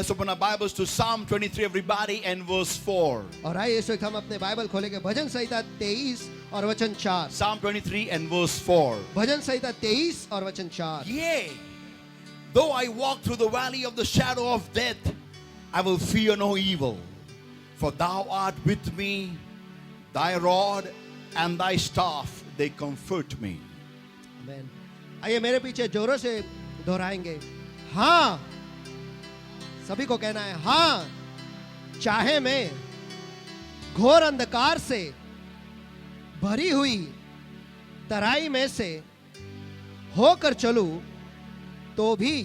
Let's open our Bibles to Psalm 23, everybody, and verse 4. और आइए इस वक्त हम अपने बाइबल खोलेंगे भजन संहिता 23 और वचन 4। Psalm 23 and verse 4. भजन संहिता 23 और वचन 4। Yea, though I walk through the valley of the shadow of death, I will fear no evil. For thou art with me, thy rod and thy staff, they comfort me. आमीन। आइए मेरे पीछे जोरों से दोहराएंगे, हाँ। सभी को कहना है हाँ। चाहे मैं घोर अंधकार से भरी हुई तराई में से होकर चलूं तो भी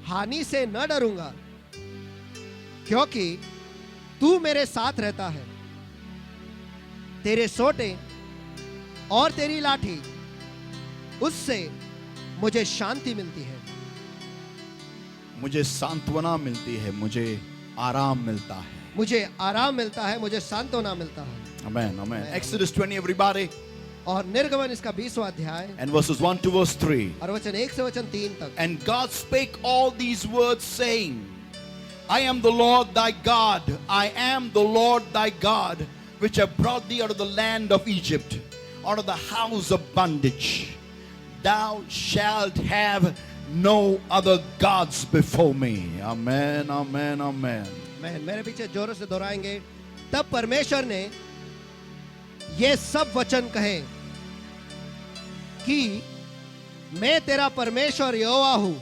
हानि से न डरूंगा, क्योंकि तू मेरे साथ रहता है। तेरे सोटे और तेरी लाठी, उससे मुझे शांति मिलती है। मुझे सांत्वना मिलती है, मुझे आराम मिलता है। मुझे आराम मिलता है, मुझे सांत्वना मिलता है। Amen, amen. Exodus 20, everybody. और निर्गमन इसका 20वां अध्याय And verses 1 to verse 3. और वचन 1 से वचन 3 तक। And God spake all these words, saying, I am the Lord thy God, I am the Lord thy God, which have brought thee out of the land of Egypt, out of the house of bondage. Thou shalt have no other gods before me. Amen, amen, amen. मेरे पीछे जोरों से दोहराएंगे, तब परमेश्वर ने ये सब वचन कहे कि मैं तेरा परमेश्वर यहोवा हूं,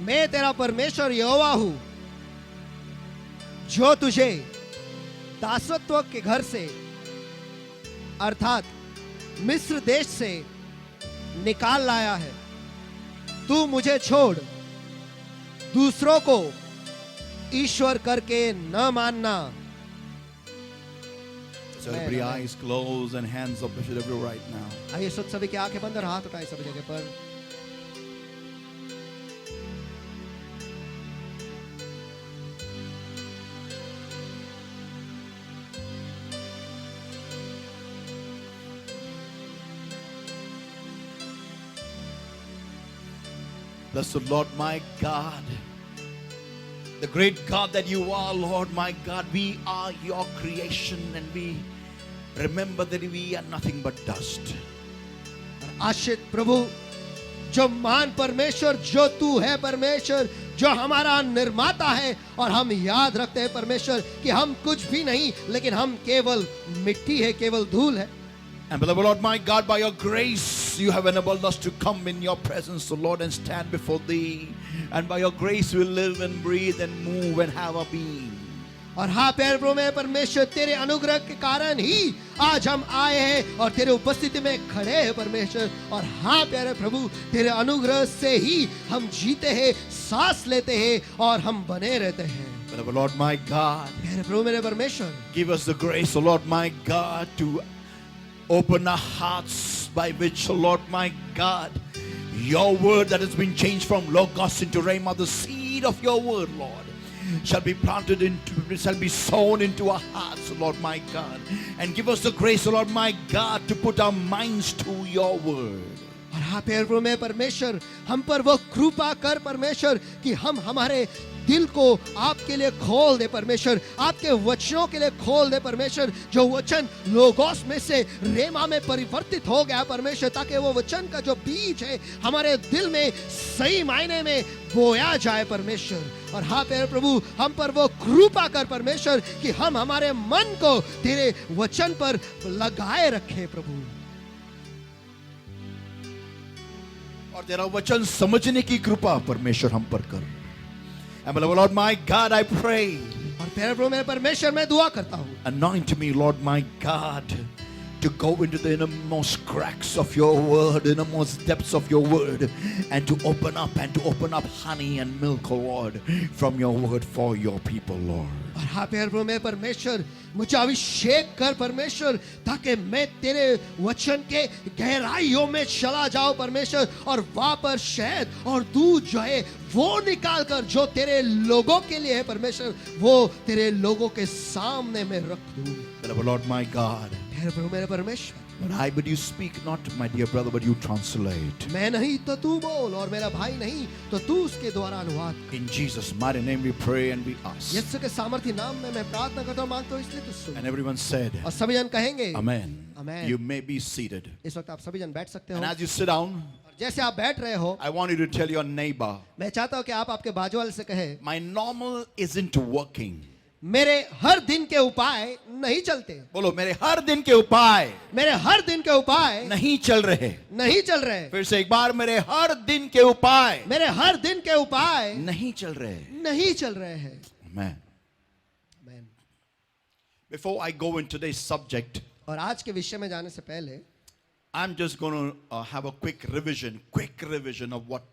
मैं तेरा परमेश्वर यहोवा हूं, जो तुझे दासत्व के घर से अर्थात मिस्र देश से निकाल लाया है। तू मुझे छोड़ दूसरों को ईश्वर करके न मानना। So every eyes closed and hands up should every right now. आइए सभी की आंखें बंद और हाथ उठाए सभी जगह पर। Bless the Lord my God, the great God that you are, Lord my God. We are your creation and we remember that we are nothing but dust. आशीष प्रभु, जो महान परमेश्वर, जो तू है परमेश्वर, जो हमारा निर्माता है, और हम याद रखते हैं परमेश्वर कि हम कुछ भी नहीं, लेकिन हम केवल मिट्टी है, केवल धूल है। And beloved Lord my God, by your grace you have enabled us to come in your presence, O Lord, and stand before thee. And by your grace we live and breathe and move and have our being. और हाँ प्यारे प्रभु में परमेश्वर, तेरे अनुग्रह के कारण ही आज हम आए हैं और तेरे उपस्थिति में खड़े हैं परमेश्वर। और हाँ प्यारे प्रभु, तेरे अनुग्रह से ही हम जीते हैं, सांस लेते हैं और हम बने रहते हैं। Beloved Lord my God, प्यारे प्रभु मेरे परमेश्वर, give us the grace, O Lord my God, to open our hearts by which, O Lord my God, your word that has been changed from Logos into Rhema, the seed of your word, Lord, shall be planted into, shall be sown into our hearts, O Lord my God. And give us the grace, O Lord my God, to put our minds to your word. और हाँ प्यारे प्रभु में परमेश्वर, हम पर वो कृपा कर परमेश्वर कि हम हमारे दिल को आपके लिए खोल दे परमेश्वर, आपके वचनों के लिए खोल दे परमेश्वर। जो वचन लोगोस में से रेमा में परिवर्तित हो गया परमेश्वर, ताकि वो वचन का जो बीज है हमारे दिल में सही मायने में बोया जाए परमेश्वर। और हाँ प्यारे प्रभु, हम पर वो कृपा कर परमेश्वर कि हम हमारे मन को तेरे वचन पर लगाए रखे प्रभु। और तेरा वचन समझने की कृपा परमेश्वर हम पर कर। And beloved Lord my God, I pray, और प्यारे प्रभु मेरे परमेश्वर, मैं दुआ करता हूँ, anoint me, Lord my God, to go into the innermost cracks of your word, innermost depths of your word, and to open up honey and milk, O Lord, from your word for your people, Lord. और हाँ प्यारे प्रभु मेरे परमेश्वर, मुझे अभिषेक कर परमेश्वर, ताकि मैं तेरे वचन के गहराइयों में चला जाऊं परमेश्वर, और वहां पर शहद और दूध जो है वो निकाल कर जो तेरे लोगों के लिए है परमेश्वर, वो तेरे लोगों के सामने मैं रख दूं। Beloved Lord my God, प्यारे प्रभु मेरे परमेश्वर, But you speak not, my dear brother, but you translate. मैं नहीं तो तू बोल, और मेरा भाई नहीं तो तू उसके द्वारा अनुवाद कर। In Jesus' mighty name we pray and we ask. यीशु के सामर्थी नाम में मैं प्रार्थना करता हूँ, मांगता हूँ, इसलिए तू सुन। And everyone said, और सभी जन कहेंगे Amen. Amen. You may be seated. इस वक्त आप सभी जन बैठ सकते हो। And as you sit down, और जैसे आप बैठ रहे हो, I want you to tell your neighbor, मैं चाहता हूँ कि आप आपके बाजू वाले से कहे, my normal isn't working. मेरे हर दिन के उपाय नहीं चलते। बोलो, मेरे हर दिन के उपाय मेरे हर दिन के उपाय नहीं चल रहे। नहीं चल रहे। फिर से एक बार, मेरे हर दिन के उपाय मेरे हर दिन के उपाय नहीं चल रहे। नहीं चल रहे हैं। Amen. Amen. Before I go into today's subject, और आज के विषय में जाने से पहले I'm just going to have a quick revision of what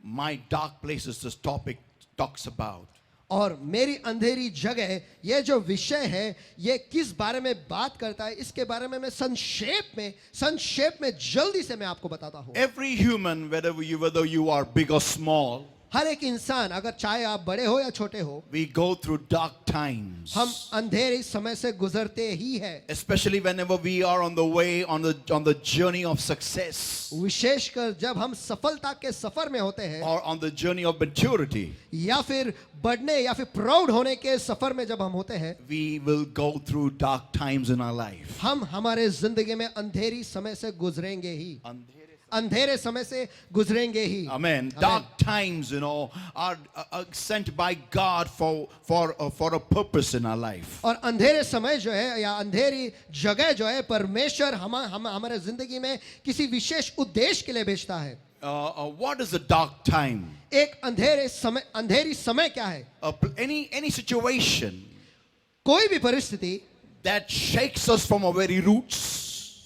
my dark places this topic talks about. और मेरी अंधेरी जगह ये जो विषय है ये किस बारे में बात करता है, इसके बारे में मैं संक्षेप में जल्दी से मैं आपको बताता हूँ। Every human, whether you are big or small, हर एक इंसान, अगर चाहे आप बड़े हो या छोटे हो, we go through dark times. हम अंधेरे समय से गुजरते ही है। Especially whenever we are on the way on the journey of success, विशेषकर जब हम सफलता के सफर में होते हैं, or on the journey of maturity, या फिर बढ़ने या फिर प्रौढ़ होने के सफर में जब हम होते हैं, we will go through dark times in our life. हम हमारे जिंदगी में अंधेरी समय से गुजरेंगे ही। अंधेरे समय से गुजरेंगे ही। Amen. Dark times, are sent by God for a purpose in our life. और अंधेरे समय जो है या अंधेरी जगह जो है परमेश्वर हमारे जिंदगी में किसी विशेष उद्देश्य के लिए भेजता है। What is a dark time? एक अंधेरी समय क्या है? Any situation कोई भी परिस्थिति that shakes us from our very roots,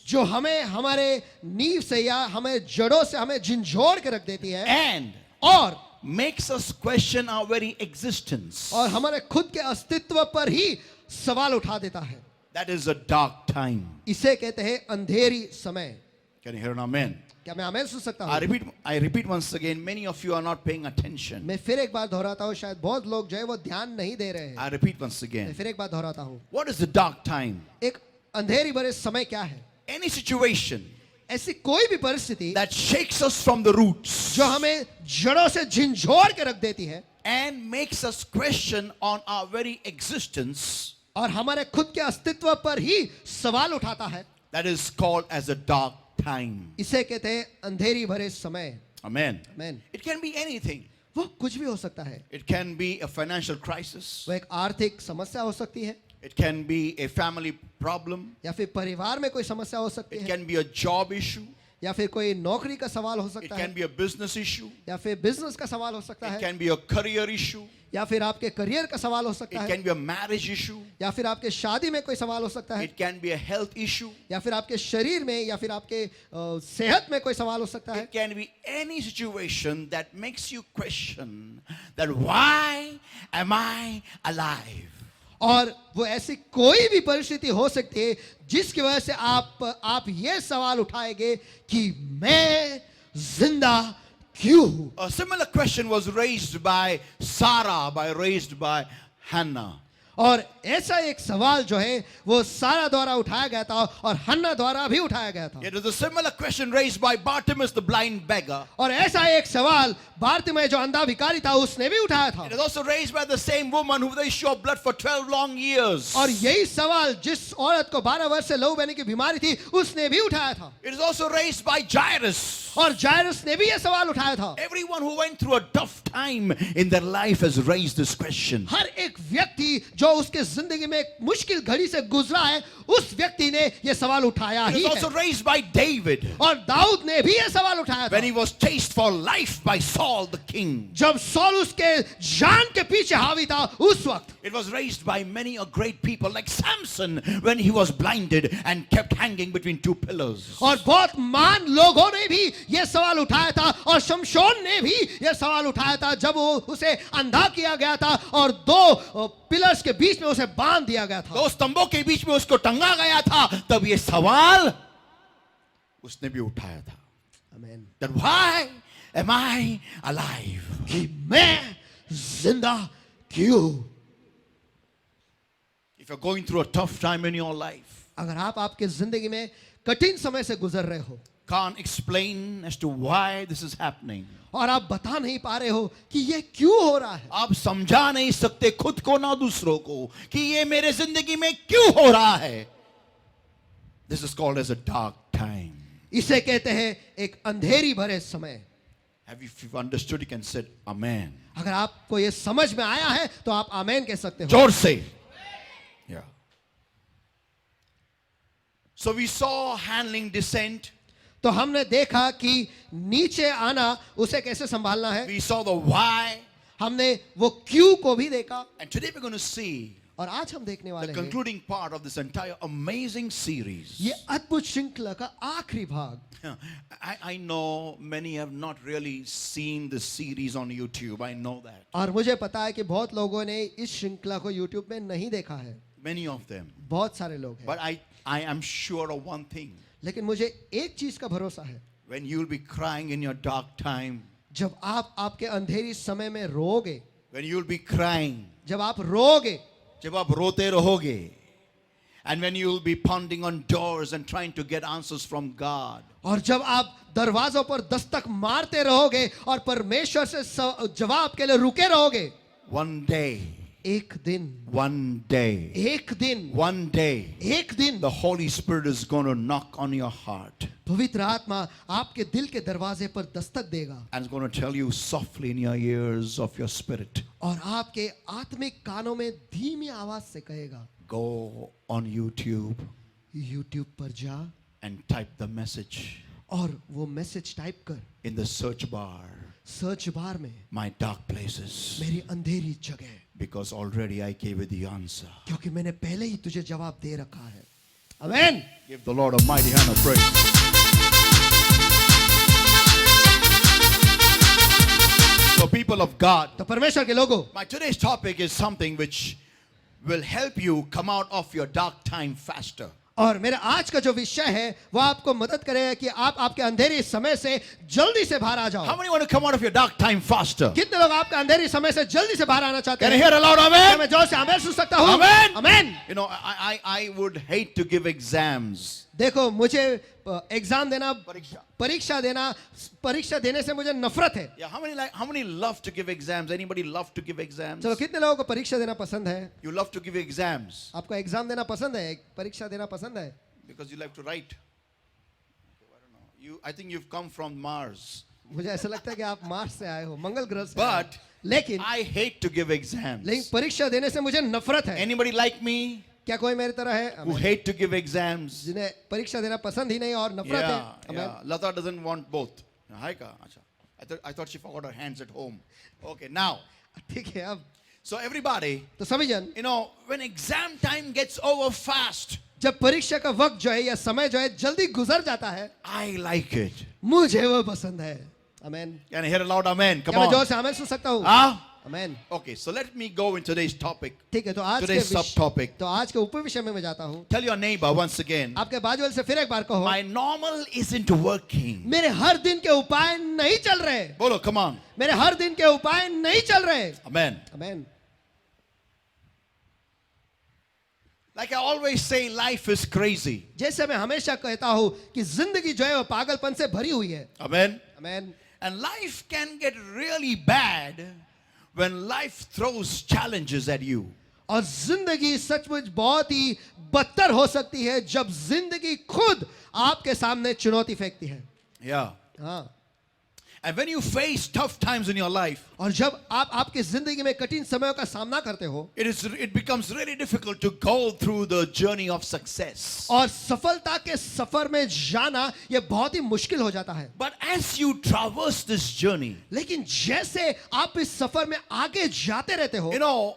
जो हमें हमारे नींव से या हमें जड़ों से हमें झंझोड़ के रख देती है, and और makes us question our very existence. और हमारे खुद के अस्तित्व पर ही सवाल उठा देता है, That is a dark time. इसे कहते हैं अंधेरी समय। Can you hear an amen? क्या मैं आमेन सुन सकता I हूँ? repeat once again. Many of you are not paying attention. मैं फिर एक बार दोहराता हूँ, शायद बहुत लोग जो है वो ध्यान नहीं दे रहे हैं। I repeat once मैं again. फिर एक बार दोहराता हूँ, What is the dark time? एक अंधेरी भरे समय क्या है? Any situation ऐसी कोई भी परिस्थिति that shakes us from the roots जो हमें जड़ों से झंझोड़ के रख देती है and makes us question on our very existence, और हमारे खुद के अस्तित्व पर ही सवाल उठाता है, that is called as a dark time. इसे कहते हैं अंधेरी भरे समय। Amen. Amen. It can be anything. वो कुछ भी हो सकता है। It can be a financial crisis. वो एक आर्थिक समस्या हो सकती है, It can be a family problem. या फिर परिवार में कोई समस्या हो सकती It है, can be a job issue. या फिर कोई नौकरी का सवाल हो It सकता can है, be a business issue. या फिर बिजनेस का सवाल हो सकता It है, can be a career issue. या फिर आपके करियर का सवाल हो सकता It है, can be a marriage issue. या फिर आपके शादी में कोई सवाल हो सकता है, It can be a health issue. या फिर आपके शरीर में या फिर आपके सेहत में कोई सवाल हो सकता है। It can be any situation that makes you question that why am I alive? और वो ऐसी कोई भी परिस्थिति हो सकती है जिसकी वजह से आप ये सवाल उठाएंगे कि मैं जिंदा क्यों हूं। A similar question was raised by Hannah. और ऐसा एक सवाल जो है वो सारा द्वारा उठाया गया था और हन्ना द्वारा भी उठाया गया था। It was a similar question raised by Bartimaeus the blind beggar. और ऐसा एक सवाल बारतिमय जो अंधा भिखारी था उसने भी उठाया था। It was also raised by the same woman who the issue of blood for 12 long years. और यही सवाल जिस औरत को 12 वर्ष से लहू बहने की बीमारी थी उसने भी उठाया था। It is also raised by Jairus. और जायरस ने भी ये सवाल उठाया था। Everyone who went through a tough time in their life has raised this question. हर एक व्यक्ति जो उसके जिंदगी में एक मुश्किल घड़ी से गुजरा है उस व्यक्ति ने ये सवाल उठाया It ही was also है। raised by David और दाऊद ने भी ये सवाल उठाया when था he was chased for life by Saul the king. जब सौल उसके जान के पीछे हावी था उस वक्त। It was raised by many a great people like Samson when he was blinded and kept hanging between two pillars. और बहुत महान लोगों ने भी ये सवाल उठाया था और शमशोन ने भी ये सवाल उठाया था जब वो उसे अंधा किया गया था और दो पिलर्स के बीच में उसे बांध दिया गया था। दो स्तंभों के बीच में उसको टंगा गया था तब ये सवाल उसने भी उठाया था। आमीन। That why am I alive? कि मैं जिंदा क्यों? If you're going through a tough time in your life, अगर आप आपके जिंदगी में कठिन समय से गुजर रहे हो can't explain as to why this is happening. और आप बता नहीं पा रहे हो कि ये क्यों हो रहा है, आप समझा नहीं सकते खुद को ना दूसरों को कि ये मेरे जिंदगी में क्यों हो रहा है. This is called as a dark time. इसे कहते हैं एक अंधेरी भरे समय. If you've understood, you can say amen. अगर आपको ये समझ में आया है तो आप आमेन कह सकते हो. जोर से. Yeah. So we saw handling descent. तो हमने देखा कि नीचे आना उसे कैसे संभालना है. We saw the why. हमने वो क्यों को भी देखा. And today we're going to see और आज हम देखने the वाले हैं concluding part of this entire amazing series. ये अद्भुत श्रृंखला का आखिरी भाग. I know many have not really seen this series on YouTube. I know that. और मुझे पता है कि बहुत लोगों ने इस श्रृंखला को YouTube में नहीं देखा है. Many of them. बहुत सारे लोग हैं. But I am sure of one thing. लेकिन मुझे एक चीज का भरोसा है. When you'll be crying in your dark time, जब आप आपके अंधेरी समय में रोगे, when you'll be crying, जब आप रोगे, जब आप रोते रहोगे, and when you'll be pounding on doors and trying to get answers from God, और जब आप दरवाजों पर दस्तक मारते रहोगे और परमेश्वर से जवाब के लिए रुके रहोगे, one day, एक दिन, one day, एक दिन, one day, एक दिन the Holy Spirit is going to knock on your heart पवित्र आत्मा आपके दिल के दरवाजे पर दस्तक देगा and is going to tell you softly in your ears of your spirit, और आपके आत्मिक कानों में धीमी आवाज से कहेगा, go on YouTube YouTube पर जा and type the message और वो मैसेज टाइप कर in the search bar, search bar में my dark places, मेरी अंधेरी जगह, because already I gave you the answer. क्योंकि मैंने पहले ही तुझे जवाब दे रखा है. आमेन. Give the Lord a mighty hand of praise. So people of God, तो परमेश्वर के लोगों, my today's topic is something which will help you come out of your dark time faster. और मेरा आज का जो विषय है वो आपको मदद करेगा कि आप आपके अंधेरी समय से जल्दी से बाहर आ How जाओ. many want to come out of your dark time faster? कितने लोग आपके अंधेरी समय से जल्दी से बाहर आना चाहते Can I हैं? hear a loud क्या amen? मैं जोर से आमेन सुन सकता हूँ? Amen. Amen. You know, I would hate to give exams. देखो, मुझे एग्जाम देना, परीक्षा. परीक्षा देने से मुझे नफरत है. Yeah, how many love to give exams? Anybody love to give exams? चलो, कितने लोगों को परीक्षा देना पसंद है? You love to give exams आपको एग्जाम देना पसंद है, परीक्षा देना पसंद है? because you like to write. I don't know. I think you've come from Mars. मुझे ऐसा लगता है कि आप मार्स से आए हो, मंगल ग्रह से. But लेकिन I hate to give exams. परीक्षा देने से मुझे नफरत है. Anybody like me क्या कोई मेरी तरह है who hate to give exams? जिन्हें परीक्षा देना पसंद ही नहीं और नफरत है? Yeah. Lata doesn't want both. Hi ka. Acha. I thought she forgot her hands at home. Okay, now. ठीक है. अब So everybody, तो सभी जन, you know, when exam time gets over fast, जब परीक्षा का वक्त जो है या समय जो है जल्दी गुजर जाता है, I like it. मुझे वो पसंद है. आमेन. Can I hear a loud amen? Come क्या मैं जोर on. से आमेन सुन सकता हूँ? Ah? Amen. Okay, so let me go in today's topic. ठीक है. तो आज के Today's subtopic. तो आज के ऊपर विषय में मैं जाता हूँ. Tell your neighbor once again, आपके बाजू वाले से फिर एक बार कहो, my normal isn't working. मेरे हर दिन के उपाय नहीं चल रहे. Bolo, come on. मेरे हर दिन के उपाय नहीं चल रहे. Amen. Amen. Like I always say, life is crazy. जैसे मैं हमेशा कहता हूँ कि जिंदगी जो है वो पागलपन से भरी हुई है. Amen. Amen. And life can get really bad when life throws challenges at you. और जिंदगी सचमुच बहुत ही बदतर हो सकती है जब जिंदगी खुद आपके सामने चुनौती फेंकती है. Yeah. हाँ. And when you face tough times in your life, और जब आप आपकी जिंदगी में कठिन समयों का सामना करते हो, it becomes really difficult to go through the journey of success. और सफलता के सफर में जाना ये बहुत ही मुश्किल हो जाता है. But as you traverse this journey, लेकिन जैसे आप इस सफर में आगे जाते रहते हो, you know,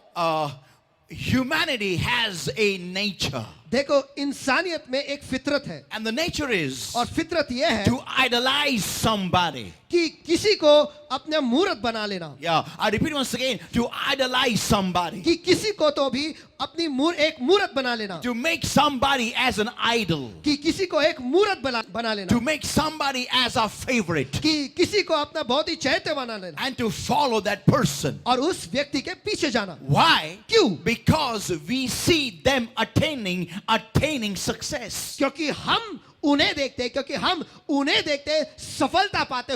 humanity has a nature. देखो, इंसानियत में एक फितरत है. And the nature is और फितरत ये है to idolize somebody. कि किसी को अपना मूर्त बना लेना. Yeah, I repeat once again, to idolize somebody. कि किसी को तो भी अपनी एक मूर्त बना लेना. To make somebody as an idol. कि किसी को एक मूर्त बना लेना. To make somebody as a favorite. कि किसी को अपना बहुत ही चहेता बना लेना. And to follow that person. और उस व्यक्ति के पीछे जाना. Why? क्यों? Because we see them attaining success. क्योंकि हम उन्हें देखते हैं, क्योंकि हम उन्हें देखते हैं सफलता पाते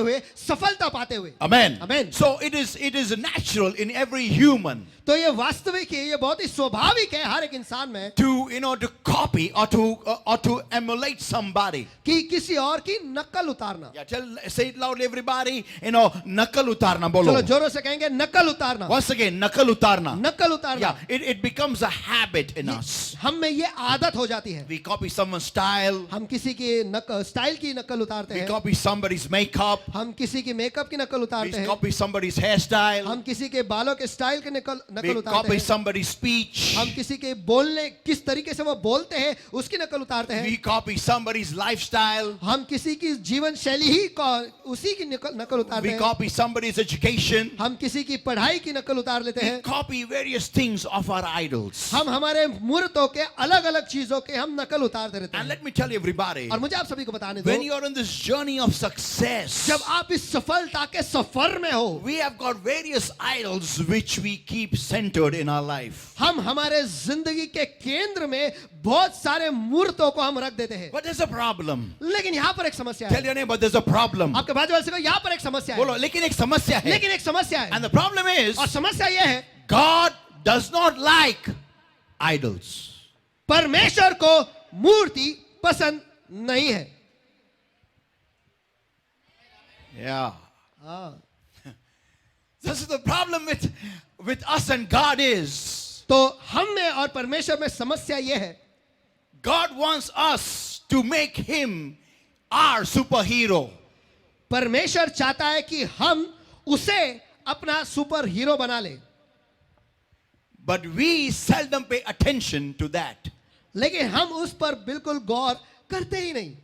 हुए. Amen. Amen. So it is natural in every human तो ये वास्तविक है, ये बहुत ही स्वाभाविक है हर एक इंसान में to copy or to emulate somebody. कि किसी और की नकल उतारना. Yeah, say it loudly, everybody. Nakal utarna bolo. चलो जोरों से कहेंगे नकल उतारना. Once again, nakal utarna. नकल उतारना. Yeah, it becomes a habit in us. हम में ये आदत हो जाती है. We copy someone's style. हम किसी की स्टाइल की नकल उतारते We हैं. copy somebody's makeup. हम किसी की मेकअप की नकल We उतारते हैं. copy somebody's hairstyle. हम किसी के बालों के स्टाइल की नकल We उतारते copy हैं. somebody's speech. हम किसी के बोलने किस तरीके से वो बोलते हैं उसकी नकल उतारते हैं. We copy somebody's lifestyle. हम किसी की जीवन शैली ही उसी की नकल उतारते We हैं. copy somebody's education. हम किसी की पढ़ाई की नकल उतार लेते We हैं. copy various things of our idols. हम हमारे मूर्तों के अलग अलग चीजों के हम नकल उतारते रहते And हैं. let me tell you, everybody, और मुझे आप सभी को बताने when दो, you're on this journey of success, जब आप इस सफलता के सफर में हो, we have got various idols which we keep centered in our life. हम हमारे जिंदगी के केंद्र में बहुत सारे मूर्तों को हम रख देते हैं. But there's a problem. लेकिन यहाँ पर एक समस्या Tell है. your neighbor there's a problem. आपके बाजू वाले से कहो यहाँ पर एक समस्या बोलो, है. लेकिन एक समस्या है. लेकिन एक समस्या है. And the problem is, और समस्या यह है, God does not like idols. परमेश्वर को मूर्ति पसंद नहीं है. Yeah. हाँ. This is the problem with us and God is, तो हम में और परमेश्वर में समस्या यह है, God wants us to make him our superhero. परमेश्वर चाहता है कि हम उसे अपना सुपर हीरो बना ले. But we seldom pay attention to that. लेकिन हम उस पर बिल्कुल गौर करते ही नहीं.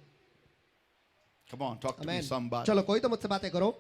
Come on, talk to me, Amen. somebody. चलो कोई तो मुझसे बातें करो.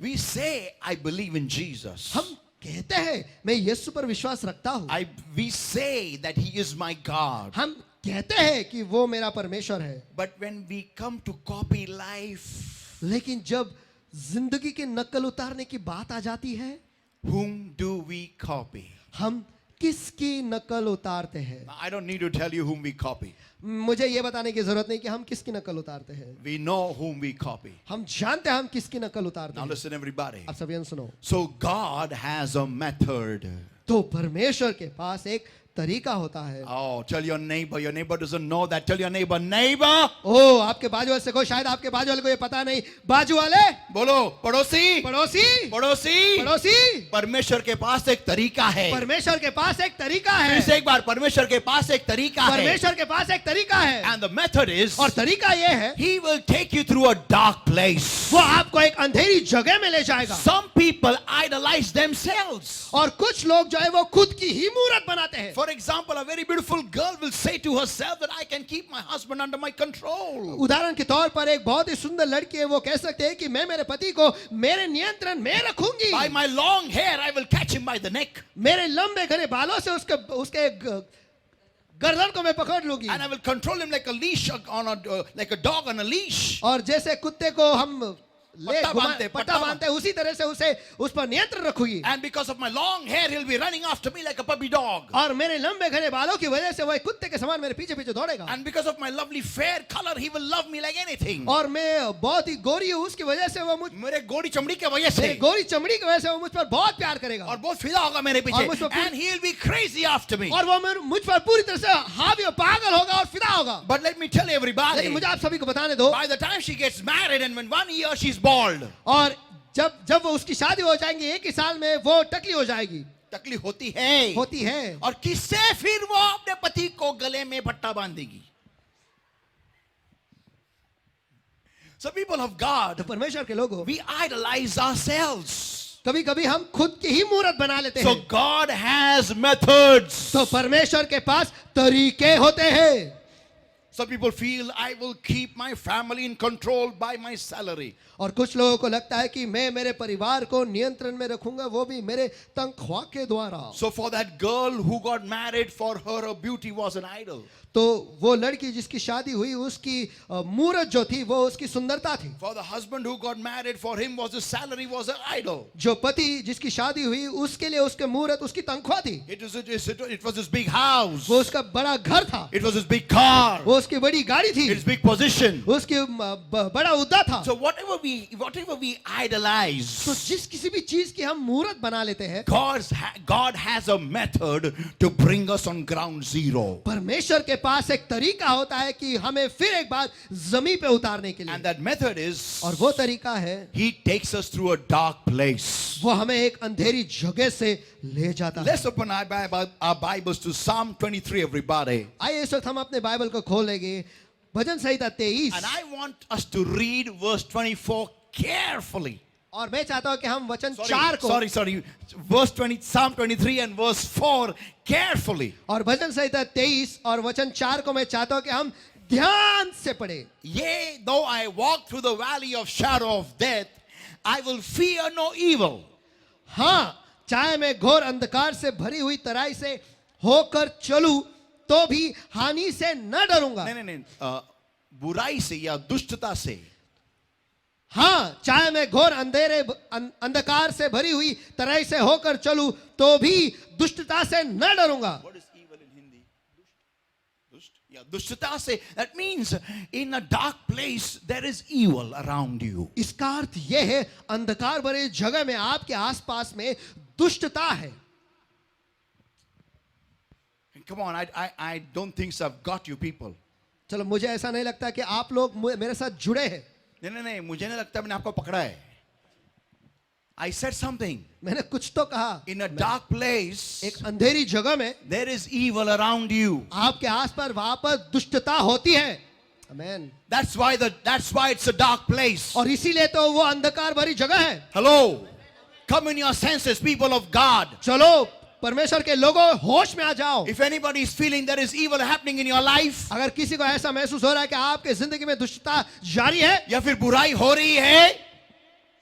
We say, I believe in Jesus. हम कहते हैं मैं यीशु पर विश्वास रखता हूं. We say that he is my God. हम कहते हैं कि वो मेरा परमेश्वर है. But when we come to copy life, लेकिन जब जिंदगी की नकल उतारने की बात आ जाती है, whom do we copy? हम किसकी नकल उतारते हैं? Now, I don't need to tell you whom we copy. मुझे ये बताने की जरूरत नहीं कि हम किसकी नकल उतारते हैं. We know whom we copy. हम जानते हैं हम किसकी नकल उतारते Now हैं. listen, everybody. आप सभी सुनो. So God has a method. तो परमेश्वर के पास एक तरीका होता है. Oh, tell your neighbor doesn't know that. Tell your neighbor. ओ, आपके बाजू वाले से को, शायद आपके बाजू वाले को ये पता नहीं. बाजू वाले, बोलो, पड़ोसी, पड़ोसी, पड़ोसी, पड़ोसी, परमेश्वर के पास एक तरीका है. परमेश्वर के पास एक तरीका फिर है. से एक बार, परमेश्वर के पास एक तरीका है. परमेश्वर के पास एक तरीका है. And the method is, और तरीका ये है, he will take you through a dark place. वो आपको एक अंधेरी जगह में ले जाएगा. Some people idolize themselves. और कुछ लोग जो है वो खुद की ही मूर्त बनाते हैं. For example, a very beautiful girl will say to herself that I can keep my husband under my control. उदाहरण के तौर पर एक बहुत ही सुंदर लड़की है, वो कह सकते हैं कि मैं मेरे पति को मेरे नियंत्रण में रखूंगी. By my long hair, I will catch him by the neck. मेरे लंबे घने बालों से उसके गर्दन को मैं पकड़ लूंगी. And I will control him like a leash like a dog on a leash. और जैसे कुत्ते को हम पट्टा पट्टा बांधते हैं, उसी तरह से उसे उस पर नियंत्रण रखूंगी. And because of my long hair, he'll be running after me like a puppy dog. और मेरे लंबे घने बालों की वजह से वह कुत्ते के समान मेरे पीछे पीछे दौड़ेगा. And because of my lovely fair color, he will love me like anything. और मैं बहुत ही गोरी हूँ, उसकी वजह से वो मेरे गोरी चमड़ी की वजह से, गोरी चमड़ी की वजह से वो मुझ पर बहुत प्यार करेगा. और बहुत फिदा होगा मेरे और मुझ पीछे. पर And he'll be crazy after me. और वो मुझ पर पूरी तरह से हावी और पागल होगा और फिदा होगा. But let me tell लेकिन everybody, मुझे आप सभी को बताने दो, by the time she gets married and when 1 year she's bald. और जब वो उसकी शादी हो जाएंगी, एक ही साल में वो टकली हो जाएगी. तकलीफ होती है. होती है. और किससे फिर वो अपने पति को गले में पट्टा बांधेगी? So people of God, तो परमेश्वर के लोगों, we idolize ourselves. कभी कभी हम खुद की ही मूर्त बना लेते So हैं. God has methods. तो परमेश्वर के पास तरीके होते हैं. Some people feel I will keep my family in control by my salary. और कुछ लोगों को लगता है कि मैं मेरे परिवार को नियंत्रण में रखूंगा, वो भी मेरे तनख्वाह के द्वारा. So for that girl who got married, for her beauty was an idol. तो वो लड़की जिसकी शादी हुई, उसकी मूरत जो थी वो उसकी सुंदरता थी. For the husband who got married, for him was his salary was an idol. जो पति जिसकी शादी हुई, उसके लिए उसके मूरत उसकी तनख्वाह थी. It was his big house. वो उसका बड़ा घर था. It was his big car. वो उसकी बड़ी गाड़ी थी, its big position. उसकी बड़ा उद्दा था. So whatever we idolize, तो जिस किसी भी चीज की हम मूर्त बना लेते हैं, God has a method to bring us on ground zero. परमेश्वर के पास एक तरीका होता है कि हमें फिर एक बार जमीन पे उतारने के लिए. And that method is, और वो तरीका है, He takes us through a dark place. वो हमें एक अंधेरी जगह से ले जाता है. Let's open our Bibles to Psalm 23, everybody. आइए इस वक्त हम अपने बाइबल को खोलेंगे भजन संहिता 23. And I want us to read verse 24 carefully. और मैं चाहता हूं कि हम वचन 4 को, Sorry. Verse 20, Psalm 23 and verse 4 carefully. और भजन संहिता 23 और वचन 4 को मैं चाहता हूं कि हम ध्यान से पढ़े. Yea, though I walk through the valley of shadow of death, I will fear no evil. हाँ, चाहे मैं घोर अंधकार से भरी हुई तराई से होकर चलूं तो भी हानि से न डरूंगा. नहीं, बुराई से या दुष्टता से. हाँ, चाहे मैं घोर अंधकार से भरी हुई तराई से होकर चलूं तो भी दुष्टता से न डरूंगा. What is evil in Hindi? Yeah, दुष्टता से. That means in a dark place there is evil around you. इसका अर्थ यह है, अंधकार भरे जगह में आपके आसपास में दुष्टता है. Come on, I don't think so. I've got you people. चलो, मुझे ऐसा नहीं लगता कि आप लोग मेरे साथ जुड़े हैं. नहीं, मुझे नहीं लगता मैंने आपको पकड़ा है. I said something. मैंने कुछ तो कहा. In a dark place, एक अंधेरी जगह में there is evil around you. आपके आसपास वहां पर दुष्टता होती है. Amen. That's why it's a dark place. और इसीलिए तो वो अंधकार भरी जगह है. Hello. Come in your senses, people of God. चलो, परमेश्वर के लोगों, होश में आ जाओ. If anybody is feeling there is evil happening in your life, अगर किसी को ऐसा महसूस हो रहा है कि आपके जिंदगी में दुष्टता जारी है या फिर बुराई हो रही है,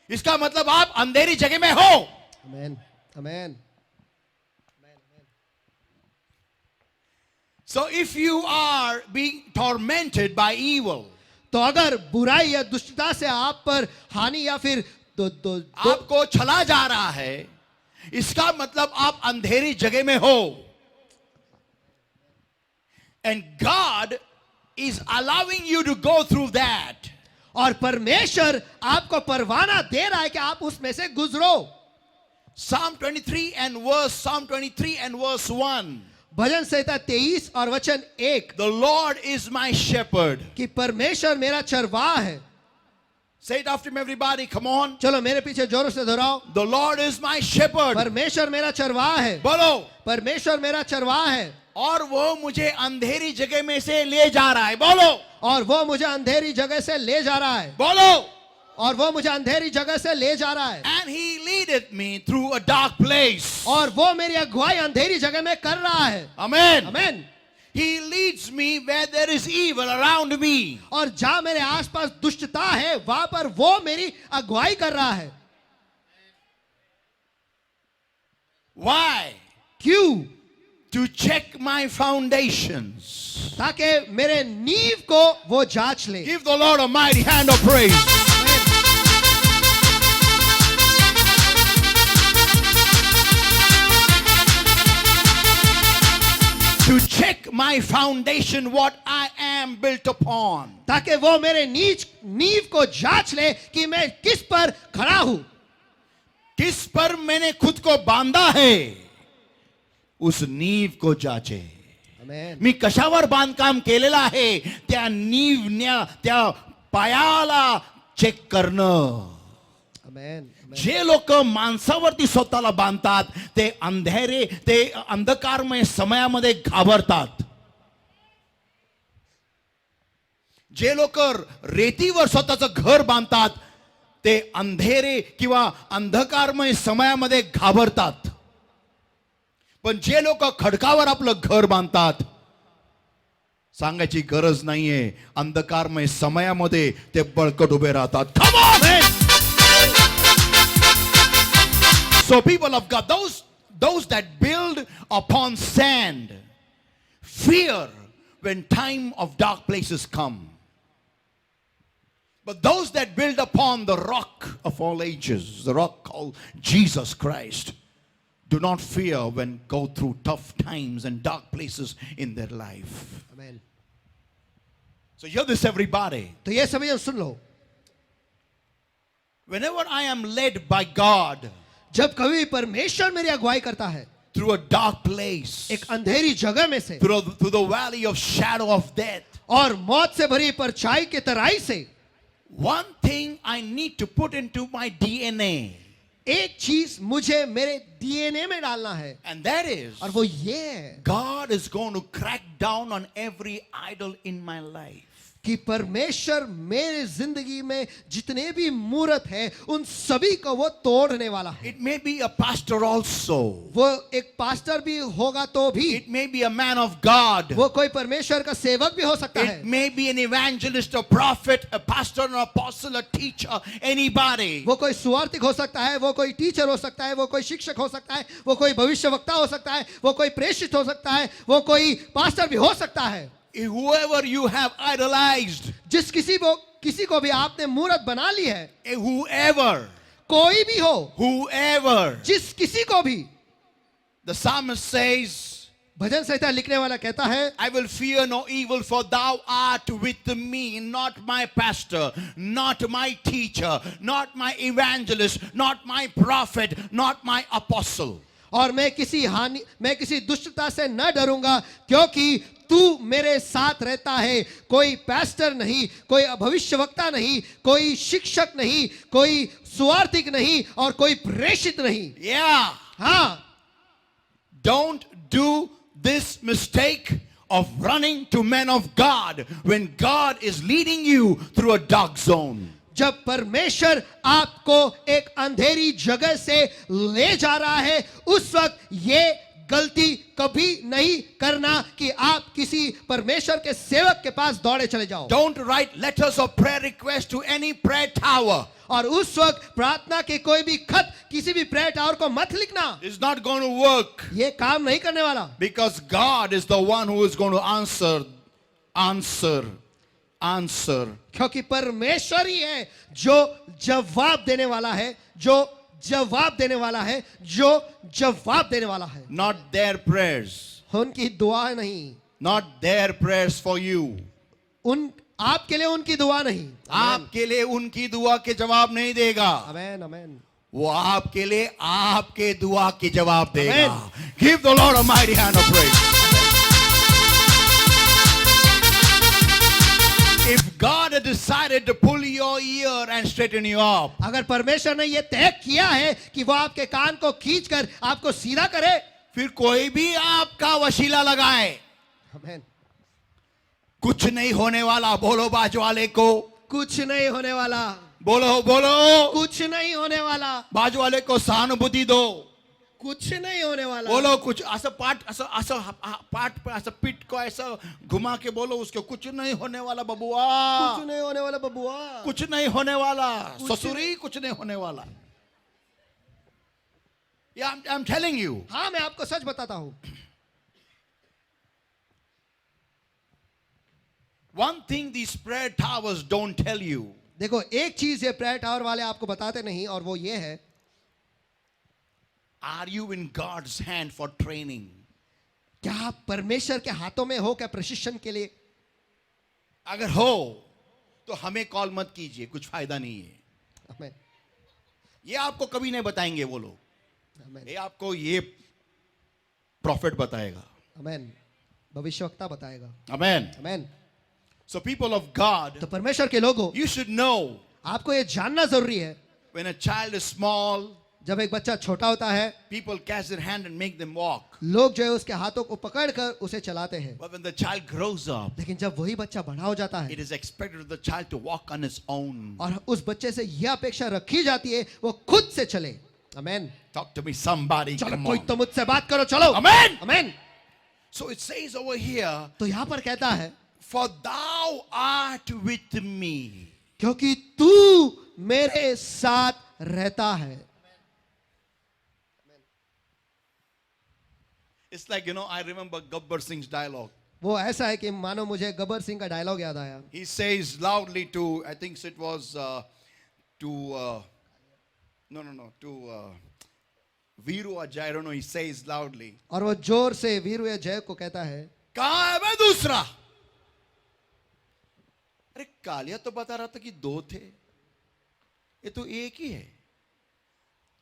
इसका मतलब आप अंधेरी जगह में हो. Amen. Amen. So if you are being tormented by evil, तो अगर बुराई या दुष्टता से आप पर हानि या फिर आपको छला जा रहा है, इसका मतलब आप अंधेरी जगह में हो. And God is allowing you to go through that. और परमेश्वर आपको परवाना दे रहा है कि आप उसमें से गुजरो. Psalm 23 and verse 1. भजन संहिता 23 और वचन 1. The Lord is my shepherd. कि परमेश्वर मेरा चरवाह है. Say it after me, everybody. Come on. चलो मेरे पीछे जोरों से दोहराओ. The Lord is my shepherd. परमेश्वर मेरा चरवाह है. बोलो. परमेश्वर मेरा चरवाह है. और वो मुझे अंधेरी जगह में से ले जा रहा है. बोलो. और वो मुझे अंधेरी जगह से ले जा रहा है. बोलो. और वो मुझे अंधेरी जगह से ले जा रहा है. And he leadeth me through a dark place. और वो मेरी अगुवाई अंधेरी जगह में कर रहा है. Amen. Amen. He leads me where there is evil around me. और जहां मेरे आसपास दुष्टता है, वहां पर वो मेरी अगुवाई कर रहा है. Why? क्यों? To check my foundations. ताकि मेरे नींव को वो जांच ले. Give the Lord a mighty hand of praise. To check my foundation, what I am built upon. ताकि वो मेरे नींव को जांच ले कि मैं किस पर खड़ा हूं. किस पर मैंने खुद को बांधा है, उस नींव को जाचे. मी कशावर बांधकाम केलेलं आहे, त्या नीवन्या त्या पायाला चेक करणं. जे लोक माणसावरती स्वतःला बांधतात ते अंधकारमय समयामध्ये घाबरतात. जे लोक रेतीवर स्वतःचं घर बांधतात ते अंधेरे किंवा अंधकारमय समयामध्ये घाबरतात. पण जे लोक खडकावर आपलं घर बांधतात, सांगायची गरज नाहीये, अंधकारमय समयामध्ये ते बळकट उभे राहतात. Come on! So people of God, those that build upon sand fear when time of dark places come. But those that build upon the rock of all ages, the rock called Jesus Christ, do not fear when go through tough times and dark places in their life. Amen. So hear this, everybody. तो ये सभी जन सुन लो, Whenever I am led by God जब कभी परमेश्वर मेरी अगुवाई करता है through a dark place, एक अंधेरी जगह में से through the valley of shadow of death, और मौत से भरी परछाई के तराई से, one thing I need to put into my DNA, एक चीज मुझे मेरे डीएनए में डालना है, and that is और वो ये है God is going to crack down on every idol in my life. कि परमेश्वर मेरे जिंदगी में जितने भी मूर्त हैं उन सभी को वो तोड़ने वाला है। It may be a pastor also. वो एक पास्टर भी होगा तो भी, It may be a man of God. वो कोई परमेश्वर का सेवक भी हो सकता It है, may be an evangelist, a prophet, a pastor, an apostle, a teacher, anybody. वो कोई सुवार्तिक हो सकता है, वो कोई टीचर हो सकता है, वो कोई शिक्षक हो सकता है, वो कोई भविष्यवक्ता हो सकता है, वो कोई प्रेषित हो सकता है, वो कोई पास्टर भी हो सकता है। Whoever you have idolized, किसी को भी आपने मूर्त बना ली है, whoever, कोई भी हो, whoever. जिस किसी को भी, The psalmist says, भजन संहिता लिखने वाला कहता है, I will fear no evil, for thou art with me, not my pastor, not my teacher, not my evangelist, not my prophet, not my apostle. और मैं किसी दुष्टता से न डरूंगा, क्योंकि तू मेरे साथ रहता है। कोई पास्टर नहीं, कोई भविष्यवक्ता नहीं, कोई शिक्षक नहीं, कोई सुवार्तिक नहीं और कोई प्रेषित नहीं। Yeah. हाँ, Don't do this mistake of running to men of God when God is leading you through a dark zone. जब परमेश्वर आपको एक अंधेरी जगह से ले जा रहा है, उस वक्त ये गलती कभी नहीं करना कि आप किसी परमेश्वर के सेवक के पास दौड़े चले जाओ। Don't write letters of prayer request to any prayer tower. और उस वक्त प्रार्थना के कोई भी खत किसी भी प्रेयर टावर को मत लिखना। It's not going to work. ये काम नहीं करने वाला, Because God is the one who is going to answer. क्योंकि परमेश्वर ही है जो जवाब देने वाला है, जो जवाब देने वाला है, जो जवाब देने वाला है। Not their prayers. उनकी दुआ नहीं, Not their prayers for you. आपके लिए उनकी दुआ नहीं, आपके लिए उनकी दुआ के जवाब नहीं देगा। आमेन आमेन। वो आपके लिए आपके दुआ के जवाब देगा। Give the Lord a mighty hand of praise. If God had decided to pull your ear and straighten you up, अगर परमेश्वर ने ये तय किया है कि वो आपके कान को खींचकर आपको सीधा करे, फिर कोई भी आपका वसीला लगाए, आमेन, कुछ नहीं होने वाला। बोलो बाजू वाले को, कुछ नहीं होने वाला, बोलो बोलो, कुछ नहीं होने वाला, बाजू वाले को सहानुभूति दो। कुछ नहीं होने वाला। बोलो कुछ ऐसा पाठ पे ऐसा पीठ को ऐसा घुमा के बोलो उसको, कुछ नहीं होने वाला बबुआ, कुछ नहीं होने वाला बबुआ, कुछ नहीं होने वाला ससुरी, कुछ नहीं होने वाला। Yeah, I'm telling you. हाँ, मैं आपको सच बताता हूँ। One thing these prayer towers don't tell you. देखो, एक चीज ये प्रेयर टावर वाले आपको बताते नहीं, और वो ये है, Are you in God's hand for training? क्या आप परमेश्वर के हाथों में हो क्या प्रशिक्षण के लिए? अगर हो तो हमें कॉल मत कीजिए, कुछ फायदा नहीं है। आमेन ये आपको कभी नहीं बताएंगे वो लोग, आमेन ये आपको ये प्रॉफिट बताएगा। आमेन, भविष्यवक्ता बताएगा। Amen. Amen. So people of God, तो परमेश्वर के लोगों, you should know आपको ये जानना जरूरी है, when a child is small, जब एक बच्चा छोटा होता है, people catch their hand and make them walk. लोग जो है उसके हाथों को पकड़कर उसे चलाते हैं। But when the child grows up, लेकिन जब वही बच्चा बड़ा हो जाता है it is expected of the child to walk on his own. और उस बच्चे से यह अपेक्षा रखी जाती है वो खुद से चले। आमेन। Talk to me somebody. चलो Come कोई on. तो मुझसे बात करो, चलो। Amen. Amen. So it says over here, तो यहाँ पर कहता है, for thou art with me. क्योंकि तू मेरे साथ रहता है। It's like, I remember Gabbar Singh's dialogue. वो ऐसा है कि मानो मुझे गब्बर सिंह का डायलॉग याद आया। He says loudly to, I think it was to Viru Ajay, I don't know, he says loudly. और वो जोर से वीरू या जय को कहता है, कहाँ है मैं दूसरा? अरे कालिया तो बता रहा था कि 2 थे, ये तो एक ही है,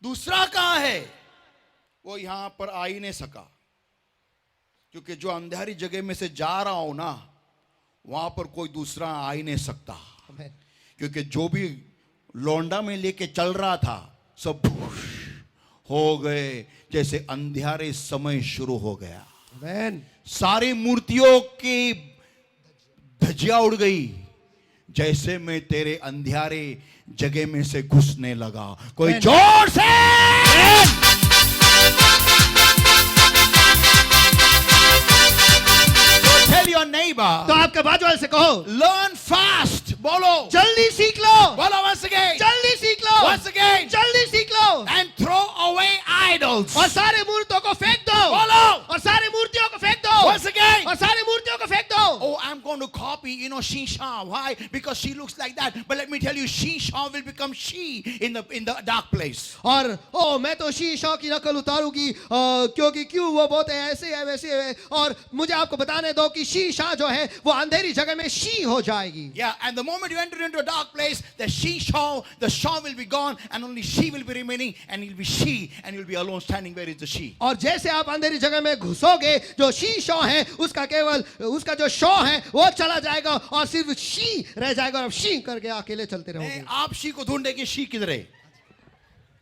दूसरा कहां है? वो यहां पर आ ही नहीं सका, क्योंकि जो अंधेरी जगह में से जा रहा हूं ना, वहां पर कोई दूसरा आ ही नहीं सकता, आमेन। क्योंकि जो भी लौंडा में लेके चल रहा था सब हो गए, जैसे अंधेरे समय शुरू हो गया। आमेन। सारी मूर्तियों की धज्जियां उड़ गई, जैसे मैं तेरे अंधेरे जगह में से घुसने लगा। कोई आमेन। जोर से तो tell your neighbor, तो आपके बाजू वाले से कहो, learn fast, बोलो, जल्दी सीख लो, बोलो once again, जल्दी सीख लो, once again, जल्दी सीख लो, and throw away idols, और सारे मूर्तियों को फेंक दो, बोलो, और सारे मूर्तियों को फेंक दो, once again. और सारे मूर्तियों को फेंक दो। Oh, I'm going to copy, Shisha. Why? Because she looks like that. But let me tell you, Shisha will become she in the dark place. और मैं तो शीशा की नकल उतारूंगी, क्योंकि क्यों वो बहुत ऐसे है वैसे है, और मुझे आपको बताने दो कि शीशा जो है वो अंधेरी जगह में शी हो जाएगी। Yeah, and the moment you enter into a dark place, the Shah will be gone, and only she will be remaining, and it'll be she, and you'll be alone standing where is the she. और जैसे आप अंधेरी जगह में घुसोगे, जो शीशा है उसका जो शो है वो चला जाएगा, और सिर्फ शी रह जाएगा, और आप शी करके अकेले चलते रहोगे। आप she को ढूंढने की she किधर है?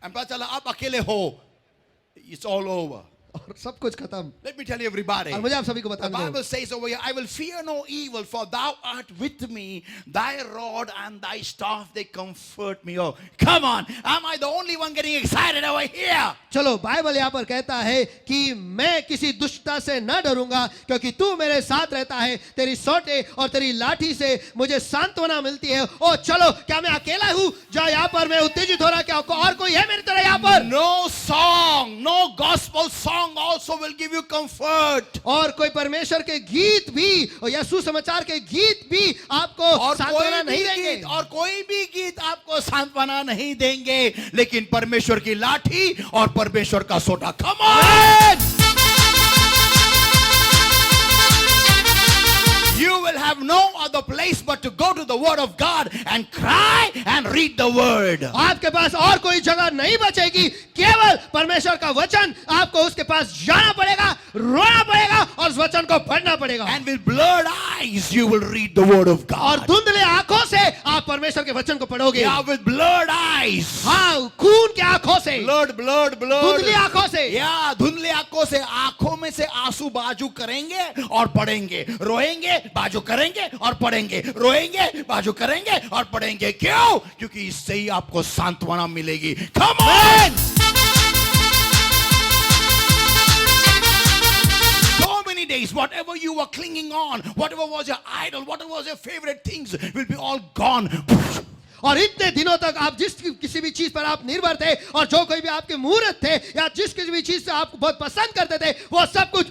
and पता चला आप अकेले हो, it's all over. और सब कुछ खत्म। Let me tell you everybody. और मुझे आप सभी को The बताना Bible says over here, I will fear no evil, for thou art with me, thy rod and thy staff, they comfort me. Oh, come on. Am I the only one getting excited over here? चलो, Bible यहाँ पर कहता है कि मैं किसी दुष्टता से न डरूंगा, क्योंकि तू मेरे साथ रहता है, तेरी सोटे और तेरी लाठी से मुझे सांत्वना मिलती है। ओ चलो, क्या मैं अकेला हूँ जो यहाँ पर मैं उत्तेजित हो रहा? क्या और कोई है मेरी तरह यहाँ पर? No song, no gospel song also will give you comfort. और कोई परमेश्वर के गीत भी या सुसमाचार के गीत भी आपको और सांत्वना नहीं देंगे, और कोई भी गीत आपको सांत्वना नहीं देंगे, लेकिन परमेश्वर की लाठी और परमेश्वर का सोटा। Come on! You will have no other place but to go to the Word of God and cry and read the Word. आपके पास और कोई जगह नहीं बचेगी, केवल परमेश्वर का वचन, आपको उसके पास जाना पड़ेगा, रोना पड़ेगा और उस वचन को पढ़ना पड़ेगा। And with blurred eyes you will read the Word of और God. धुंधले आंखों से आप परमेश्वर के वचन को पढ़ोगे। Yeah, with blurred eyes. हाँ, खून के आंखों से, Blurred. धुंधली आंखों से। या धुंधली आंखों से, आंखों में से आंसू बाजू करेंगे और पढ़ेंगे, रोएंगे, बाजू करेंगे और पढ़ेंगे, रोएंगे, बाजू करेंगे और पढ़ेंगे। क्यों? क्योंकि इससे ही आपको सांत्वना मिलेगी। Come on! So many days, whatever you were clinging on, whatever was your idol, whatever was your favorite things, will be all gone. और इतने दिनों तक आप किसी भी चीज पर आप निर्भर थे, और जो कोई भी आपके मुहूर्त थे या जिस किसी भी चीज से आप बहुत पसंद करते थे, वो सब कुछ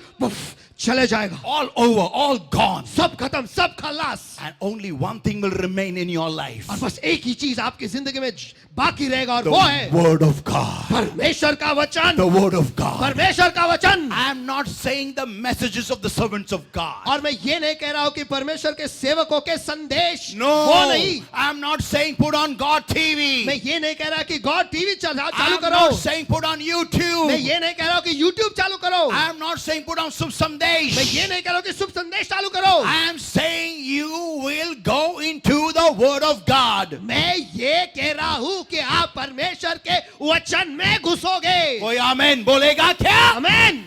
चले जाएगा। All over, all gone. सब खत्म, सब खलास। And only one thing will remain in your life. और बस एक ही चीज आपकी जिंदगी में बाकी रहेगा, और The वो है Word of God. परमेश्वर का वचन। The Word of God. परमेश्वर का वचन। I am not saying the messages of the servants of God. और मैं ये नहीं कह रहा हूं कि परमेश्वर के सेवकों के संदेश, No, वो नहीं। I am not saying put on God TV. मैं ये नहीं कह रहा कि गॉड टीवी चालू I am करो। not saying put on मैं YouTube. ये नहीं कह रहा हूं कि यूट्यूब चालू करो। I am not saying put on Subh मैं Sandesh. ये नहीं कह रहा हूं कि शुभ संदेश चालू करो। I am saying you will go into the Word of God. मैं ये कह रहा हूं कि आप परमेश्वर के वचन में घुसोगे। कोई आमेन बोलेगा क्या? आमेन।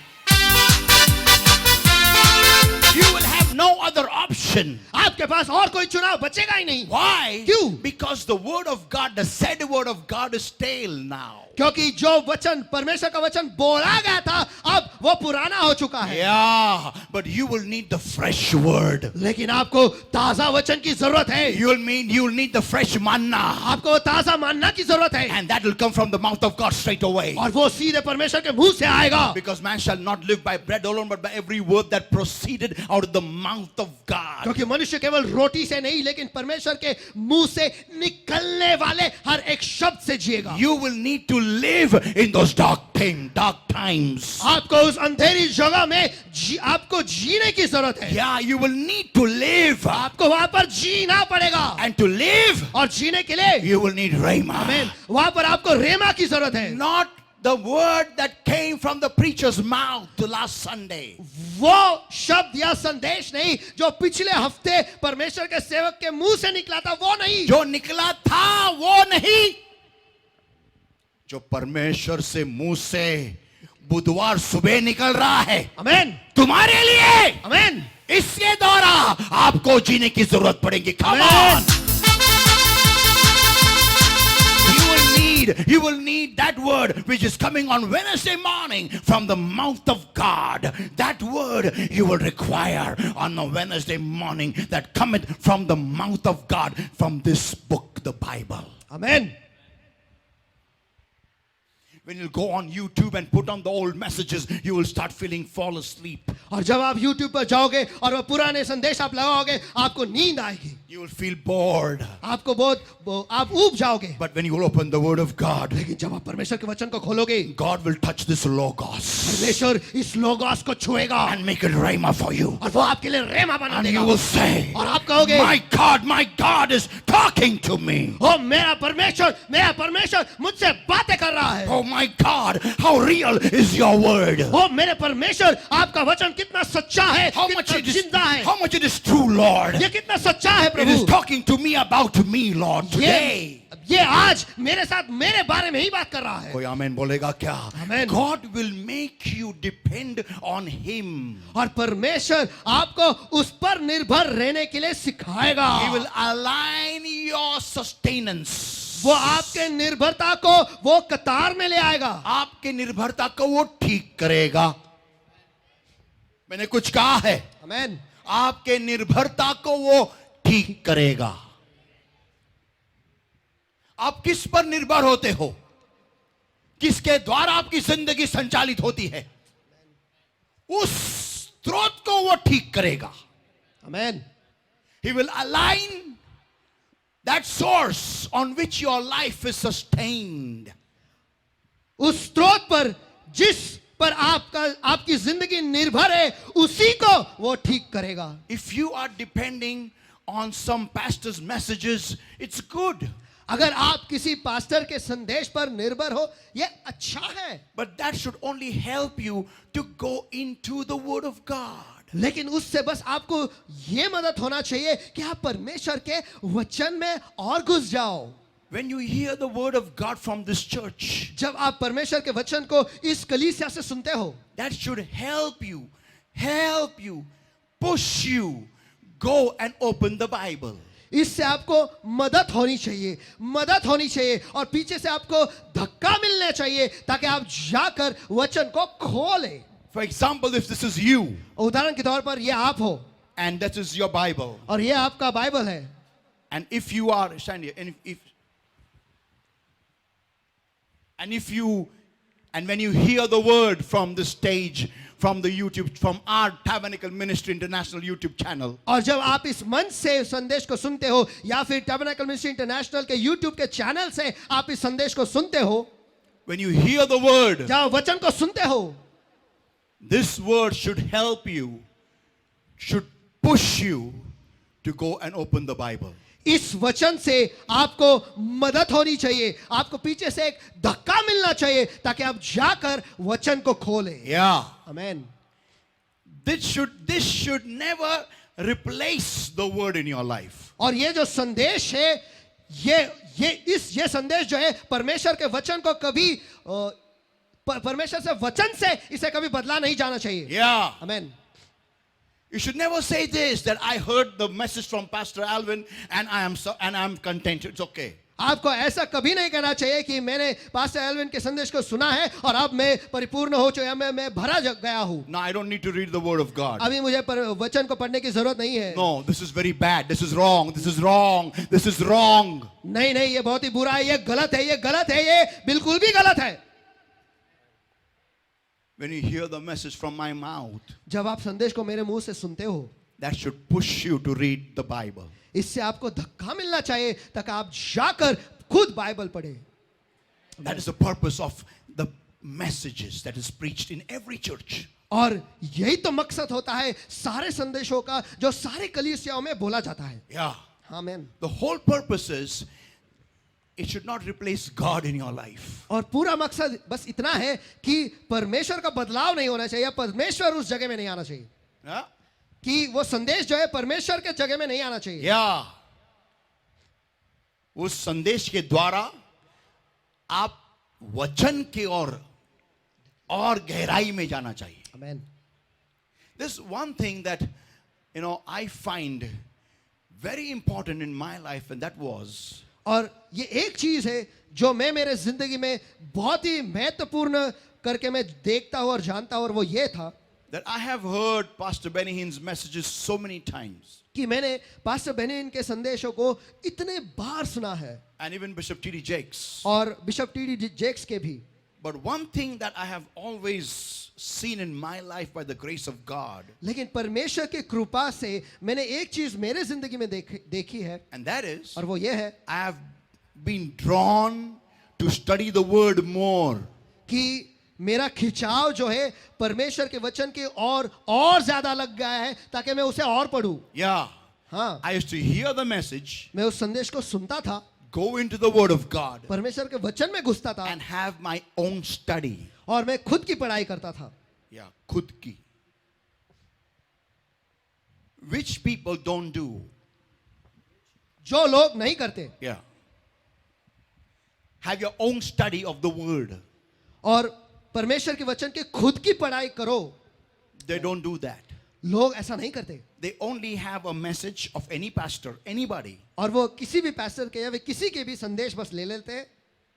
You will have no other option. आपके पास और कोई चुनाव बचेगा ही नहीं। Why? क्यों? Because the Word of God, the said Word of God is stale now. क्योंकि जो वचन, परमेश्वर का वचन बोला गया था, अब वो पुराना हो चुका है। Yeah, but you will need the fresh word. लेकिन आपको ताजा वचन की जरूरत है। You will need the fresh manna. आपको ताजा मानना की जरूरत है, And that will come from the mouth of God straight away. और वो सीधे परमेश्वर के मुंह से आएगा। Because man shall not live by bread alone, but by every word that proceeded out of the mouth of God. क्योंकि मनुष्य केवल रोटी से नहीं, लेकिन परमेश्वर के मुंह से निकलने वाले हर एक शब्द से जिएगा। You will need to live in those dark times. आपको उस अंधेरी जगह में आपको जीने की जरूरत है। Yeah, you will need to live. आपको वहां पर जीना पड़ेगा, And to live, और जीने के लिए you will need Rhema. आमीन, वहां पर आपको रेमा की जरूरत है। Not the word that came from the preacher's mouth last Sunday. वो शब्द या संदेश नहीं जो पिछले हफ्ते परमेश्वर के सेवक के मुंह से निकला था, वो नहीं। जो निकला था वो नहीं, जो परमेश्वर से मुंह से बुधवार सुबह निकल रहा है आमीन, तुम्हारे लिए। आमीन, इसके द्वारा आपको जीने की जरूरत पड़ेगी। Come Amen. on. You will need that word which is coming on Wednesday morning from the mouth of God. That word you will require on a Wednesday morning that cometh from the mouth of God, from this book, the Bible. आमीन। When you go on YouTube and put on the old messages, you will start feeling fall asleep. और जब आप YouTube पर जाओगे और वो पुराने संदेश आप लगाओगे, आपको नींद आएगी, You will feel bored. आपको आप ऊब जाओगे। But when you will open the word of God, लेकिन जब आप परमेश्वर के वचन को खोलोगे, God will touch this logos परमेश्वर इस लोगोस को छुएगा and make it rhema for you. और वो आपके लिए रेमा बना And देगा। you will say, और आप कहोगे, my God is talking to me. ओ मेरा परमेश्वर मुझसे बातें कर रहा है। Oh my God, how real is your word? ओ मेरे परमेश्वर, आपका वचन कितना सच्चा है, कितना जिंदा है, How much it is true, Lord. ये कितना सच्चा है It is Prabhu. talking to me about me, Lord, today. ये आज मेरे साथ मेरे बारे में ही बात कर रहा है। कोई आमेन बोलेगा क्या? Amen. God will make you depend on Him. और परमेश्वर आपको उस पर निर्भर रहने के लिए सिखाएगा। He will align your sustenance. वो आपके निर्भरता को वो कतार में ले आएगा। आपके निर्भरता को वो ठीक करेगा। मैंने कुछ कहा है? आमीन। आपके निर्भरता को वो ठीक करेगा। आप किस पर निर्भर होते हो? किसके द्वारा आपकी जिंदगी संचालित होती है? उस स्रोत को वो ठीक करेगा। आमीन। He will align that source on which your life is sustained. उस स्रोत पर जिस पर आपकी जिंदगी निर्भर है, उसी को वो ठीक करेगा। If you are depending on some pastor's messages, it's good. अगर आप किसी पास्टर के संदेश पर निर्भर हो, ये अच्छा है। But that should only help you to go into the Word of God. लेकिन उससे बस आपको ये मदद होना चाहिए कि आप परमेश्वर के वचन में और घुस जाओ। When you hear the Word of God from this church, जब आप परमेश्वर के वचन को इस कलीसिया से सुनते हो, that should help you, push you, go and open the Bible. इससे आपको मदद होनी चाहिए और पीछे से आपको धक्का मिलना चाहिए ताकि आप जाकर वचन को खोलें। For example, if this is you, उदाहरण के तौर पर ये आप हो and that is your Bible, और ये आपका बाइबल है, and if you are, stand here, and when you hear the word from the stage, from the YouTube, from our Tabernacle Ministry International YouTube channel, और जब आप इस मंच से संदेश को सुनते हो या फिर टैबरनेकल मिनिस्ट्री इंटरनेशनल के YouTube के चैनल से आप इस संदेश को सुनते हो, when you hear the word, जब वचन को सुनते हो, this word should help you, should push you to go and open the Bible. इस वचन से आपको मदद होनी चाहिए, आपको पीछे से एक धक्का मिलना चाहिए ताकि आप जाकर वचन को खोलें। Yeah. आमीन। This should never replace the word in your life. और ये जो संदेश है, ये संदेश जो है परमेश्वर के वचन को कभी परमेश्वर से वचन से इसे कभी बदला नहीं जाना चाहिए। Yeah. आमीन। You should never say this, that I heard the message from Pastor Alvin and I am content. It's okay. आपको ऐसा कभी नहीं कहना चाहिए कि मैंने पास्टर एल्विन के संदेश को सुना है और अब मैं परिपूर्ण हो चुका, मैं भरा गया हूँ। No, I don't need to read the word of God. अभी मुझे वचन को पढ़ने की जरूरत नहीं है। No, this is very bad. This is wrong. This is wrong. This is wrong. नहीं, ये बहुत ही बुरा है, ये गलत है, ये बिल्कुल भी गलत है। When you hear the message from my mouth, जब आप संदेश को मेरे मुंह से सुनते हो, that should push you to read the Bible. इससे आपको धक्का मिलना चाहिए ताकि आप जाकर खुद बाइबल पढ़े। That is the purpose of the messages that is preached in every church. और यही तो मकसद होता है सारे संदेशों का जो सारे कलीसियाओं में बोला जाता है. Yeah. आमीन. The whole purpose is it should not replace God in your life. और पूरा मकसद बस इतना है कि परमेश्वर का बदलाव नहीं होना चाहिए, परमेश्वर उस जगह में नहीं आना चाहिए. Yeah. कि वो संदेश जो है परमेश्वर के जगह में नहीं आना चाहिए. Yeah. उस संदेश के द्वारा आप वचन के और गहराई में जाना चाहिए. आमीन. This one thing that I find very important in my life, and that was और ये एक चीज है जो मैं मेरे जिंदगी में बहुत ही महत्वपूर्ण करके मैं देखता हूं और जानता हूं, और वो ये था that I have heard Pastor Benny Hinn's messages so many times, कि मैंने पास्टर बेनी हिन के संदेशों को इतने बार सुना है, and even Bishop T.D. Jakes. और बिशप टी.डी. जेक्स के भी. But one thing that I have always seen in my life by the grace of God, लेकिन परमेश्वर की कृपा से मैंने एक चीज मेरे जिंदगी में देखी है, and that is और वो ये है I have been drawn to study the word more. कि मेरा खिंचाव जो है परमेश्वर के वचन के और ज्यादा लग गया है ताकि मैं उसे और पढूं. Yeah. हाँ, I used to hear the message, मैं उस संदेश को सुनता था, go into the word of God, परमेश्वर के वचन में घुसता था, and have my own study. और मैं खुद की पढ़ाई करता था. Yeah, khud ki. Which people don't do. जो लोग नहीं करते. Yeah. Have your own study of the word. और परमेश्वर के वचन की खुद की पढ़ाई करो. They don't do that. लोग ऐसा नहीं करते. They only have a message of any pastor, anybody, और वो किसी भी पास्टर के या वे किसी के भी संदेश बस ले लेते हैं,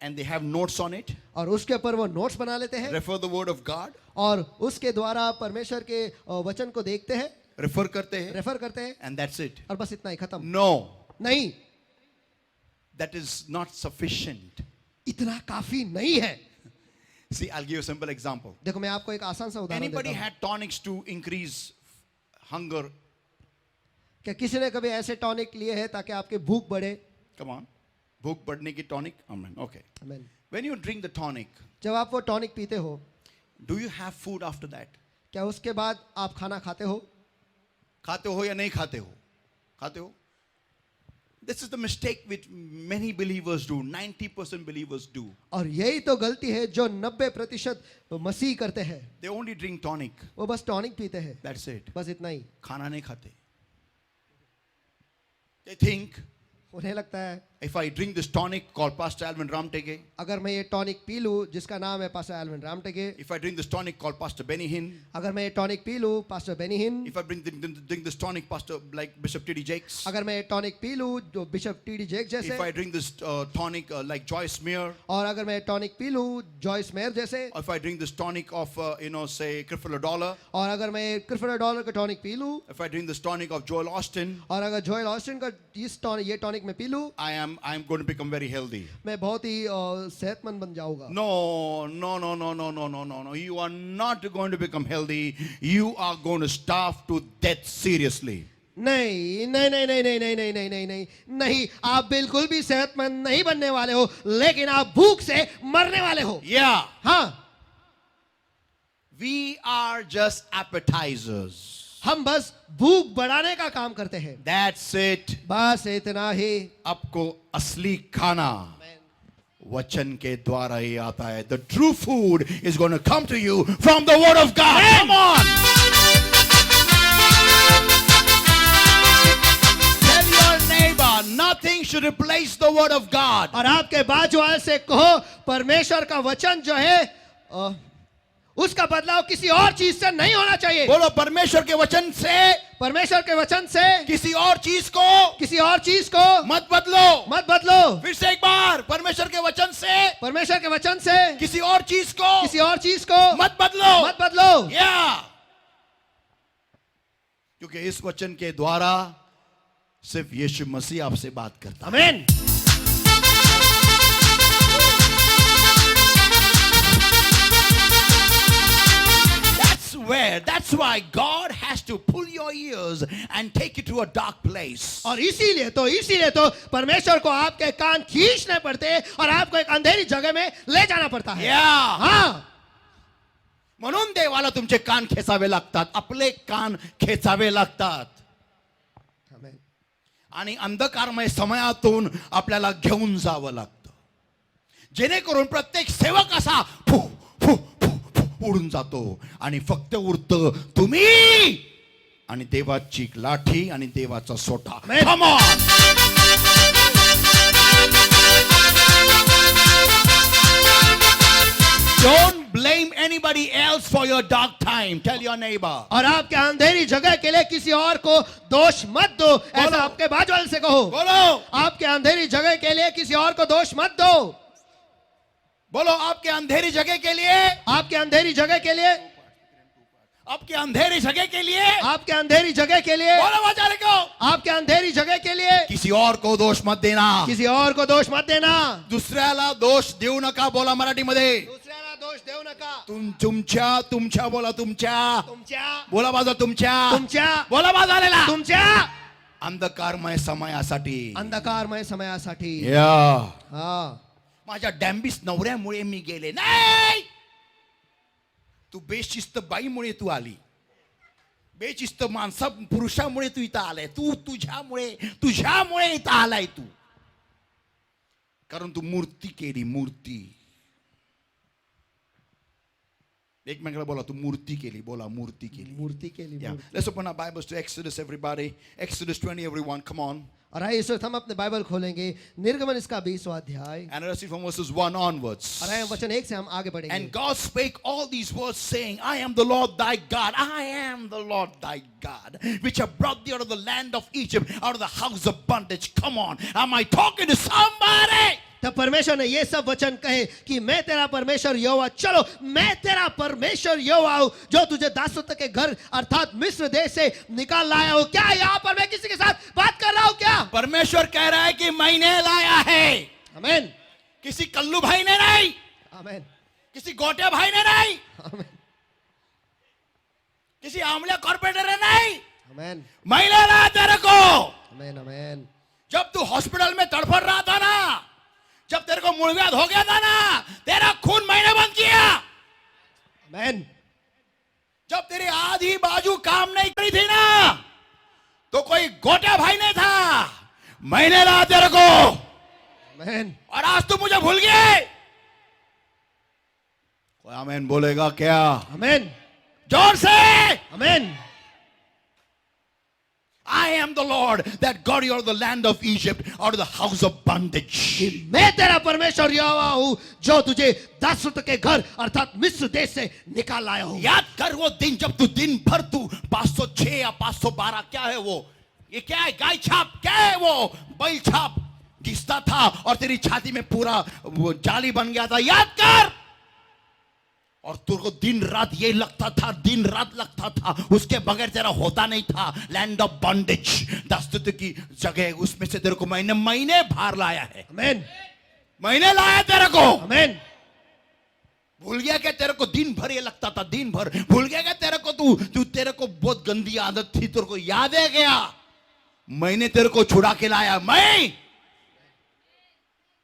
and they have notes on it, और उसके ऊपर वो नोट्स बना लेते हैं, refer the word of God, और उसके द्वारा परमेश्वर के वचन को देखते हैं, refer करते हैं, रेफर करते हैं, and that's it. और बस इतना ही, खत्म. No, नहीं, that is not sufficient. इतना काफी नहीं है. See, I'll give you a simple example. देखो मैं आपको एक आसान सा उदाहरण Anybody देता हूं. had tonics to increase hunger? क्या किसी ने कभी ऐसे टॉनिक लिए हैं ताकि आपके भूख बढ़े? Come on. भूख बढ़ने की tonic? Amen. Okay. आमीन. When you drink the tonic, जब आप वो टॉनिक पीते हो, do you have food after that? क्या उसके बाद आप खाना खाते हो? खाते हो या नहीं खाते हो? खाते हो? This is the mistake which many believers do. 90% believers do. और यही तो गलती है जो 90% मसीह करते हैं. They only drink tonic. वो बस टॉनिक पीते हैं, That's it. बस इतना ही. खाना नहीं खाते. They think, उन्हें लगता है if I drink this tonic called Pastor Alvin Ramtege, अगर मैं ये टॉनिक पी लूं जिसका नाम है pastor Alvin Ramteke, if I drink this tonic called Pastor Benny Hinn, अगर मैं ये टॉनिक पी लूं पास्टर बेनी हिन, if I drink this tonic Pastor like Bishop T.D. Jakes, अगर मैं ये टॉनिक पी लूं जो बिशप टी.डी. जेक if जैसे, I drink this tonic like Joyce Meyer, और अगर मैं ये टॉनिक पी लूं जॉयस मेयर जैसे, or if I drink this tonic of say Creflo Dollar, और अगर मैं क्रिस्टोफर डॉलर का टॉनिक पी लूं, if I drink this tonic of Joel Austin, और अगर जोएल ऑस्टिन का ये टॉनिक मैं पी लूं, I am going to become very healthy. मैं बहुत ही सेहतमंद बन जाऊंगा. No. You are not going to become healthy. You are going to starve to death seriously. नहीं नहीं नहीं नहीं नहीं नहीं नहीं नहीं नहीं नहीं नहीं, आप बिल्कुल भी सेहतमंद नहीं बनने वाले हो, लेकिन आप भूख से मरने वाले हो. Yeah. हाँ, We are just appetizers. हम बस भूख बढ़ाने का काम करते हैं. That's it. बस इतना ही. आपको असली खाना वचन के द्वारा ही आता है. The true food is going to come to you from the word of God. Come on. Tell your neighbor, nothing should replace the word of God. और आपके बाजू वाले से कहो परमेश्वर का वचन जो है उसका बदलाव किसी और चीज से नहीं होना चाहिए. बोलो, परमेश्वर के वचन से, परमेश्वर के वचन से किसी और चीज को मत बदलो. फिर से एक बार, परमेश्वर के वचन से किसी और चीज को मत बदलो. या क्योंकि इस वचन के द्वारा सिर्फ यीशु मसीह आपसे बात करता है. आमीन. That's that's why God has to pull your ears and take you to a dark place. और इसीलिए तो परमेश्वर को आपके कान खींचने पड़ते हैं और आपको एक अंधेरी जगह में ले जाना पड़ता है. Yeah. हाँ, म्हणून देवाला तुमचे कान खेचावे लागतात, आपले कान खेचावे लागतात. आमेन. आणि अंधकारमय समयातून आपल्याला घेऊन जावं लागतं, जेणेकरून प्रत्येक सेवक असा फू फू फू फू उडून जातो आणि फक्त उरतं तुम्ही आणि देवाची लाठी आणि देवाचा सोटा. Amen. Come on. Don't blame anybody else for your dark time. Tell your neighbor. और आपके अंधेरी जगह के लिए किसी और को दोष मत दो, ऐसा बोलो. आपके बाजू वाले से कहो. बोलो आपके अंधेरी जगह के लिए किसी और को दोष मत दो. बोलो आपके अंधेरी जगह के लिए, आपके अंधेरी जगह के लिए, आपके अंधेरी जगह के लिए, आपके अंधेरी जगह के लिए, बोलो वाचाले को, आपके अंधेरी जगह के लिए किसी और को दोष मत देना, किसी और को दोष मत देना. दुसऱ्याला दोष देऊ नका. बोला मराठीमध्ये. दूसऱ्याला दोष देऊ नका. तुमच्या बोला तुमच्या, तुमच्या बोला माझा तुमच्या, बोला माझा आलेला तुमच्या अंधकारमय समयासाठी. अंधकारमय समयासाठी. हा, माझ्या डॅम्बिस नवऱ्यामुळे मी गेले नाही. तू बेशिस्त बाईमुळे तू आली, बेशिस्त माणसा पुरुषामुळे तू इथं आलाय. तू तुझ्यामुळे इथं आलाय तू, कारण तू मूर्ती केली. मूर्ती एकमेकाला बोला, तू मूर्ती केली. बोला मूर्ती केली. मूर्ती केली. Yeah. Let's open our Bibles to Exodus, everybody. Exodus 20, everyone. Come on. और आइए इस वक्त हम अपने बाइबल खोलेंगे निर्गमन इसका 20वां अध्याय. And let's see from verses 1 onwards. और आइए वचन 1 से हम आगे बढ़ेंगे. And God spake all these words, saying, I am the Lord thy God. I am the Lord thy God, which have brought thee out of the land of Egypt, out of the house of bondage. Come on. Am I talking to somebody? तब परमेश्वर ने ये सब वचन कहे कि मैं तेरा परमेश्वर यहोवा, चलो मैं तेरा परमेश्वर यहोवा हूं जो तुझे दासत्व के घर अर्थात मिस्र देश से निकाल लाया हूं. क्या यहाँ पर मैं किसी के साथ बात कर रहा हूं क्या? परमेश्वर कह रहा है कि मैंने लाया है. आमेन. किसी कल्लू भाई ने नहीं, आमेन. किसी गोटे भाई ने नहीं, आमेन. किसी आमले कॉर्पोरेटर ने नहीं. आमेन. मैंने लाया तेरे को. आमेन. आमेन. जब तू हॉस्पिटल में तड़फड़ रहा था ना, जब तेरे को मूलव्याध हो गया था ना, तेरा खून मैंने बंद किया. आमेन. जब तेरी आधी बाजू काम नहीं करी थी ना, तो कोई गोटा भाई नहीं था. मैंने लाया तेरे को. आमेन. और आज तू मुझे भूल गए. कोई आमेन बोलेगा क्या? आमेन. जोर से. आमेन. I am the Lord that got you out of the land of Egypt, out of the house of bondage. कि मैं तेरा परमेश्वर यहोवा हूं जो तुझे दासत्व के घर अर्थात मिस्र देश से निकाल लाया हूं. याद कर वो दिन जब तू दिन भर तू 506 या 512 क्या है वो, ये क्या है, गाय छाप, क्या है वो, बैल छाप घिसता था और तेरी छाती में पूरा वो जाली बन गया था. याद कर. और तुझको दिन रात ये लगता था, दिन रात लगता था, उसके बगैर तेरा होता नहीं था. लैंड ऑफ बॉन्डेज, दासत्व की जगह, उसमें से तेरे को महीने बाहर लाया है. आमेन. मैंने लाया तेरे को. आमेन. भूल गया क्या तेरे को दिन भर ये लगता था, दिन भर भूल गया क्या तेरे को, तू तेरे को बहुत गंदी आदत थी, तेरे को याद है क्या? मैंने तेरे को छुड़ा के लाया. मैं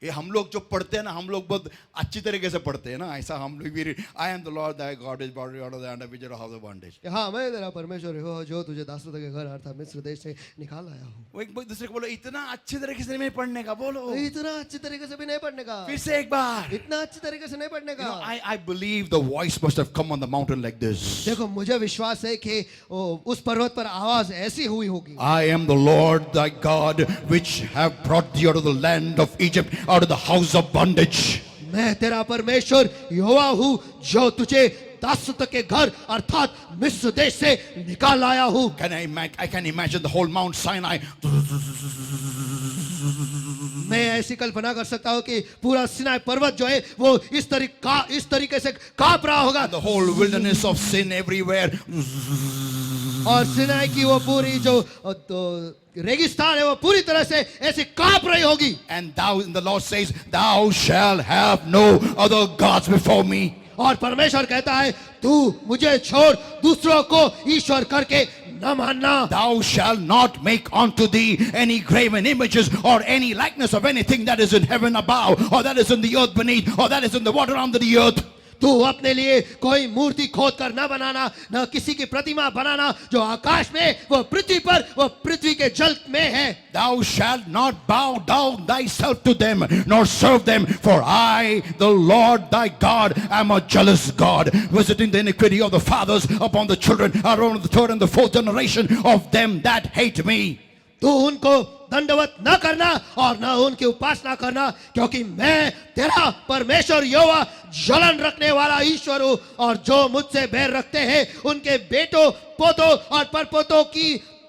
ये हम लोग जो पढ़ते हैं ना, हम लोग बहुत अच्छी तरीके से पढ़ते हैं ना, ऐसा हम लोग भी, I am the Lord thy God is brought you out of the land of Egypt, house of bondage. हाँ, मैं तेरा परमेश्वर यहोवा जो तुझे दासत्व के घर अर्थात मिस्र देश से निकाल आया हूँ. वो एक दूसरे को बोलो, इतना अच्छी तरीके से नहीं पढ़ने का. बोलो इतना अच्छी तरीके से भी नहीं पढ़ने का. फिर से एक बार. इतना अच्छी तरीके से नहीं पढ़ने You know, का. I believe the voice must have come on the mountain like this. देखो मुझे विश्वास है कि उस पर्वत पर आवाज ऐसी हुई होगी. I am the Lord thy God, which have brought thee out of the land of Egypt, out of the house of bondage. मैं तेरा परमेश्वर यहोवा हूँ जो तुझे दासत्व के घर अर्थात मिस्र देश से निकाल लाया हूँ. I can imagine the whole Mount Sinai. मैं ऐसी कल्पना कर सकता हूँ कि पूरा सिनाई पर्वत जो है वो इस तरीके से कांप रहा होगा. The whole wilderness of sin everywhere. और सिनाई की वो पूरी जो रेगिस्तान है वो पूरी तरह से ऐसे कांप रही होगी. And the Lord says, thou shalt have no other gods before me. और परमेश्वर कहता है तू मुझे छोड़ दूसरों को ईश्वर करके न मानना. Thou shalt not make unto thee any graven images or any likeness of anything that is in heaven above, or that is in the earth beneath, or that is in the water under the earth. तू अपने लिए कोई मूर्ति खोद कर न बनाना, न किसी की प्रतिमा बनाना जो आकाश में, वो पृथ्वी पर, वो पृथ्वी के जल में है. Thou shalt not bow down thyself to them, nor serve them, for I, the Lord thy God, am a jealous God, visiting the iniquity of the fathers upon the children, around the third and the fourth generation of them that hate me. तू उनको दंडवत न करना और न उनकी उपासना करना, क्योंकि मैं तेरा परमेश्वर यहोवा जलन रखने वाला ईश्वर हूं, और जो मुझसे बैर रखते हैं उनके बेटों पोतों और परपोतों की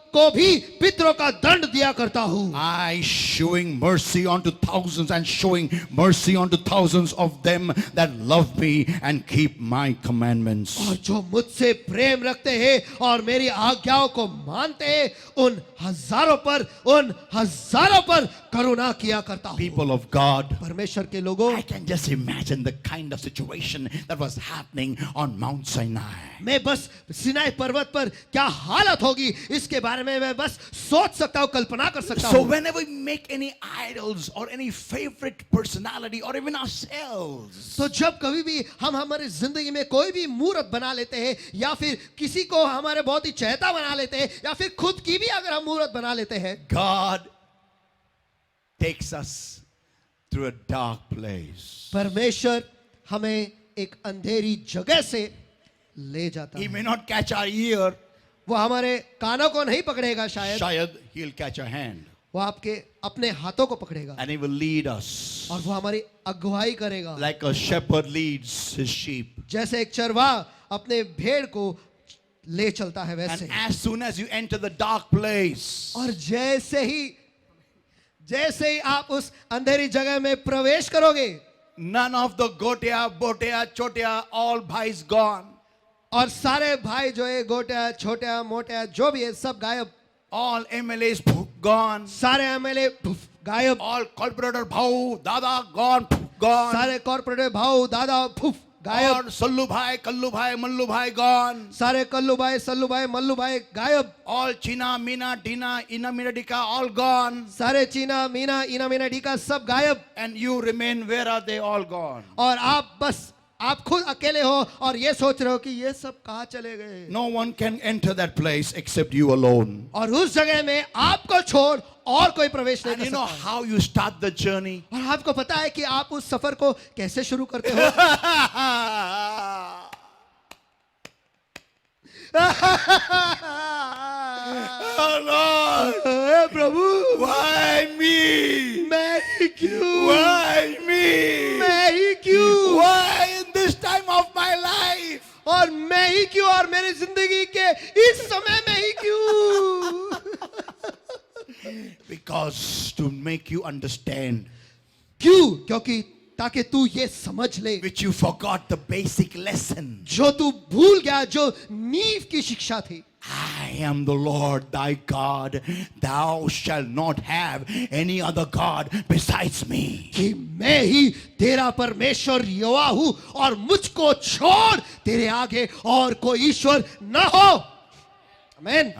को भी पितरों का दंड दिया करता हूं. I showing mercy unto thousands and showing mercy unto thousands of them that love me and keep my commandments. और जो मुझसे प्रेम रखते हैं और मेरी आज्ञाओं को मानते हैं उन हजारों पर करुणा किया करता हूं. People of God, परमेश्वर के लोगों, I can just imagine the kind of situation that was happening on Mount Sinai. मैं बस सिनाई पर्वत पर क्या हालत होगी इसके बारे में मैं बस सोच सकता हूं, कल्पना कर सकता So हूं. whenever we make any idols or any favorite personality or even ourselves, तो जब कभी भी हम हमारी जिंदगी में कोई भी मूर्त बना लेते हैं या फिर किसी को हमारे बहुत ही चहेता बना लेते हैं या फिर खुद की भी अगर हम मूर्त बना लेते हैं, God takes us through a dark place. परमेश्वर हमें एक अंधेरी जगह से ले जाता He है. may not catch our ear, वो हमारे कानों को नहीं पकड़ेगा शायद, shayad he'll catch our hand वो आपके अपने हाथों को पकड़ेगा and he will lead us और वो हमारी अगुवाई करेगा. like a shepherd leads his sheep. जैसे एक चरवाहा अपने भेड़ को ले चलता है And वैसे. as soon as you enter the dark place, और जैसे ही आप उस अंधेरी जगह में प्रवेश करोगे, none of the gotia, botia, chotia, all bhais gone. और सारे भाई जो है गोटिया छोटिया मोटिया जो भी है सब गायब, All MLAs gone. सारे एमएलए गायब, All corporator bhau, dada gone, gone. सारे कॉर्पोरेट भाऊ दादा गायब, All Sallu bhai, Kallu bhai, Mallu bhai gone. सारे कल्लू भाई सल्लू भाई मल्लू भाई गायब, All China, Mina, Dina, Ina, Mina, Dika, all gone. सारे चीना मीना इना मीना डीका सब गायब, And you remain, where are they all gone? और आप खुद अकेले हो और ये सोच रहे हो कि ये सब कहाँ चले गए. No one can enter that place except you alone. और उस जगह में आपको छोड़ और कोई प्रवेश नहीं And कर you know सकता. how you start the journey? और आपको पता है कि आप उस सफर को कैसे शुरू करते हो. Oh Lord, hey Prabhu, why me? मैं ही क्यों, Why me? मैं ही क्यों, Why in this time of my life? और मैं ही क्यों, और मेरी जिंदगी के इस समय में ही क्यों. Because to make you understand, क्यों, क्योंकि ताकि तू ये समझ ले which you forgot the basic lesson. जो तू भूल गया, जो नींव की शिक्षा थी. I am the Lord thy God. Thou shalt not have any other God besides me. कि मैं ही तेरा परमेश्वर यहोवा हूं और मुझको छोड़ तेरे आगे और कोई ईश्वर न हो. आमेन.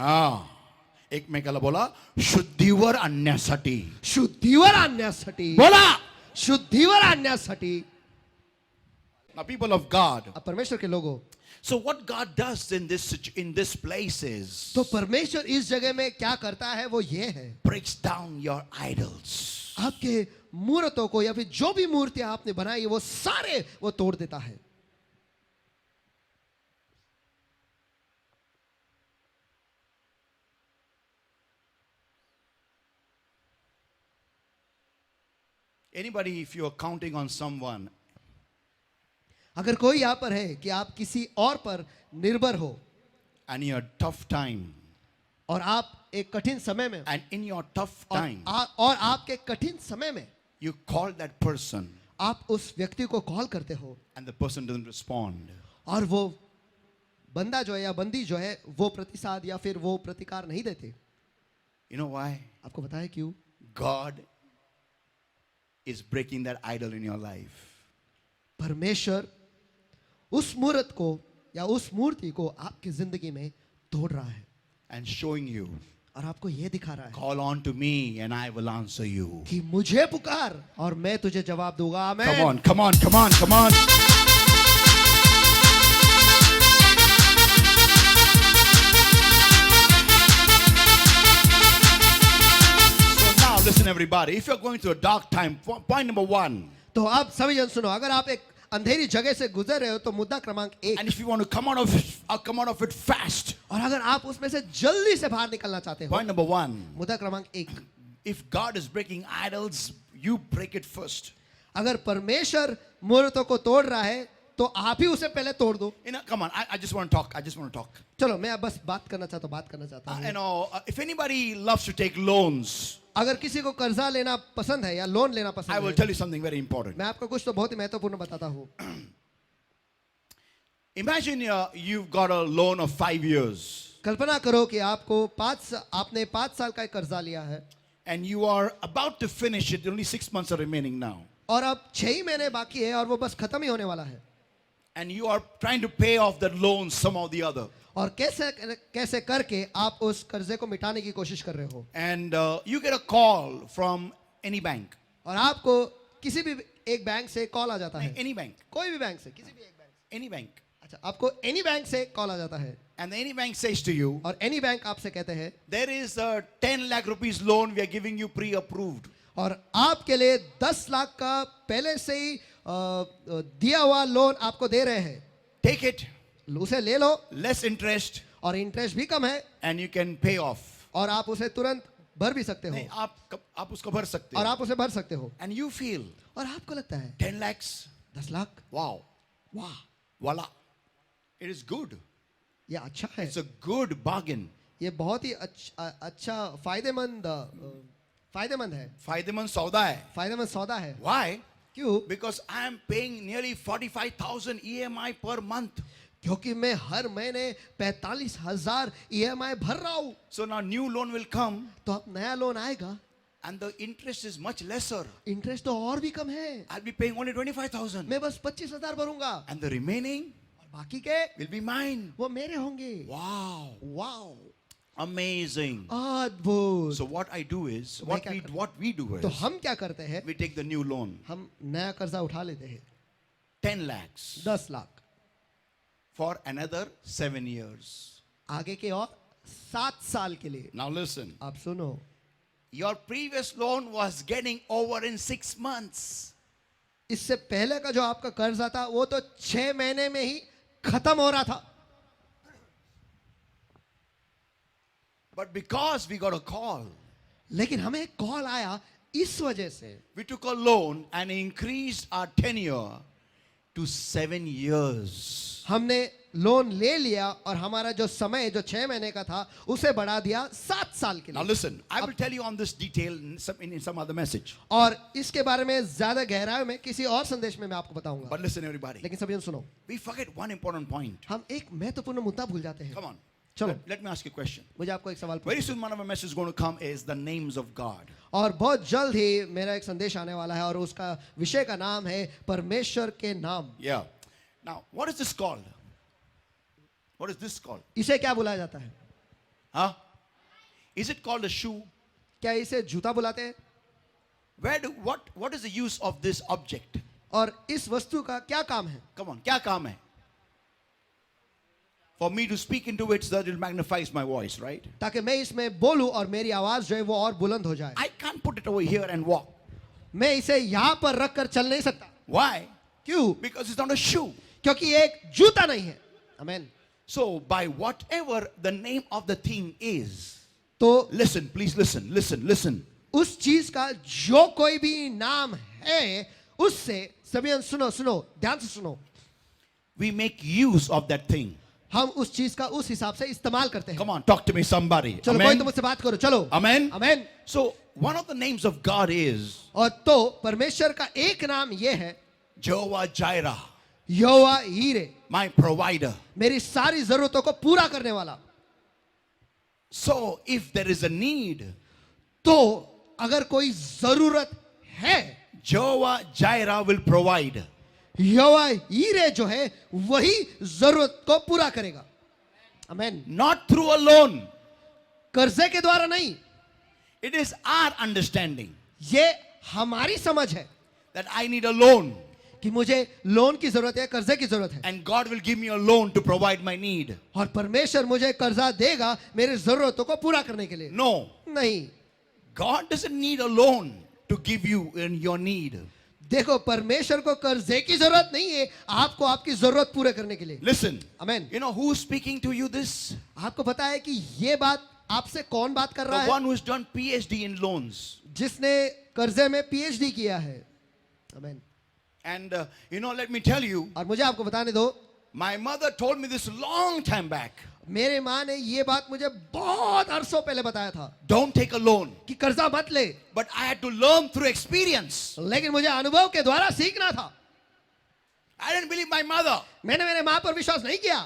एकमेकाला बोला शुद्धीवर आणण्यासाठी. शुद्धीवर आणण्यासाठी, बोला. शुद्धीवर आणण्यासाठी. Now people of God. अब परमेश्वर के लोगों, So what God does in this place is तो परमेश्वर इस जगह में क्या करता है वो ये है, breaks down your idols. आपके मूर्तों को या फिर जो भी मूर्तियां आपने बनाई वो सारे वो तोड़ देता है. Anybody, if you are counting on someone, अगर कोई यहाँ पर है कि आप किसी और पर निर्भर हो and in your tough time, और आप एक कठिन समय में, and in your tough time, और आपके कठिन समय में you call that person, आप उस व्यक्ति को कॉल करते हो and the person doesn't respond. और वो बंदा जो है या बंदी जो है वो प्रतिसाद या फिर वो प्रतिकार नहीं देते. You know why? आपको पता है क्यों? God is breaking that idol in your life. परमेश्वर उस मूर्त को या उस मूर्ति को आपकी जिंदगी में तोड़ रहा है and showing you, और आपको ये दिखा रहा है call on to me and I will answer you. कि मुझे पुकार और मैं तुझे जवाब दूंगा. आमीन. Come on, come on, come on, come on. So now listen everybody, if you're going through a dark time, point number 1. तो आप सभी जन सुनो, अगर आप एक अंधेरी जगह से गुजर रहे हो तो मुद्दा क्रमांक 1, And if you want to come out of it fast, और अगर आप उसमें से जल्दी से बाहर निकलना चाहते हो, point number 1, मुद्दा क्रमांक 1, if God is breaking idols, you break it first. अगर परमेश्वर मूर्तों को तोड़ रहा है तो आप ही उसे पहले तोड़ दो. Come on, I just want to talk. I just want to talk. चलो मैं अब बस बात करना चाहता हूँ. If anybody loves to take loans, अगर किसी को कर्जा लेना पसंद है या लोन लेना पसंद I will है, tell you something very important. मैं आपको कुछ तो बहुत ही महत्वपूर्ण बताता हूँ. Imagine you've got a loan of 5 years कल्पना करो कि आपने 5 साल का एक कर्जा लिया है and you are about to finish it. Only 6 months are remaining now. और अब 6 ही महीने बाकी है और वो बस खत्म ही होने वाला है. And you are trying to pay off that loan somehow or the other. और कैसे करके आप उस कर्जे को मिटाने की कोशिश कर रहे हो. And you get a call from any bank. और आपको किसी भी एक बैंक से कॉल आ जाता है. Any bank. कोई भी बैंक से, किसी भी एक बैंक से. Any bank. अच्छा, आपको एनी बैंक से कॉल आ जाता है. And any bank says to you, और एनी बैंक आपसे कहते हैं, there is a 10 lakh rupees loan we are giving you pre-approved. और आपके लिए 10 लाख का पहले से ही दिया हुआ लोन आपको दे रहे हैं. Take it, उसे ले लो, less interest, और इंटरेस्ट भी कम है, and you can pay off. और आप उसे तुरंत भर भी सकते नहीं, हो. आप उसको भर सकते और हो. आप उसे भर सकते हो. And you feel और आपको लगता है 10 lakhs, 10 लाख, wow, वाह, voila. It is good. ये अच्छा है. It's a good bargain. ये बहुत ही अच्छा फायदेमंद है. फायदेमंद सौदा है. फायदेमंद सौदा है. Why? क्यों? Because I am paying nearly 45,000 EMI per month. क्योंकि मैं हर महीने 45,000 EMI भर रहा हूं. So now new loan will come तो अब नया लोन आएगा, and the interest is much lesser. Interest तो और भी कम है. I'll be paying only 25,000. मैं बस 25,000 भरूंगा, And the remaining और बाकी के will be mine. वो मेरे होंगे. Wow. Wow, Amazing. अद्भुत. So what I do is, मैं what we do तो is, हम क्या करते हैं, we take the new loan, हम नया कर्जा उठा लेते हैं. 10 lakhs 10 lakh for another 7 years. आगे के और 7 साल के लिए. Now listen, आप सुनो, your previous loan was getting over in 6 months. इससे पहले का जो आपका कर्जा था वो तो 6 महीने में ही खत्म हो रहा था. But because we got a call, लेकिन हमें एक कॉल आया, इस वजह से we took a loan and increased our tenure to 7 years. हमने लोन ले लिया और हमारा जो समय जो 6 महीने का था उसे बढ़ा दिया 7 साल के Now लिए. listen, I will tell you on this detail in some other message. और इसके बारे में ज्यादा गहराई में किसी और संदेश में मैं आपको बताऊंगा. But listen everybody, लेकिन सभी जन सुनो, we forget one important point. हम एक महत्वपूर्ण मुद्दा भूल जाते हैं. Come on. चलो, Let me ask you a question. मुझे आपको एक सवाल Very पूछना. soon one of my messages is going to come is the names of God. और बहुत जल्द ही मेरा एक संदेश आने वाला है और उसका विषय का नाम है परमेश्वर के नाम. Yeah. Now, what is this called? What is this called? इसे क्या बुलाया जाता है? Huh? Is it called a shoe? क्या इसे जूता बुलाते हैं? What is the use of this object? और इस वस्तु का क्या काम है? Come on, क्या काम है? For me to speak into it so that it magnifies my voice, right? ताकि मैं इसमें बोलूं और मेरी आवाज जो है वो और बुलंद हो जाए. I can't put it over here and walk. मैं इसे यहाँ पर रख कर चल नहीं सकता. Why? क्यों? Because it's not a shoe. क्योंकि ये एक जूता नहीं है. आमेन. So by whatever the name of the thing is, तो listen, please listen, listen, listen. उस चीज का जो कोई भी नाम है उससे सभी सुनो ध्यान से सुनो, We make use of that thing. हम उस चीज का उस हिसाब से इस्तेमाल करते हैं. Come on, talk to me, somebody. चलो कोई Amen. तो मुझसे बात करो. चलो. Amen. Amen. So one of the names of God is और तो परमेश्वर का एक नाम ये है, Jehovah Jireh, यहोवा हीरे, my provider. मेरी सारी जरूरतों को पूरा करने वाला. So if there is a need, तो अगर कोई जरूरत है, Jehovah Jireh will provide. यहोवा ईरे जो है वही जरूरत को पूरा करेगा। आमेन। Not through a loan. कर्जे के द्वारा नहीं, It is our understanding ये हमारी समझ है that I need a loan कि मुझे लोन की जरूरत है, कर्जे की जरूरत है, and God will give me a loan to provide my need. और परमेश्वर मुझे कर्जा देगा मेरी जरूरतों को पूरा करने के लिए। No, नहीं, God doesn't need a loan to give you in your need. देखो परमेश्वर को कर्जे की जरूरत नहीं है आपको आपकी जरूरत पूरे करने के लिए। Listen, amen. you know who's speaking to you this? आपको पता है कि ये बात आपसे कौन बात कर रहा The है? one who's done PhD in loans. जिसने कर्जे में पीएचडी किया है। आमेन। And you know, let me tell you, और मुझे आपको बताने दो, my mother told me this long time back. मेरे माँ ने ये बात मुझे बहुत अरसों पहले बताया था Don't take a loan. कि कर्जा मत ले, But I had to learn through experience. लेकिन मुझे अनुभव के द्वारा सीखना था। I didn't believe my mother. मैंने मेरे माँ पर विश्वास नहीं किया।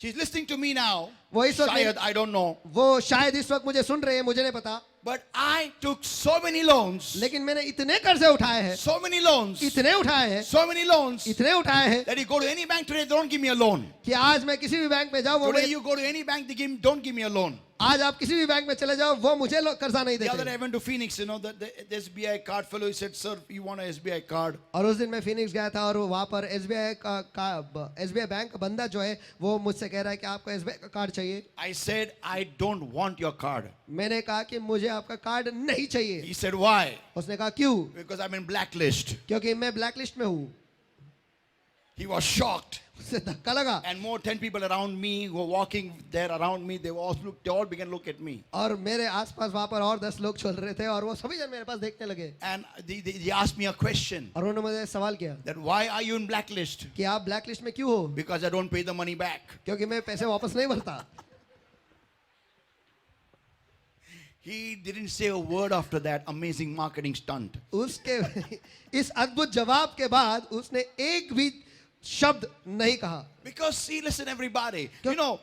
She's listening to me now. वो इस वक्त Shayad, I don't know. वो शायद इस वक्त मुझे सुन रहे हैं, मुझे नहीं पता, But I took so many loans, लेकिन मैंने इतने कर्जे उठाए हैं, so many loans, इतने उठाए हैं, so many loans इतने उठाए हैं that you go to any bank today, they don't give me a loan. कि आज मैं किसी भी बैंक में जाऊं वो Today मुझे, you go to any bank, don't give me a loan. आज आप किसी भी बैंक में चले जाओ वो मुझे कर्जा नहीं The other day देते। I went to Phoenix, you know, the SBI card fellow, he said, sir, you want an SBI card? और उस दिन मैं फिनिक्स गया था और वहाँ पर एसबीआई बैंक का बंदा जो है वो मुझसे कह रहा है कि आपको एसबीआई का कार्ड चाहिए। I said, I don't want your card. मैंने कहा कि मुझे आपका कार्ड नहीं चाहिए। He said, why? उसने कहा क्यों? Because I'm in blacklist. क्योंकि मैं ब्लैक लिस्ट में हूँ। He was shocked. उससे धक्का लगा And more 10 people around me who were walking there around me, they all began to look at me. और मेरे आसपास वहाँ पर और 10 लोग चल रहे थे और वो सभी जन मेरे पास देखने लगे And they asked me a question, और उन्होंने मुझे सवाल किया that why are you in blacklist? कि आप ब्लैक लिस्ट में क्यों हो? Because I don't pay the money back. क्योंकि मैं पैसे वापस नहीं भरता। He didn't say a word after that amazing marketing stunt. उसके इस अद्भुत जवाब के बाद उसने एक भी शब्द नहीं कहा। Because see, listen everybody, you know,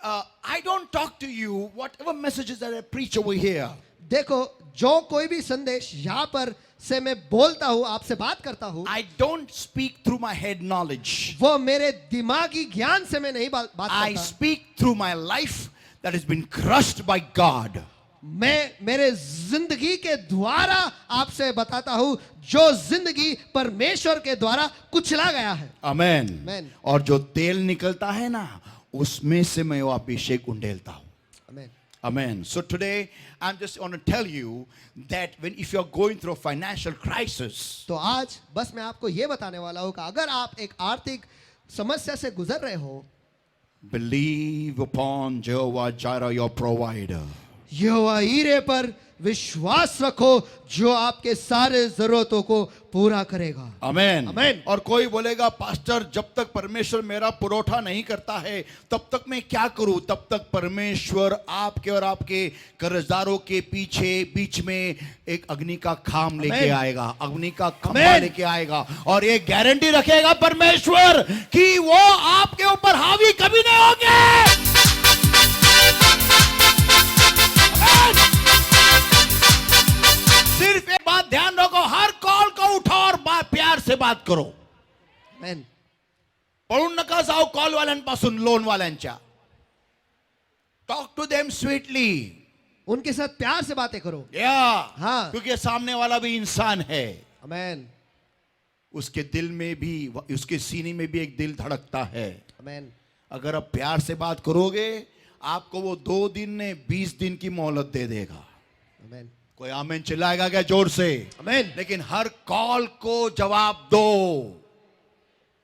I don't talk to you whatever messages that I preach over here. देखो जो कोई भी संदेश यहाँ पर से मैं बोलता हूँ, आपसे बात करता हूँ, I don't speak through my head knowledge. वो मेरे दिमागी ज्ञान से मैं नहीं बात I करता। speak through my life that has been crushed by God. मैं मेरे जिंदगी के द्वारा आपसे बताता हूँ जो जिंदगी परमेश्वर के द्वारा कुचला गया है। Amen. Amen. और जो तेल निकलता है ना, उसमें से मैं वो अभिषेक उंडेलता हूँ। आमीन। Amen. So today I'm just want to tell you that if you're going through a financial crisis, तो आज बस मैं आपको ये बताने वाला हूँ कि अगर आप एक आर्थिक समस्या से गुजर रहे हो, believe upon Jehovah Jireh, your provider. यहोवा ईरे पर विश्वास रखो जो आपके सारे जरूरतों को पूरा करेगा। Amen. Amen. और कोई बोलेगा पास्टर जब तक परमेश्वर मेरा पुरोठा नहीं करता है तब तक मैं क्या करूं? तब तक परमेश्वर आपके और आपके कर्जदारों के बीच में एक अग्नि का खाम लेके आएगा, अग्नि का खंभा लेके आएगा और ये गारंटी रखेगा परमेश्वर कि वो आपके ऊपर हावी कभी नहीं होंगे। सिर्फ एक बात ध्यान रखो, हर कॉल को उठाओ और प्यार से बात करो। आमीन। पळून नका जाऊ कॉल वाल्यांपासून, लोन वाल्यांच्या। टॉक टू देम स्वीटली, उनके साथ प्यार से बातें करो। हाँ, क्योंकि सामने वाला भी इंसान है। आमीन। उसके दिल में भी, उसके सीने में भी एक दिल धड़कता है। आमीन। अगर आप प्यार से बात करोगे, आपको वो 2 दिन ने 20 दिन की मोहलत दे देगा। आमीन। कोई आमीन चिल्लाएगा क्या जोर से? आमीन। लेकिन हर कॉल को जवाब दो।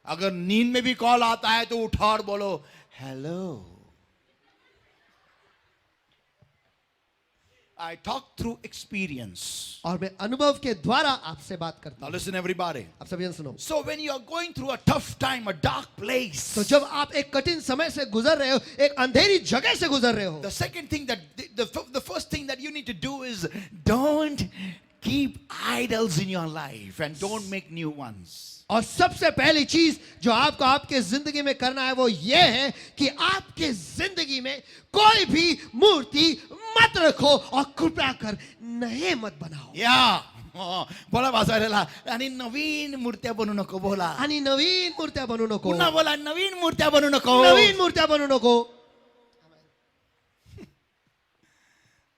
अगर नींद में भी कॉल आता है तो उठा और बोलो hello. I talk through experience. और मैं अनुभव के द्वारा आपसे बात करता Now हूं। listen everybody. आप सभी जन सुनो। So when you are going through a tough time, a dark place, तो जब आप एक कठिन समय से गुजर रहे हो, एक अंधेरी जगह से गुजर रहे हो, the second thing that the first thing that you need to do is don't keep idols in your life and don't make new ones. और सबसे पहली चीज जो आपको आपके जिंदगी में करना है वो ये है कि आपके जिंदगी में कोई भी मूर्ति मत रखो और कृपया कर नए मत बनाओ। Yeah. बोला वाचायला आणि नवीन मूर्त्या बनू नको बोला आणि नवीन मूर्त्या बनवू नको पुन्हा बोला नवीन मूर्त्या बनू नको नवीन मूर्त्या बनवू नको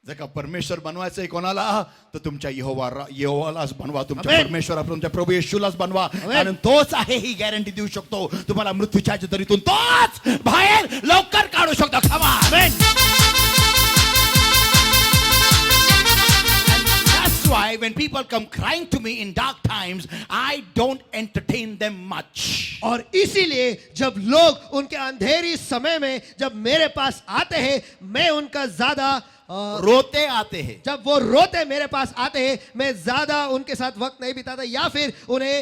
जर का परमेश्वर बनवायचंय कोणाला तर तुमच्या यहोवालाच बनवा तुमच्या आमेन. परमेश्वर तुमच्या प्रभू येशूलाच बनवा आमेन. कारण तोच आहे ही गॅरंटी देऊ शकतो तुम्हाला मृत्यूच्या दरीतून तोच बाहेर लवकर काढू शकतो खमा That's why when people come crying to me in dark times, I don't entertain them much. और इसीलिए जब लोग उनके अंधेरी समय में जब मेरे पास आते हैं मैं उनका ज्यादा रोते आते हैं जब वो रोते मेरे पास आते हैं मैं ज्यादा उनके साथ वक्त नहीं बिताता या फिर उन्हें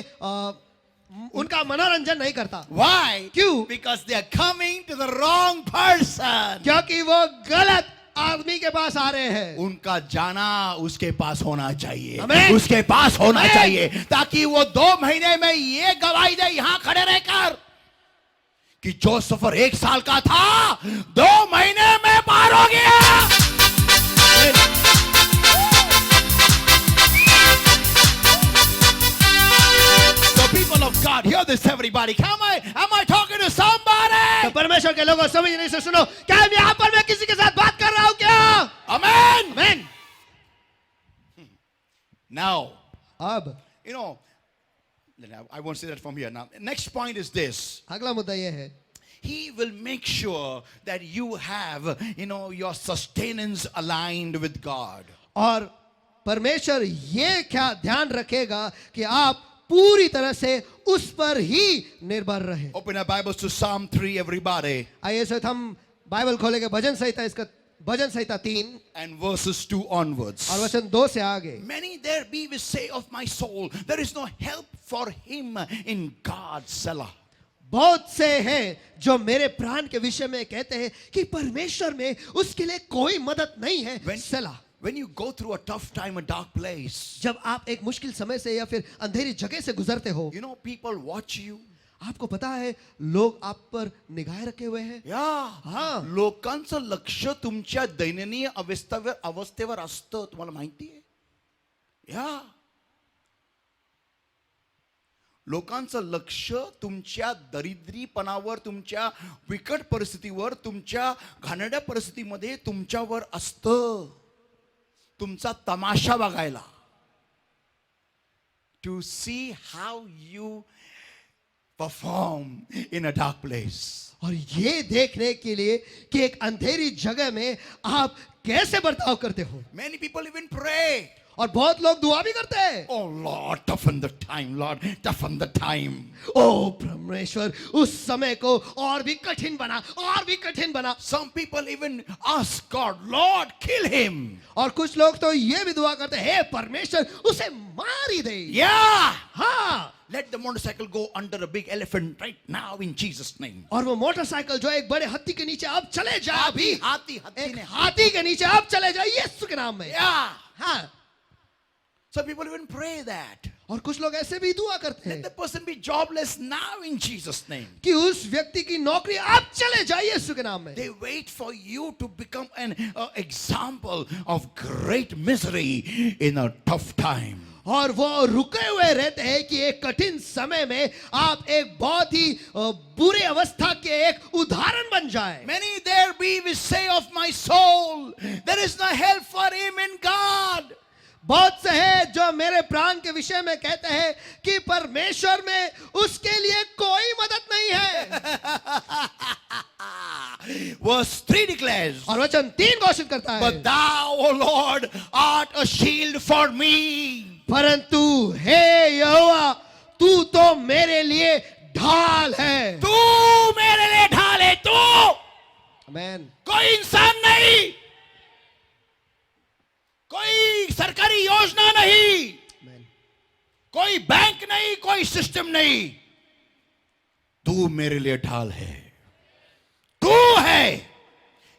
उनका मनोरंजन नहीं करता Why? क्यों? Because they are coming to the wrong person. क्योंकि वो गलत आदमी के पास आ रहे हैं उनका जाना उसके पास होना चाहिए आमेन। उसके पास होना आमेन। चाहिए ताकि वो 2 महीने में ये गवाही दे यहां खड़े रहकर कि जो सफर 1 साल का था 2 महीने में पार हो गया So people of God, hear this everybody. Am I talking to somebody? तो परमेश्वर के लोगों समझने से सुनो क्या मैं यहाँ पर मैं किसी के साथ बात कर रहा हूँ क्या Amen. आमीन Now, अब you know, I won't say that from here. Now, next point is this. अगला मुद्दा ये है He will make sure that you have, your sustenance aligned with God. और परमेश्वर ये क्या ध्यान रखेगा कि आप पूरी तरह से उस पर ही निर्भर रहे Open your Bibles to Psalm 3, everybody, आइए सर हम बाइबल खोलेंगे भजन संहिता इसका भजन संहिता 3 and verses 2 onwards. और वचन 2 से आगे Many there be which say of my soul, there is no help for him in God's Selah. बहुत से हैं जो मेरे प्राण के विषय में कहते हैं कि परमेश्वर में उसके लिए कोई मदद नहीं है सलाह When you go through a tough time, a dark place, जब आप एक मुश्किल समय से या फिर अंधेरी जगह से गुजरते हो people watch you. आपको पता है लोग आप पर निगाह रखे हुए हैं Yeah. लोकांचं लक्ष तुमच्या दैनंदिन अवस्थेवर असतं तुम्हाला माहिती आहे या लोकांचं लक्ष तुमच्या दरिद्रीपणावर तुमच्या विकट परिस्थितीवर तुमच्या घाणेरड्या परिस्थितीमध्ये तुमच्यावर असतं तुमचा तमाशा बघायला to see how you perform in a dark place. और ये देखने के लिए कि एक अंधेरी जगह में आप कैसे बर्ताव करते हो Many people even pray. और बहुत लोग दुआ भी करते हैं Oh Lord, toughen the time, Lord, toughen the time. ओ परमेश्वर उस समय को और भी कठिन बना Some people even ask God, Lord, kill him. और कुछ लोग तो ये भी दुआ करते हैं हे परमेश्वर उसे मार ही दे Yeah. हाँ Let the motorcycle go under a big elephant right now in Jesus' name. और वो मोटरसाइकिल जो एक बड़े हाथी के नीचे अब चले जाए अभी हाथी एक ने हाथी के नीचे अब चले जाए यीशु के नाम में Yeah. हाँ Some people even pray that. और कुछ लोग ऐसे भी दुआ करते Let हैं the person be jobless now in Jesus' name. कि उस व्यक्ति की नौकरी अब चले जाए यीशु के नाम में They wait for you to become an example of great misery in a tough time. और वो रुके हुए रहते हैं कि एक कठिन समय में आप एक बहुत ही बुरी अवस्था के एक उदाहरण बन जाए Many there be which say of my soul, there is no help for him in God. बहुत से हैं जो मेरे प्राण के विषय में कहते हैं कि परमेश्वर में उसके लिए कोई मदद नहीं है Verse 3 declares, और वचन 3 घोषित करता है but thou, O Lord, art a shield for me. परंतु हे यहोवा तू तो मेरे लिए ढाल है तू मेरे लिए ढाल है तू आमीन कोई इंसान नहीं कोई सरकारी योजना नहीं आमीन कोई बैंक नहीं कोई सिस्टम नहीं तू मेरे लिए ढाल है तू है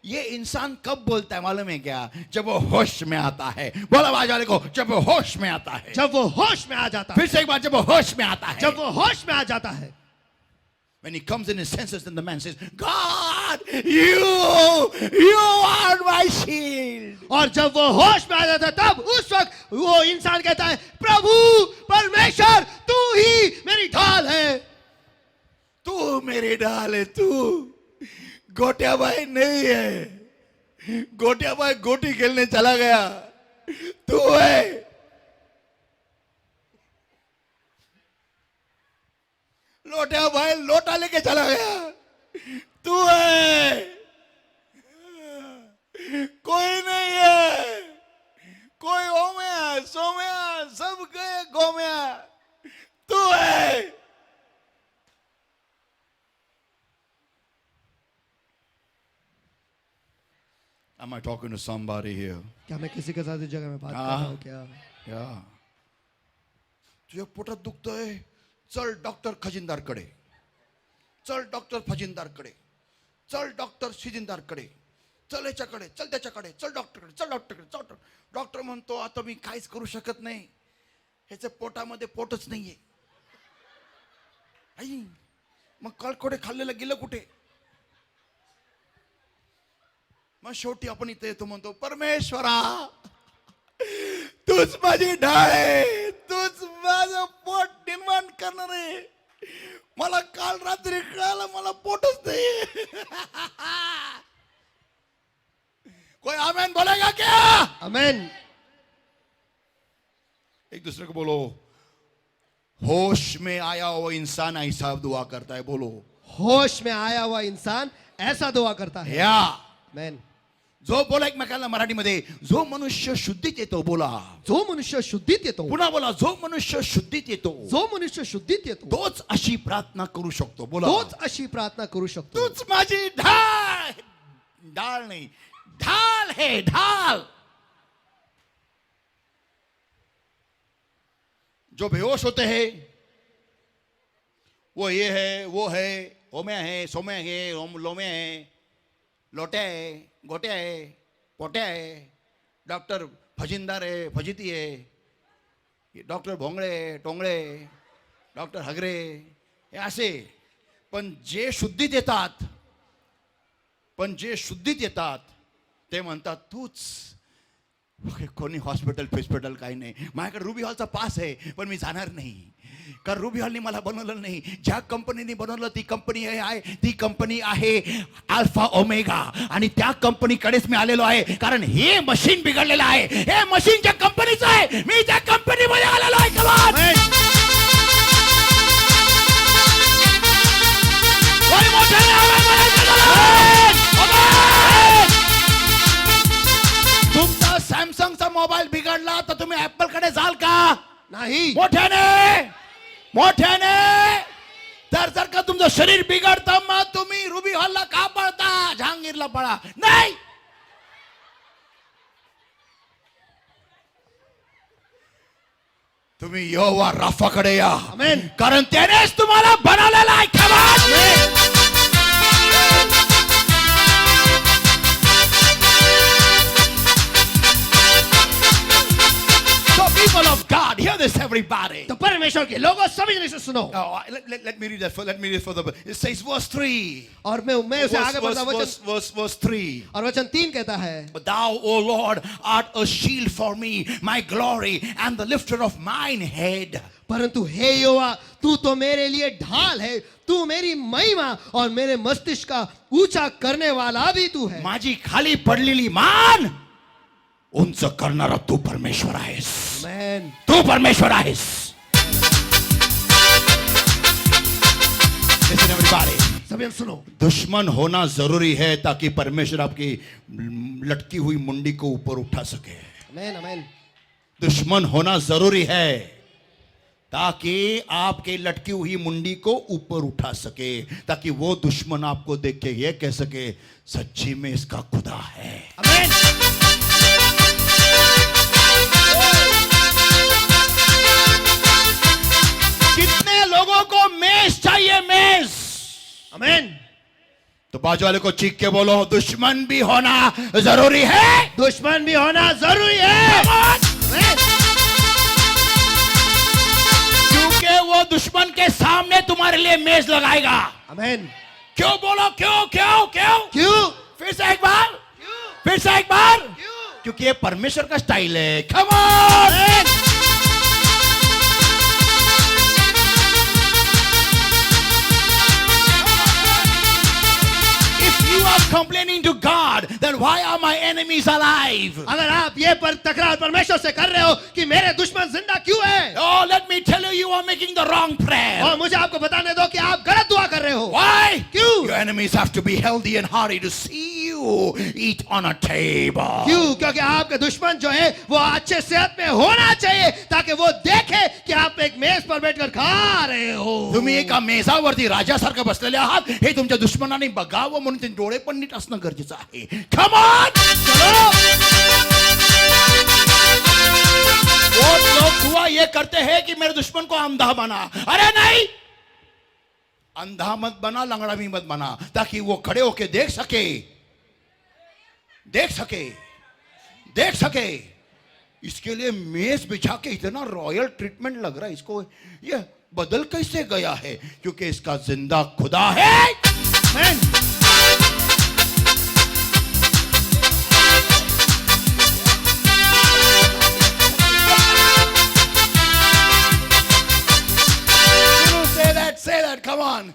ये इंसान कब बोलता है मालूम है क्या जब वो होश में आता है बोला आवाज वाले को जब वो होश में आता है जब वो होश में आ जाता है फिर से एक बार जब वो होश में आता है जब वो होश में आ जाता है when he comes in his senses then the man says God God, you are my shield. और जब वो होश में आ जाता है तब उस वक्त वो इंसान कहता है, प्रभु परमेश्वर तू ही मेरी ढाल है। तू मेरी ढाल है। तू गोटिया भाई नहीं है। गोटिया भाई गोटी खेलने चला गया, तू है। लोटिया भाई लोटा लेके चला गया, तू है। कोई नहीं है, कोई ओमया सोमया सब गए गोमया, तू है। Am I talking to somebody here? क्या मैं किसी के साथ इस जगह में बात कर रहा हूँ क्या? Yeah. तुझ्या पोटात दुखतंय, चल डॉक्टर खजिनदारकडे, चल डॉक्टर फजिनदारकडे, चल डॉक्टर शिजिनदारकडे, चल याच्याकडे, चल त्याच्याकडे, चल डॉक्टरकडे, चल डॉक्टरकडे, चल डॉक्टर म्हणतो आता मी काहीच करू शकत नाही, ह्याच्या पोटामध्ये पोटच नाहीये. आई मग कळकोडे खाल्लेलं गेलं कुठे? मग शेवटी आपण इथे येतो, म्हणतो परमेश्वरा तूच माझी ढाळ आहे, तूच माझं पोट निर्माण करणार आहे. मला काल रात्री कळालं मला पोटच नाही. कोई आमेन बोलेगा क्या? आमेन. एक दूसरे को बोलो, होश में आया हुआ इंसान ऐसा दुआ करता है. बोलो, होश में आया हुआ इंसान ऐसा दुआ करता है. या आमेन. जो बोला एकमेकाला मराठीमध्ये, जो मनुष्य शुद्धीत येतो. बोला, जो मनुष्य शुद्धीत येतो. पुन्हा बोला, जो मनुष्य शुद्धीत येतो, जो मनुष्य शुद्धीत येतो तोच अशी प्रार्थना करू शकतो. बोला, तोच अशी प्रार्थना करू शकतो. तूच माझी ढाल. ढाल नाही, ढाल है, ढाल. जो बेहोश होते हैं वो ये है वो है, ओम्या है सोम्या है, लोम्या है, लोटे है, गोटे है, पोटे है, डॉक्टर फजिंदार है, फजिती है, डॉक्टर भोंगळे टोंगळे, डॉक्टर हगरे, हे असे. पण जे शुद्धीत येतात, ते म्हणतात तूच. कोणी हॉस्पिटल फिस्पिटल काही नाही. माझ्याकडे रुबी हॉलचा पास आहे, पण मी जाणार नाही, कारण रुबी हॉलनी मला बनवलं नाही. ज्या कंपनीने बनवलं ती कंपनी आहे, ती कंपनी आहे अल्फा ओमेगा, आणि त्या कंपनीकडेच मी आलेलो आहे, कारण हे मशीन बिघडलेलं आहे. हे मशीनच्या कंपनीचं आहे, मी त्या कंपनीमध्ये आलेलो आहे. कमान कोणी मोठ्याने आवाज म्हणायचा. तुमचा सॅमसंगचा मोबाईल बिघडला तर तुम्ही ऍपल कडे जाल का? नाही. मोठ्याने. तर जर का तुमचं शरीर बिघडतं, मग तुम्ही रुबी हॉलला का पळता? जहांगीरला पळा. नाही, तुम्ही यहोवा राफाकडे या. आमेन. कारण त्यानेच तुम्हाला बनवलेला आहे. खबर. People of God, hear this, everybody. तो परमेश्वर के लोगों समझने से सुनो. Oh, let me read that. Let me read for the. It says verse 3. और मैं उसे आगे बढ़ता Verse 3. और वचन 3 कहता है, Thou, O Lord, art a shield for me, my glory, and the lifter of mine head. परंतु हे यहोवा तू तो मेरे लिए ढाल है, तू मेरी महिमा और मेरे मस्तिष्क का ऊंचा करने वाला भी तू है. माझी खाली पडलेली मान उंच करणारा तू परमेश्वर आहेस. आमेन. तू परमेश्वर आहेस. Listen everybody. सभी सुनो. दुश्मन होना जरूरी है ताकि परमेश्वर आपकी लटकी हुई मुंडी को ऊपर उठा सके. आमेन. आमेन. दुश्मन होना जरूरी है ताकि आपके लटकी हुई मुंडी को ऊपर उठा सके, ताकि वो दुश्मन आपको देख के ये कह सके सच्ची में इसका खुदा है. आमेन. कितने लोगों को मेज चाहिए? मेज. आमेन. तो बाजू वाले को चीख के बोलो, दुश्मन भी होना जरूरी है. दुश्मन भी होना जरूरी है. आमेन. क्योंकि वो दुश्मन के सामने तुम्हारे लिए मेज लगाएगा. आमेन. क्यों बोलो, क्यों क्यों क्यों? क्यों? फिर से एक बार, क्यों? फिर से एक बार, क्यों? क्योंकि ये परमेश्वर का स्टाइल है. Come on! If you are complaining to God, then why are my enemies alive? अगर आप ये पर तकरार परमेश्वर से कर रहे हो कि मेरे दुश्मन जिंदा क्यों है, Oh, let me tell you, you are making the wrong prayer. और मुझे आपको बताने दो कि आप गलत दुआ कर रहे हो. Why? क्यों? Your enemies have to be healthy and hearty to see you eat on a table. क्यों? क्योंकि आपके दुश्मन जो है वो अच्छे सेहत में होना चाहिए ताकि वो देखे कि आप एक मेज पर बैठकर खा रहे हो. तुम्ही एका मेजावरती राजासारखं बसलेले आहात हे तुमच्या दुश्मनाने बघावं म्हणून ते डोळे पण नीट असणं गरजेचं आहे. Come on! चलो. वो लोग दुआ ये करते हैं कि मेरे दुश्मन को अंधा बना. अरे नहीं, अंधा मत बना, लंगड़ा भी मत बना, ताकि वो खड़े होके देख सके, देख सके, देख सके. इसके लिए मेज बिछा के इतना रॉयल ट्रीटमेंट लग रहा है इसको. ये बदल कैसे गया है? क्योंकि इसका जिंदा खुदा है. Man. Say that, come on.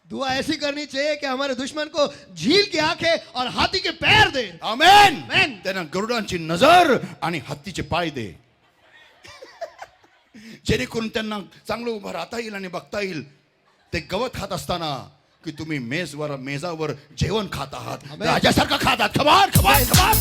दुआ ऐसी करनी चाहिए कि हमारे दुश्मन को झील की आंखें और हाथी के पैर दे. आमेन. Amen. त्यांना गरुडांची नजर आणि हत्तीचे पाय दे, जेणेकरून त्यांना चांगलं उभं राहता येईल आणि बघता येईल ते गवत खात असताना की तुम्ही मेजावर जेवण खात आहात, Amen. राजासारखं खात आहात. खबर खबर खबर.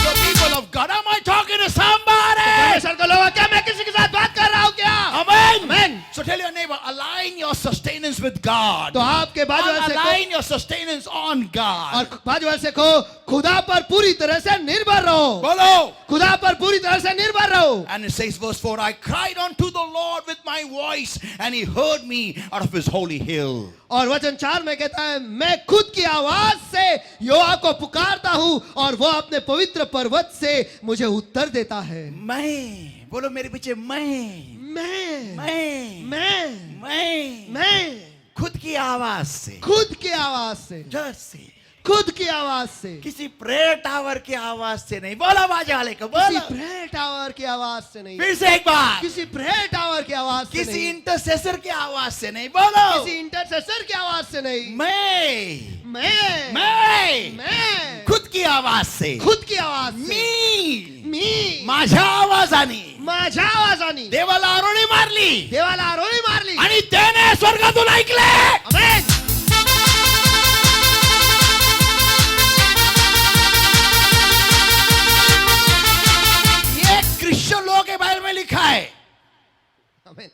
The people of God, am I talking to somebody? परमेश्वर का लोग, क्या मैं किसी के साथ बात कर रहा हूँ क्या? Amen. Amen. So tell your neighbor, align your sustenance with God. तो आपके बाजू वाले से Align your sustenance on God. और बाजू वाले से कहो खुदा पर पूरी तरह से निर्भर रहो. Follow. खुदा पर पूरी तरह से निर्भर रहो. And it says verse 4, I cried unto the Lord with my voice and he heard me out of his holy hill. और वचन 4 में कहता है मैं खुद की आवाज से यहोवा को पुकारता हूँ और वो अपने पवित्र पर्वत से मुझे उत्तर देता है. मैं, बोलो मेरे पीछे, मैं खुद की आवाज से, खुद की आवाज से, जैसे खुद की आवाज से, किसी प्रेयर टावर की आवाज से नहीं. बोलो बाजा वाले को, किसी बोलो प्रेयर टावर की आवाज से नहीं, फिर से एक बार, किसी प्रेयर टावर की आवाज से किसी नहीं, इंटरसेसर की आवाज से नहीं. बोलो किसी इंटरसेसर की आवाज से नहीं. मैं मैं खुद की आवाज से, खुद की आवाज से, मी माझ्या आवाजाने माझ्या आवाजाने देवाला आरोळी मारली देवाला आरोळी मारली आणि त्याने स्वर्गातून ऐकले. आमेन. ये क्रिश्चियन लोगों के बाइबल में लिखा है. आमेन.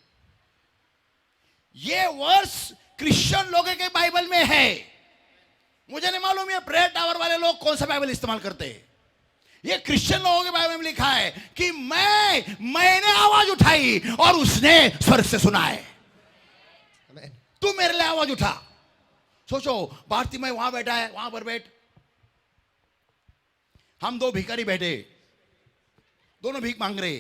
ये वर्स क्रिश्चियन लोगों के बाइबल में है. मुझे नहीं मालूम ये प्रेयर टावर वाले लोग कौन सा बाइबल इस्तेमाल करते हैं. ये क्रिश्चियन लोगों के बाइबल में लिखा है कि मैंने आवाज उठाई और उसने स्वर्ग से सुना है. आमेन. तू मेरे लिए आवाज उठा. सोचो, भारती में वहां बैठा है, वहां पर बैठ, हम दो भिखारी बैठे, दोनों भीख मांग रहे.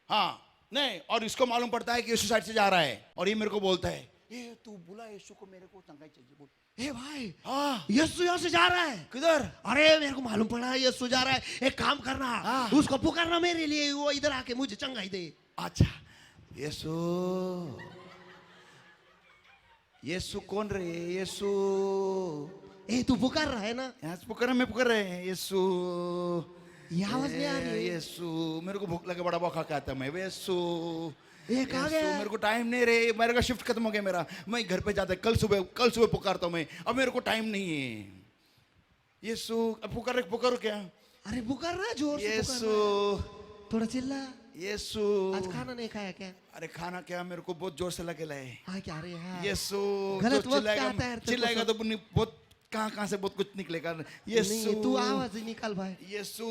हाँ नहीं, और इसको मालूम पड़ता है कि यीशु साइड से जा रहा है और ये मेरे को बोलता है, ये तू बुला यीशु को, मेरे को चंगाई चाहिए. बोल. ए भाई, हाँ, यीशु यहाँ से जा रहा है. किधर? अरे मेरे को मालूम पड़ा है यीशु जा रहा है. एक काम करना, हाँ. उसको पुकारना मेरे लिए, वो इधर आके मुझे चंगाई दे. अच्छा, यीशु, यीशु कौन रे? यीशु ए तू पुकार रहा है ना? यहाँ से पुकार, मैं पुकार रहे हैं. यीशु, ये आवाज नहीं आ रही है. यीशु, मेरे को भूख लगे, बड़ा बौखा खाता मैं. यीशु, ये कहाँ यीशु, गया? मेरे को टाइम नहीं रे, मेरे का शिफ्ट खत्म हो गया मेरा, मैं घर पे जाता, कल सुबह पुकारता हूँ मैं, अब मेरे को टाइम नहीं है. यीशु, अब पुकारो क्या? अरे पुकार रहा है, जोर से यीशु, पुकार. थोड़ा चिल्ला. यीशु, आज खाना नहीं खाया क्या? अरे खाना क्या, मेरे को बहुत जोर से लगेला है. हाँ क्या रे? हाँ. यीशु, गलत जो वक्त पे आता है तेरे को चिल्लाएगा तो बहुत कहाँ से बहुत कुछ निकलेगा। नहीं, तू आवाज ही निकाल भाई। यीशु,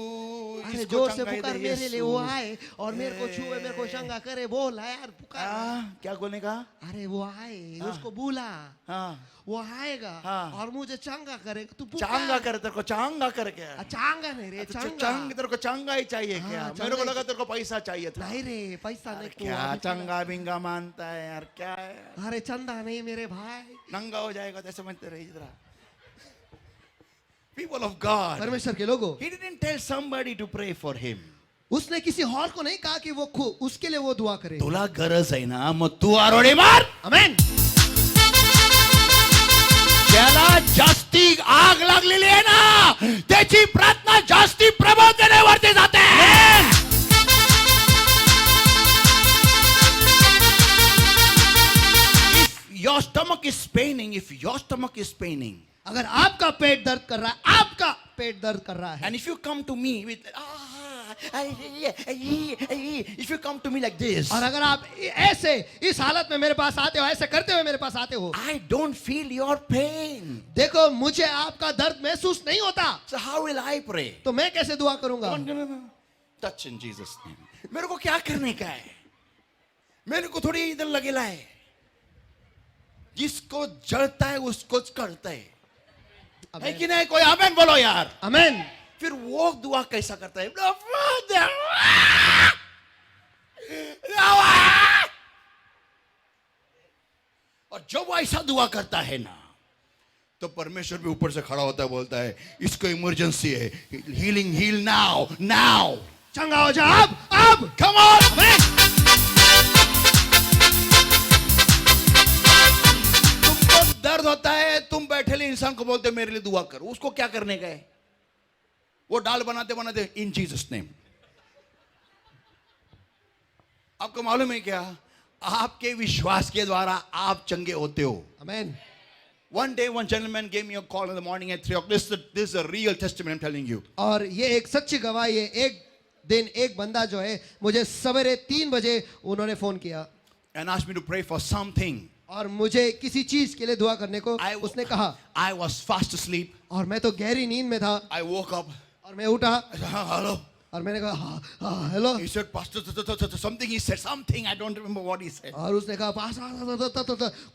अरे इसको जोर से चंगाई दे, पुकार, मेरे लिए यीशु। वो आए और मेरे को छुए, मेरे को चंगा करे, बोल यार पुकार। क्या बोलने का? अरे वो आए, उसको बुला, हाँ, वो आएगा हाँ। और मुझे चंगा करेगा, तू चांगा करे, तेरे को चांगा कर क्या? चांगा नहीं रे, चंगा तेरे को चांगा ही चाहिए हाँ, क्या? चंगा मेरे को ही लगा तेरे को पैसा चाहिए था। नहीं रे, पैसा नहीं। तू क्या अभी चंगा बिंगा मानता है यार, क्या है? अरे चंदा नहीं मेरे भाई, नंगा हो जाएगा तो समझते रहिए जरा। People of God, परमेश्वर के लोगों, he didn't tell somebody to pray for him. उसने किसी और को नहीं कहा कि वो उसके लिए वो दुआ करे। तुला गरज आहे ना, मग तू आरोडे मार. आमेन। ज्याला जास्ती आग लागलेली आहे ना, त्याची प्रार्थना जास्ती प्रबोधनेवरती जाते. If your stomach is paining, अगर आपका पेट दर्द कर रहा है, आपका पेट दर्द कर रहा है, and if you come to me with if you come to me like this, और अगर आप ऐसे इस हालत में मेरे पास आते हो, ऐसे करते हुए मेरे पास आते हो, I don't feel your pain. देखो मुझे आपका दर्द महसूस नहीं होता, So how will I pray? तो मैं कैसे दुआ करूंगा? Touch in Jesus name. मेरे को क्या करने का है? मेरे को थोड़ी इधर लगेला है. जिसको जलता है उसको करता है कि नहीं? कोई आमेन बोलो यार. आमेन। फिर वो दुआ कैसा करता है? और जब वो ऐसा दुआ करता है ना, तो परमेश्वर भी ऊपर से खड़ा होता है, बोलता है इसको इमरजेंसी है, हीलिंग, हील नाउ नाउ. चंगा हो जा अब कम ऑन. तुमको दर्द होता है, तुम बैठे इंसान को बोलते मेरे लिए दुआ कर. उसको क्या करने का है? वो डाल बनाते बनाते इन जीसस नेम. आपको मालूम है क्या? आपके विश्वास के द्वारा आप चंगे होते हो. आमेन। One day one gentleman gave me a call in the morning at 3 o'clock. This is a real testimony I'm telling you. और ये एक सच्ची गवाही है। एक दिन एक बंदा जो है मुझे सवेरे 3 बजे उन्होंने फोन किया And asked me to pray for something. और मुझे किसी चीज के लिए दुआ करने को उसने कहा। I was fast asleep. और मैं तो गहरी नींद में था। I woke up. और मैं उठा Hello. और मैंने कहा hello. He said, Pastor, something. He said something. I don't remember what he said. और उसने कहा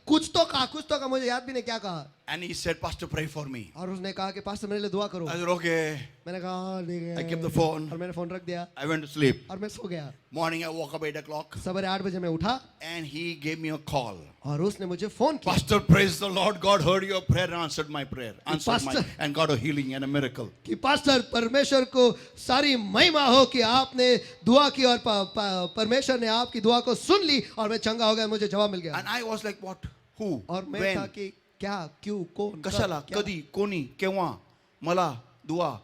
कुछ तो कहा मुझे याद भी नहीं क्या कहा। And he said, Pastor, pray for me. और उसने कहा कि पास्टर मेरे लिए दुआ करो। I said, okay. मैंने कहा ठीक है। I kept the phone. और मैंने फोन रख दिया। I went to sleep. और मैं सो गया। Morning, I woke up 8 o'clock. सवेरे 8 बजे मैं उठा। And he gave me a call. और उसने मुझे फोन किया। Pastor, praise the Lord. God heard your prayer and answered my prayer. And got a healing and a miracle. कि pastor परमेश्वर को सारी महिमा हो कि आपने दुआ की और परमेश्वर ने आपकी दुआ को सुन ली और मैं चंगा हो गया, मुझे जवाब मिल गया। And I was like, what? Who? और मैं When? कहा कि क्या, क्यों, कौन, कशाला, कधी, कोणी, केव्हा, मला, दुआ.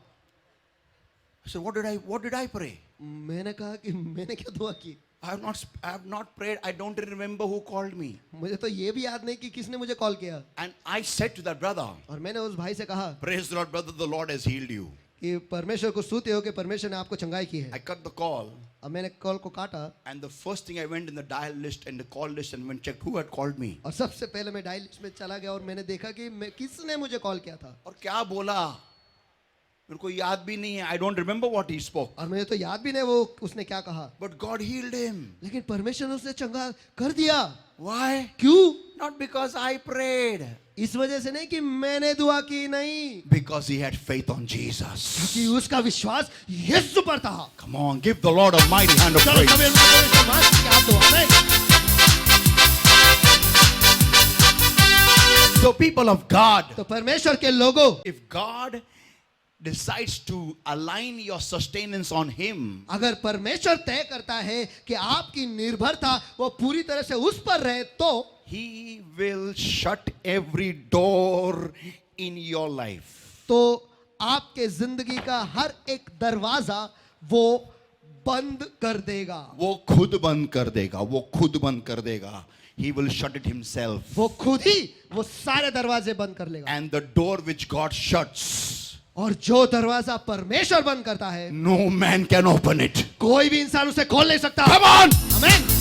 I said, what did I pray? मैंने कहा कि मैंने क्या दुआ की? I have not prayed. I don't remember who called me. मुझे तो ये भी याद नहीं कि किसने मुझे कॉल किया। And I said to that brother, और मैंने उस भाई से कहा, praise the Lord, brother, the Lord has healed you. कि परमेश्वर को स्तुति हो कि परमेश्वर ने आपको चंगाई की है। I cut the call. अब मैंने कॉल को काटा। And the first thing I went in the dial list and the call list and went checked who had called me. और सबसे पहले मैं डायल लिस्ट में चला गया और मैंने देखा कि किसने मुझे कॉल किया था। और क्या बोला? मेरे को याद भी नहीं है. I don't remember what he spoke. और मुझे तो याद भी नहीं वो उसने क्या कहा। But God healed him. लेकिन परमेश्वर ने उसे चंगा कर दिया। Why? क्यों? Not because I prayed. इस वजह से नहीं कि मैंने दुआ की, नहीं, Because he had faith on Jesus. कि उसका विश्वास यीशु पर था। Come on, give the Lord a mighty hand of praise. So people of God, तो परमेश्वर के लोगों, if God decides to align your sustenance on him, अगर परमेश्वर तय करता है कि आपकी निर्भरता वो पूरी तरह से उस पर रहे, तो he will shut every door in your life. तो आपके जिंदगी का हर एक दरवाजा वो बंद कर देगा। वो खुद बंद कर देगा. वो खुद बंद कर देगा. He will shut it himself. वो खुद ही वो सारे दरवाजे बंद कर लेगा। And the door which God shuts, और जो दरवाजा परमेश्वर बंद करता है, no man can open it. कोई भी इंसान उसे खोल नहीं सकता। Come on! आमीन।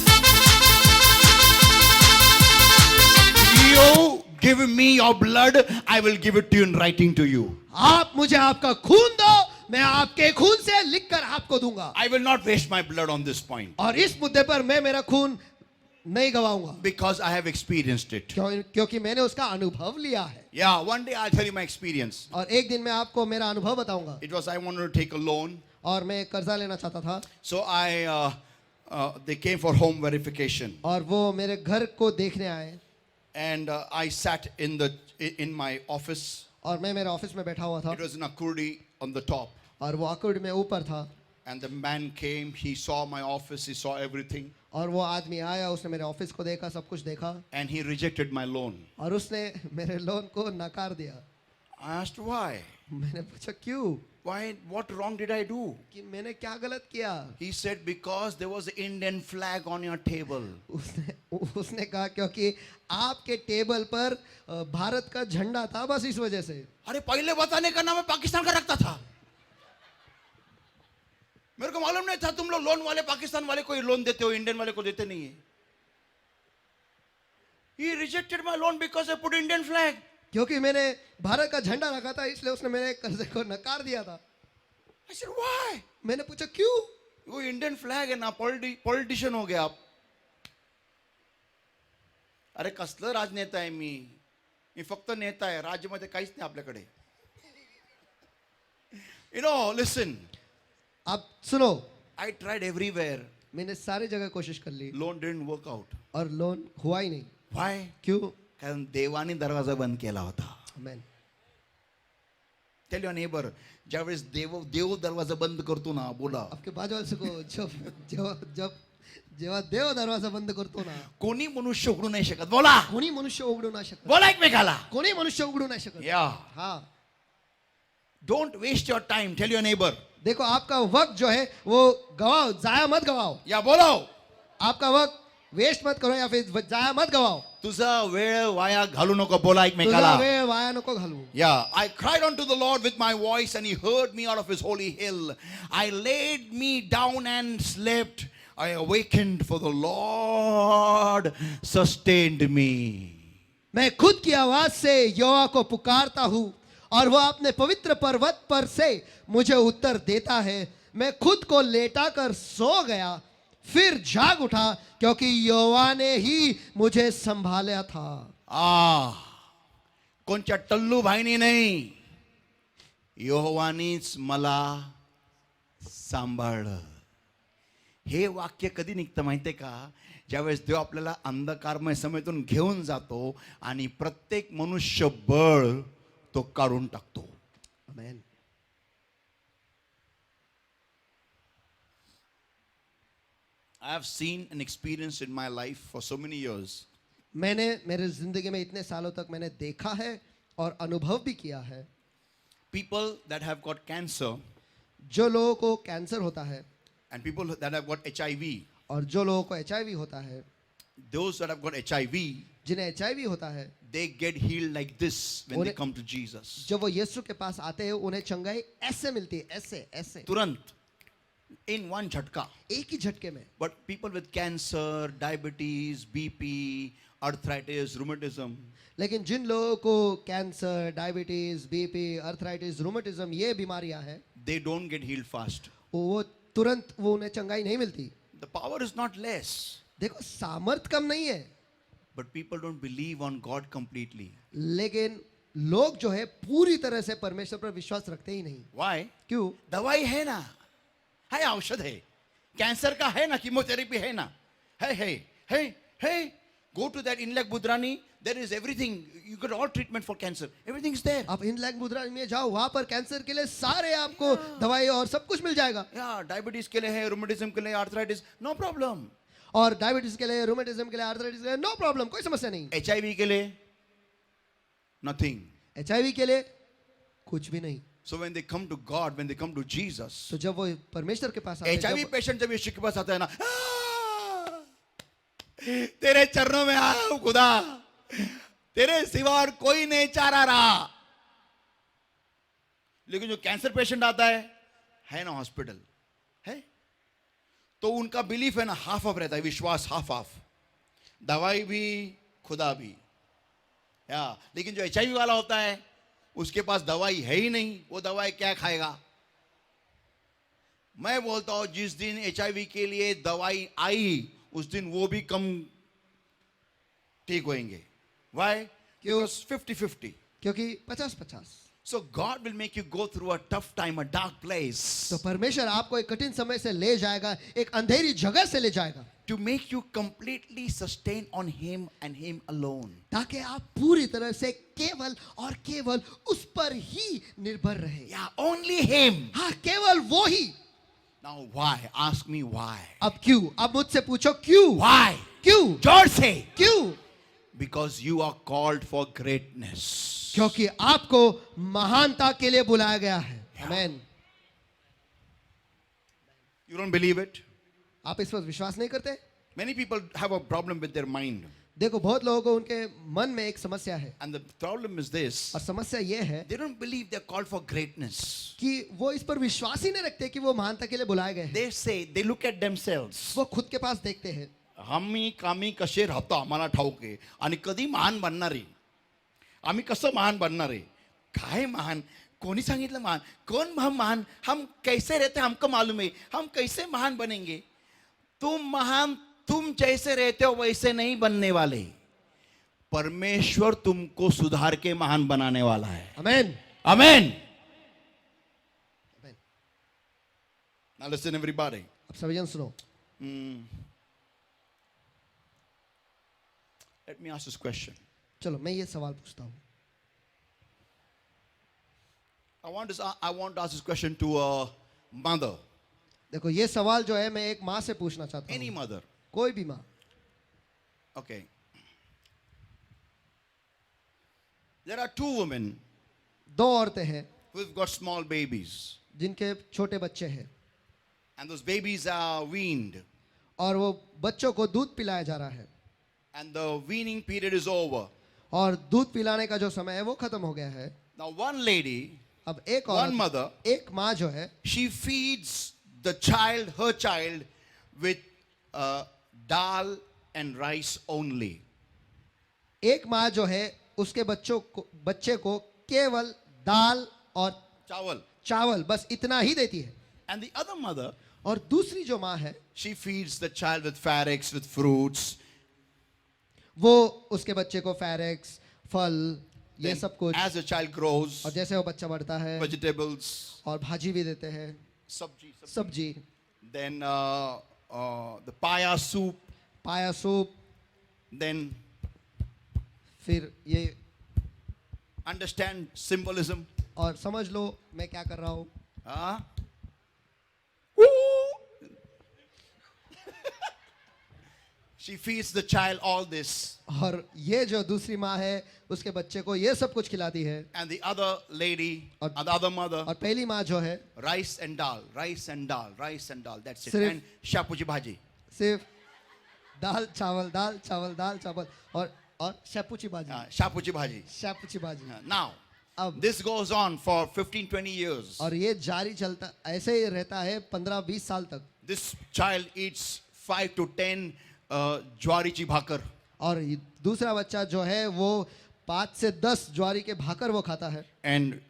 You give me your blood, I will give it to you in writing to you. आप मुझे आपका खून दो, मैं आपके खून से लिखकर आपको दूंगा. I will not waste my blood on this point और इस मुद्दे पर मैं मेरा खून नहीं गवाऊंगा, because I have experienced it. क्योंकि मैंने उसका अनुभव लिया है. Yeah, one day I'll tell you my experience. और एक दिन मैं आपको मेरा अनुभव बताऊंगा. It was I wanted to take a loan. और मैं कर्जा लेना चाहता था. So they came for home verification. और वो मेरे घर को देखने आए. And I sat in my office. और मैं मेरे ऑफिस में बैठा हुआ था. It was in Akurdi on the top. और वो अकुर्ड में ऊपर था. And the man came, he saw my office, he saw everything. और वो आदमी आया, उसने मेरे ऑफिस को देखा, सब कुछ देखा. And he rejected my loan. और उसने मेरे लोन को नकार दिया. I asked why? मैंने पूछा क्यों? Why? What wrong did I do? कि मैंने क्या गलत किया? He said because there was an Indian flag on your table. उसने कहा क्योंकि आपके टेबल पर भारत का झंडा था, बस इस वजह से. अरे पहले बताने का नाम मैं पाकिस्तान का रखता था. मेरे को मालूम नहीं था तुम लोग लोन वाले पाकिस्तान वाले को लोन देते हो, इंडियन वाले को देते नहीं है. He rejected my loan because I put Indian flag. क्योंकि मैंने भारत का झंडा रखा था, इसलिए उसने मेरे कर्जे को नकार दिया था. I said why? मैंने पूछा क्यों? वो इंडियन फ्लॅग आहे ना, पॉलिटिशियन हो गया आप. अरे कसलं राजनेता आहे मी फक्त नेता आहे, राज्यामध्ये काहीच नाही आपल्याकडे. Listen. अब सुनो. I tried everywhere. मैंने सारी जगह कोशिश कर ली. Loan didn't work out. और लोन हुआ ही नहीं. Why? क्यों? कारण देवाने दरवाजा बंद केला होता. Amen. Tell your neighbor, ज्यावेळेस देव दरवाजा बंद करतो ना, बोला आपके बाजू वाले को जेव्हा देव दरवाजा बंद करतो ना, कोणी मनुष्य उघडू नाही शकत. बोला, कोणी मनुष्य उघडू नाही शकत. बोला एकमेकाला. कोणी मनुष्य उघडू नाही शकत. Yeah. Don't waste your time. Tell your neighbor. देखो आपका वक्त जो है वो गवाओ, जाया मत गवाओ. या बोलो, आपका वक्त वेस्ट मत करो या फिर जाया मत गवाओ. तुझा वेळ वाया घालू नको. बोला एकमेकाला. तुझा वेळ वाया नको घालू. Yeah, I cried unto the Lord with my voice and he heard me out of his holy hill. I laid me down and slept. I awakened for the Lord sustained me. मैं खुद की आवाज से यहोवा को पुकारता हूँ और वह अपने पवित्र पर्वत पर से मुझे उत्तर देता है. मैं खुद को लेटा कर सो गया, फिर जाग उठा क्योंकि यहोवा ने ही मुझे संभाला था. कोणच्या टल्लू भाईनी नाही, यहोवानीच मला सांभाळलं. हे वाक्य कधी निघतं माहितीये का? ज्यावेळेस देव आपल्याला अंधकारमय समयतून घेऊन जातो आणि प्रत्येक मनुष्य बळ तो काढून टाकतो. आमेन. I have seen and experienced in my life for so many years. मैंने मेरे जिंदगी में इतने सालों तक मैंने देखा है और अनुभव भी किया है. People that have got cancer जो लोगों को कैंसर होता है and people that have got HIV, और जो लोगों को एचआईवी होता है, those that have got HIV, जिन्हें एचआईवी होता है, they get healed like this when they come to Jesus. जब वो यीशु के पास आते हैं उन्हें चंगाई ऐसे मिलती है, ऐसे ऐसे तुरंत, in one झटका. एक ही झटके में. But people with cancer, diabetes, BP, arthritis, rheumatism, लेकिन जिन लोगों को cancer, diabetes, BP, arthritis, rheumatism ये बीमारियां हैं, they don't get healed fast. वो तुरंत वो उन्हें चंगाई नहीं मिलती. The power is not less, देखो सामर्थ कम नहीं है, but people don't believe on God completely. लेकिन लोग जो है पूरी तरह से परमेश्वर पर विश्वास रखते ही नहीं. Why? क्यों? दवाई है ना, है औषध है, कैंसर का है ना, कीमोथेरेपी है ना, है. Go to that Inlek Budrani, there is everything. You get all treatment for cancer. Everything is there. आप इनलैक मुद्रा में जाओ, वहां पर कैंसर के लिए सारे आपको दवाई और सब कुछ मिल जाएगा. Yeah, diabetes के लिए है, rheumatism के लिए, arthritis, no problem. और डायबिटीज के लिए, रूमेटिज्म के लिए, अर्थराइटिस के लिए नो प्रॉब्लम, कोई समस्या नहीं. HIV के लिए, nothing. एचआईवी के लिए कुछ भी नहीं. So when they come to God, when they come to Jesus, तो जब वो परमेश्वर के पास आते हैं, HIV जब पेशेंट जब यीशु के पास आता है ना, तेरे चरणों में आया हूं खुदा, तेरे सिवा और कोई नहीं चारा रहा. लेकिन जो कैंसर पेशेंट आता है ना हॉस्पिटल है, तो उनका बिलीफ है ना हाफ ऑफ रहता है, विश्वास हाफ ऑफ, दवाई भी खुदा भी. या लेकिन जो एचआईवी वाला होता है उसके पास दवाई है ही नहीं, वो दवाई क्या खाएगा? मैं बोलता हूं जिस दिन एचआईवी के लिए दवाई आई उस दिन वो भी कम ठीक होंगे. Why? Because 50-50. क्योंकि 50-50. So God will make you go through a tough time, a dark place, तो परमेश्वर आपको एक कठिन समय से ले जाएगा, एक अंधेरी जगह से ले जाएगा, to make you completely sustain on Him and Him alone. ताकि आप पूरी तरह से केवल और केवल उस पर ही निर्भर रहे. Yeah, only Him. हाँ, केवल वो ही. Now why? Ask me why. अब क्यों? अब मुझसे पूछो क्यों? Why? क्यों? George say. क्यों? Because you are called for greatness. क्योंकि आपको महानता के लिए बुलाया गया है. आमेन. You don't believe it? आप इस पर विश्वास नहीं करते? Many people have a problem with their mind. देखो, बहुत लोगों को उनके मन में एक समस्या है, And the problem is this. और समस्या ये है They don't believe they're called for greatness. कि वो इस पर विश्वास ही नहीं रखते कि वो महानता के लिए बुलाए गए हैं. They say, they look at themselves. वो खुद के पास देखते हैं. आम्ही कामी कसे राहतो आम्हाला ठाऊक आहे आणि कधी महान बनणार आहे, आम्ही कसं महान बनणार आहे, काय महान, कोणी सांगितलं महान, कौन हम महान, हम कैसे रहते हमको मालूम है, हम कैसे महान बनेंगे. तुम महान तुम जैसे रहते हो वैसे नहीं बनने वाले, परमेश्वर तुमको सुधार के महान बनाने वाला है. आमेन. आमेन. आमेन. Now listen everybody. अब सभी जन सुनो. Let me ask this question. चलो मैं ये सवाल पूछता हूँ. I want to ask this question to a mother. देखो, ये सवाल जो है मैं एक माँ से पूछना चाहता Any हूँ. mother. कोई भी माँ. Okay. There are two women दो औरतें हैं who've got small babies. जिनके छोटे बच्चे हैं, And those babies are weaned. और वो बच्चों को दूध पिलाया जा रहा है, And the weaning period is over. और दूध पिलाने का जो समय है वो खत्म हो गया है. Now one lady, अब एक one औरत, mother, एक माँ जो है, she feeds the child, her child, with dal and rice only. एक माँ जो है उसके बच्चे को केवल दाल और Chawal. चावल, बस इतना ही देती है. And the other mother, और दूसरी जो माँ है, she feeds the child with farix, with fruits. वो उसके बच्चे को फैरेक्स, फल, ये Then सब कुछ, as the child grows, और जैसे वो बच्चा बढ़ता है, vegetables, और भाजी भी देते हैं, sabji, सब्जी, then the paya soup, पाया सूप, then फिर ये, understand symbolism. और समझ लो मैं क्या कर रहा हूँ. Huh? She feeds the child all this. और ये जो दूसरी माँ है उसके बच्चे को ये सब कुछ खिलाती है. And the other lady, और- the other mother, और पहली माँ जो है rice and dal, rice and dal, rice and dal. That's it. सिर्फ- And shapuji bhaji. सिर्फ दाल चावल, दाल चावल, दाल चावल, और shapuchi भाजी, Shapuji bhaji. shapuchi भाजी. Now, अब this goes on for 15-20 years. और ये जारी चलता ऐसे ही रहता है 15-20 साल तक. This child eats 5 to 10 ज्वारीची भाकर. और ये दूसरा बच्चा जो है वो 5 से 10 ज्वारी के भाकर वो खाता है. And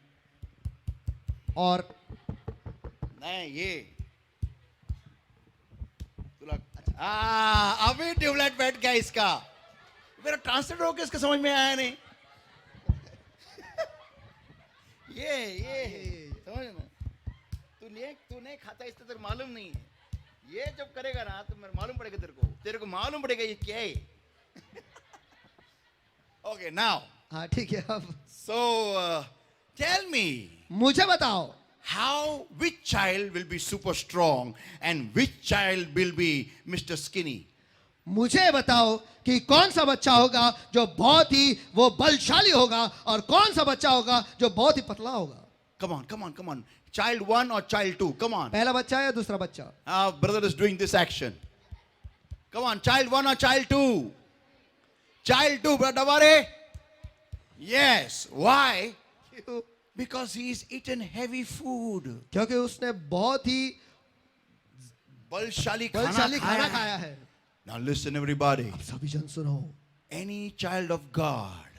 और नहीं ये तुला अभी ट्यूबलाइट बैठ गया इसका, मेरा ट्रांसलेट हो गया, इसका समझ में आया नहीं. ये समझ में, तू नहीं खाता इससे तेरे मालूम नहीं है. ये जब करेगा ना तो मेरे मालूम पड़ेगा, तेरे को मालूम पड़ेगा ये क्या है. Okay, now, हाँ ठीक है. अब so tell me, मुझे बताओ which child will be super strong and which child will be Mr. Skinny? मुझे बताओ कि कौन सा बच्चा होगा जो बहुत ही वो बलशाली होगा, और कौन सा बच्चा होगा जो बहुत ही पतला होगा. Come on. Child 1 or child 2? Come on. पहला बच्चा या दूसरा बच्चा? Our brother is doing this action. Come on, child 1 or child 2? Child 2, brother Davare? Yes. Why? Because he's eaten heavy food. क्योंकि उसने बहुत ही बलशाली बलशाली खाना खाना खाया खाया है. है. Now listen everybody. अब सभी जन सुनो. Any child of God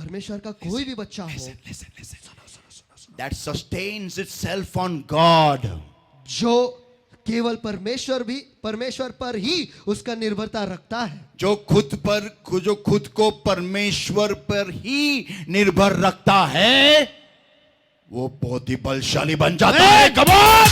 परमेश्वर का कोई भी बच्चा हो that sustains itself on God, जो केवल परमेश्वर पर ही उसका निर्भरता रखता है, जो खुद को परमेश्वर पर ही निर्भर रखता है, वो बहुत ही बलशाली बन जाता है. Come on!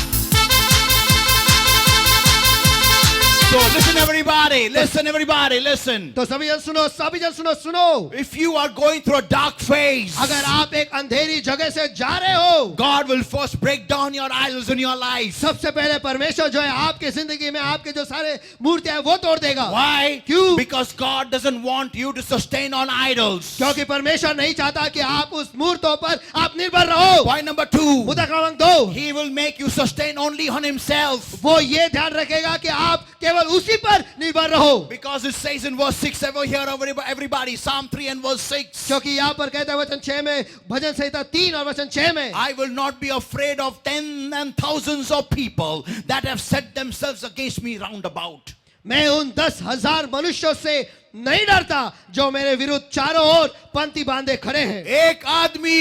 So listen everybody, listen. तो सभी जन सुनो. If you are going through a dark phase, अगर आप एक अंधेरी जगह से जा रहे हो, God will first break down your idols in your life. सबसे पहले परमेश्वर जो है आपके जिंदगी में आपके जो सारे मूर्तियां हैं वो तोड़ देगा. Why? क्यों? Because God doesn't want you to sustain on idols. क्योंकि परमेश्वर नहीं चाहता कि आप उस मूर्तों पर आप निर्भर रहो. Point number 2. मुद्दा क्रमांक 2, He will make you sustain only on himself. वो ये ध्यान रखेगा कि आप केवल उसी पर निर्भर रहो. Because it says in verse 6, ever hear everybody, Psalm 3 and verse 6. क्योंकि यहाँ पर कहता है वचन 6 में, भजन संहिता 3 और वचन 6 में, I will not be afraid of 10 and thousands of people that have set themselves against me round about. मैं उन 10,000 मनुष्यों से नहीं डरता जो मेरे विरुद्ध चारों ओर पंक्ति बांधे खड़े हैं. एक आदमी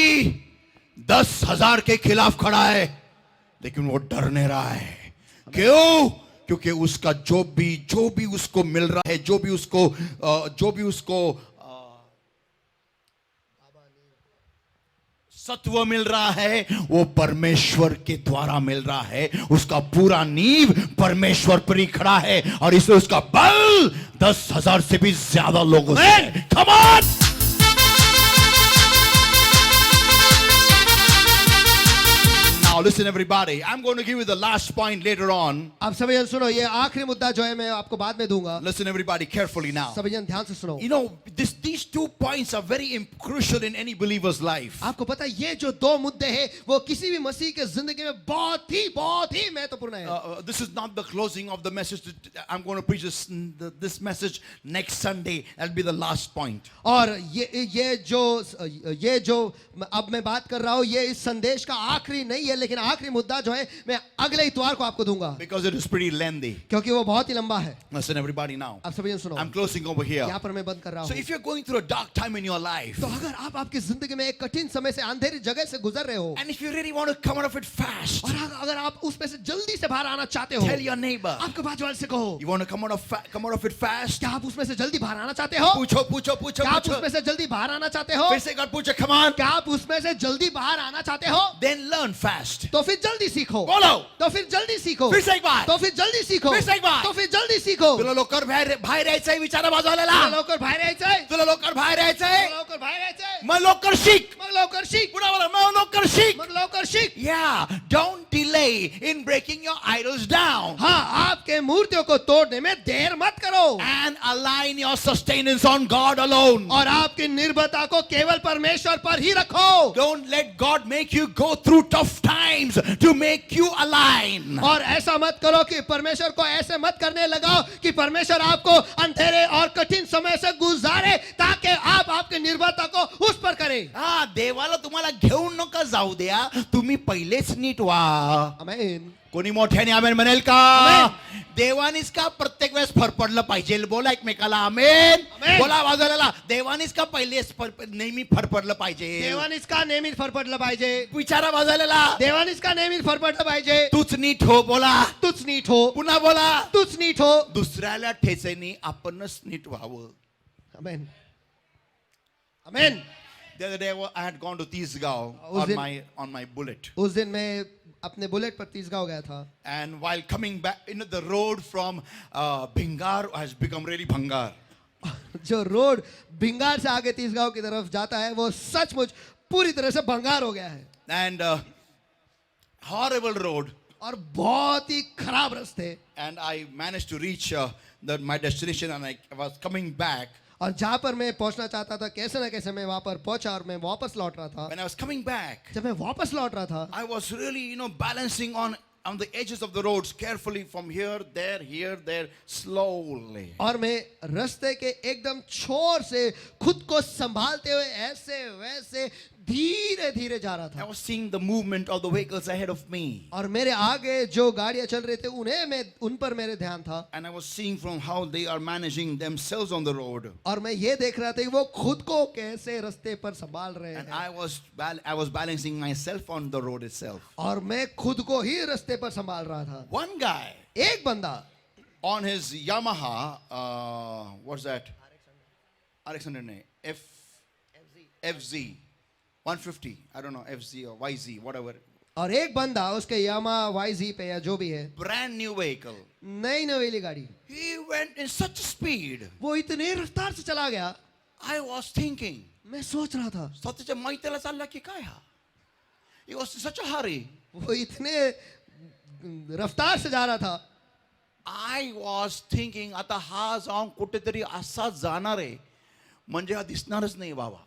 10,000 के खिलाफ खड़ा है, लेकिन वो डर नहीं रहा है. क्यों? क्योंकि उसका जो भी उसको मिल रहा है, जो भी उसको सत्व मिल रहा है, वो परमेश्वर के द्वारा मिल रहा है. उसका पूरा नींव परमेश्वर पर ही खड़ा है, और इसलिए उसका बल 10,000 से भी ज्यादा लोगों से. Come on! Now listen everybody, I'm going to give you the last point later on. अब सभी जन सुनो, ये आखिरी मुद्दा जो है मैं आपको बाद में दूंगा. Listen everybody carefully now. सभी जन ध्यान से सुनो. You know, these 2 points are very crucial in any believer's life. आपको पता है ये जो 2 मुद्दे हैं वो किसी भी मसीह के जिंदगी में बहुत ही महत्वपूर्ण है. This is not the closing of the message. I'm going to preach this message next Sunday. That'll be the last point. और ये जो अब मैं बात कर रहा हूँ, ये इस संदेश का आखिरी नहीं है, लेकिन आखिरी मुद्दा जो है मैं अगले इतवार को आपको दूंगा. Because it is pretty lengthy. क्योंकि वो बहुत ही लंबा है. Listen everybody now. अब सभी जन सुनो. I'm closing over here. यहाँ पर मैं बंद कर रहा So हूँ. if you're going through a dark time in your life, तो अगर आप आपकी जिंदगी में एक कठिन समय से अंधेरी जगह से गुजर रहे हो, and if you really want to come out of it fast, और अगर आप उसमें से जल्दी से बाहर आना चाहते हो, tell your neighbor. आपके बाजू वाले से कहो, You want to come out of it fast? क्या आप उसमें से जल्दी बाहर आना चाहते हो? पूछो. क्या आप उसमें से जल्दी बाहर आना चाहते हो? फिर से एक बार पूछो. Come on. क्या आप उसमें से जल्दी बाहर आना चाहते हो? Then learn fast. तो फिर जल्दी सीखो. बोलो. तो फिर जल्दी सीखो. फिर से एक बार. तो फिर जल्दी सीखो. फिर से एक बार. तो फिर जल्दी सीखो. तुला लवकर बाहेर यायचंय विचारा बाजूला. तुला लवकर बाहेर यायचंय. तुला लवकर बाहेर यायचंय. तुला लवकर बाहेर यायचंय. मग लवकर शिक. मग लवकर शिक. पुन्हा बोला, मग लवकर शिक. मग लवकर शिक. Yeah, don't delay in breaking your idols down. हाँ, आपके मूर्तियों को तोड़ने में देर मत करो. And align your sustenance on God alone. और आपकी निर्भरता को केवल परमेश्वर पर ही रखो. Don't let God make you go through tough times to make you align. और ऐसा मत करो कि परमेश्वर को ऐसे मत करने लगाओ कि परमेश्वर आपको अंधेरे और कठिन समय से गुजारे, ताकि आप आपकी निर्भरता को उस पर करें. हा, देवाला तुम्हाला घेऊन नका जाऊ द्या, तुम्ही पहिलेच नीट व्हा. आमेन. कोणी मोठ्याने आमेन म्हणेल का? आमेन. देवानीच का प्रत्येक वेळेस फरफडलं पाहिजे? बोला एकमेकाला आमेन. आमेन. बोला बाजूला, देवानीच का पहिलेच नेहमी फरफडलं पाहिजे? देवानीच का नेहमी फरफडलं पाहिजे? विचारा बाजूला, देवानीच का नेहमी फरफडलं पाहिजे? तूच नीट हो. बोला, तूच नीट हो. पुन्हा बोला, तूच नीट हो. दुसऱ्याला ठेचेनी आपणच नीट व्हावं. आमेन. आमेन. The other day I had gone to Tisgaon उस on my bullet. उस दिन मैं अपने बुलेट पर तीसगांव गया था. And while coming back, the road from Bhingar has become really Bhangar. जो रोड भिंगार से आगे तीसगांव की तरफ जाता है वो सचमुच पूरी तरह से भंगार हो गया है. And horrible road. और बहुत ही खराब रास्ते. And I managed to reach my destination, and I was coming back. और जहाँ पर मैं पहुंचना चाहता था, कैसे ना कैसे मैं वहां पर पहुंचा और मैं वापस लौट रहा था. When I was coming back, जब मैं वापस लौट रहा था, I was really, balancing on the edges of the roads carefully from here, there, slowly. और मैं रास्ते के एकदम छोर से खुद को संभालते हुए ऐसे वैसे धीरे धीरे जा रहा I था was seeing the movement of the vehicles ahead of me. और मेरे आगे जो गाड़ियां चल रहे थे उन पर मेरे ध्यान था And I was seeing from how they are managing themselves on the road. और मैं ये देख रहा था कि वो खुद को कैसे रास्ते पर संभाल रहे And हैं I was balancing myself on the road itself. और मैं खुद को ही रास्ते पर संभाल रहा था. One guy एक बंदा on his Yamaha, what's that? RX100 ne, FZ 150. I don't know, FZ or YZ, whatever. और एक बंदा उसके यामा YZ पे या जो भी है, Brand new vehicle. नई नवेली गाड़ी, He went in such speed. वो इतने रफ्तार से चला गया. I was thinking, मैं सोच रहा था स्वतःच्या मैत्याला चालला की काय हा? He was in such a hurry. वो इतने रफ्तार से जा रहा था. I was thinking, आता हा जाऊन कुठेतरी असा जाणार आहे म्हणजे हा दिसणारच नाही बाबा.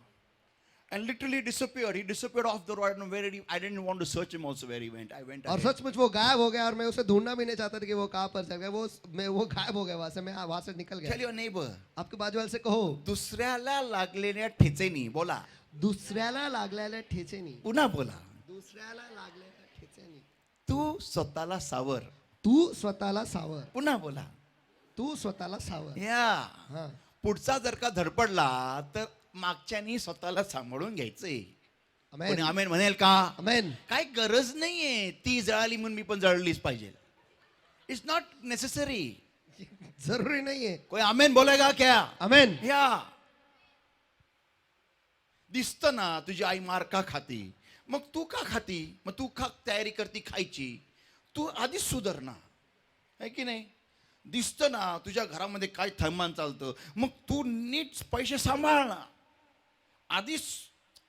And literally disappeared. He disappeared off the road. And I didn't want to search him also where he went. I went और ahead. सचमुच वो गायब हो गया और मैं उसे ढूंढना भी नहीं चाहता था कि वो कहाँ पर चल गया. वो गायब हो गया वहां से. मैं वहां से निकल Tell गया. your neighbor. आपके बाजू वाले से कहो, दुसऱ्याला लागलेल्या ठेचेनी बोला. दुसऱ्याला लागलेल्या ठेचेनी, पुन्हा बोला. दुसऱ्याला लागलेल्या ठेचेनी तू स्वतःला सावर. तू स्वतःला सावर, पुन्हा बोला. तू स्वतःला सावर. या हा, पुढचा जर का धडपडला तर मागच्यानी स्वतःला सांभाळून घ्यायचंय. कोणी अमेन, आमेन म्हणेल का? अमेन. काय गरज नाहीये ती जळाली म्हणून मी पण जळलीच पाहिजे. It's not necessary. जरूरी नहीं है. कोई आमेन बोलेगा क्या? अमेन. या दिसतं ना तुझी आई मार का खाती, मग तू का खाती, मग तू का तयारी करती खायची, तू आधीच सुधर ना, है की नाही? दिसतं ना तुझ्या घरामध्ये काय थैमान चालतं, मग तू नीट पैसे सांभाळ ना. आधीच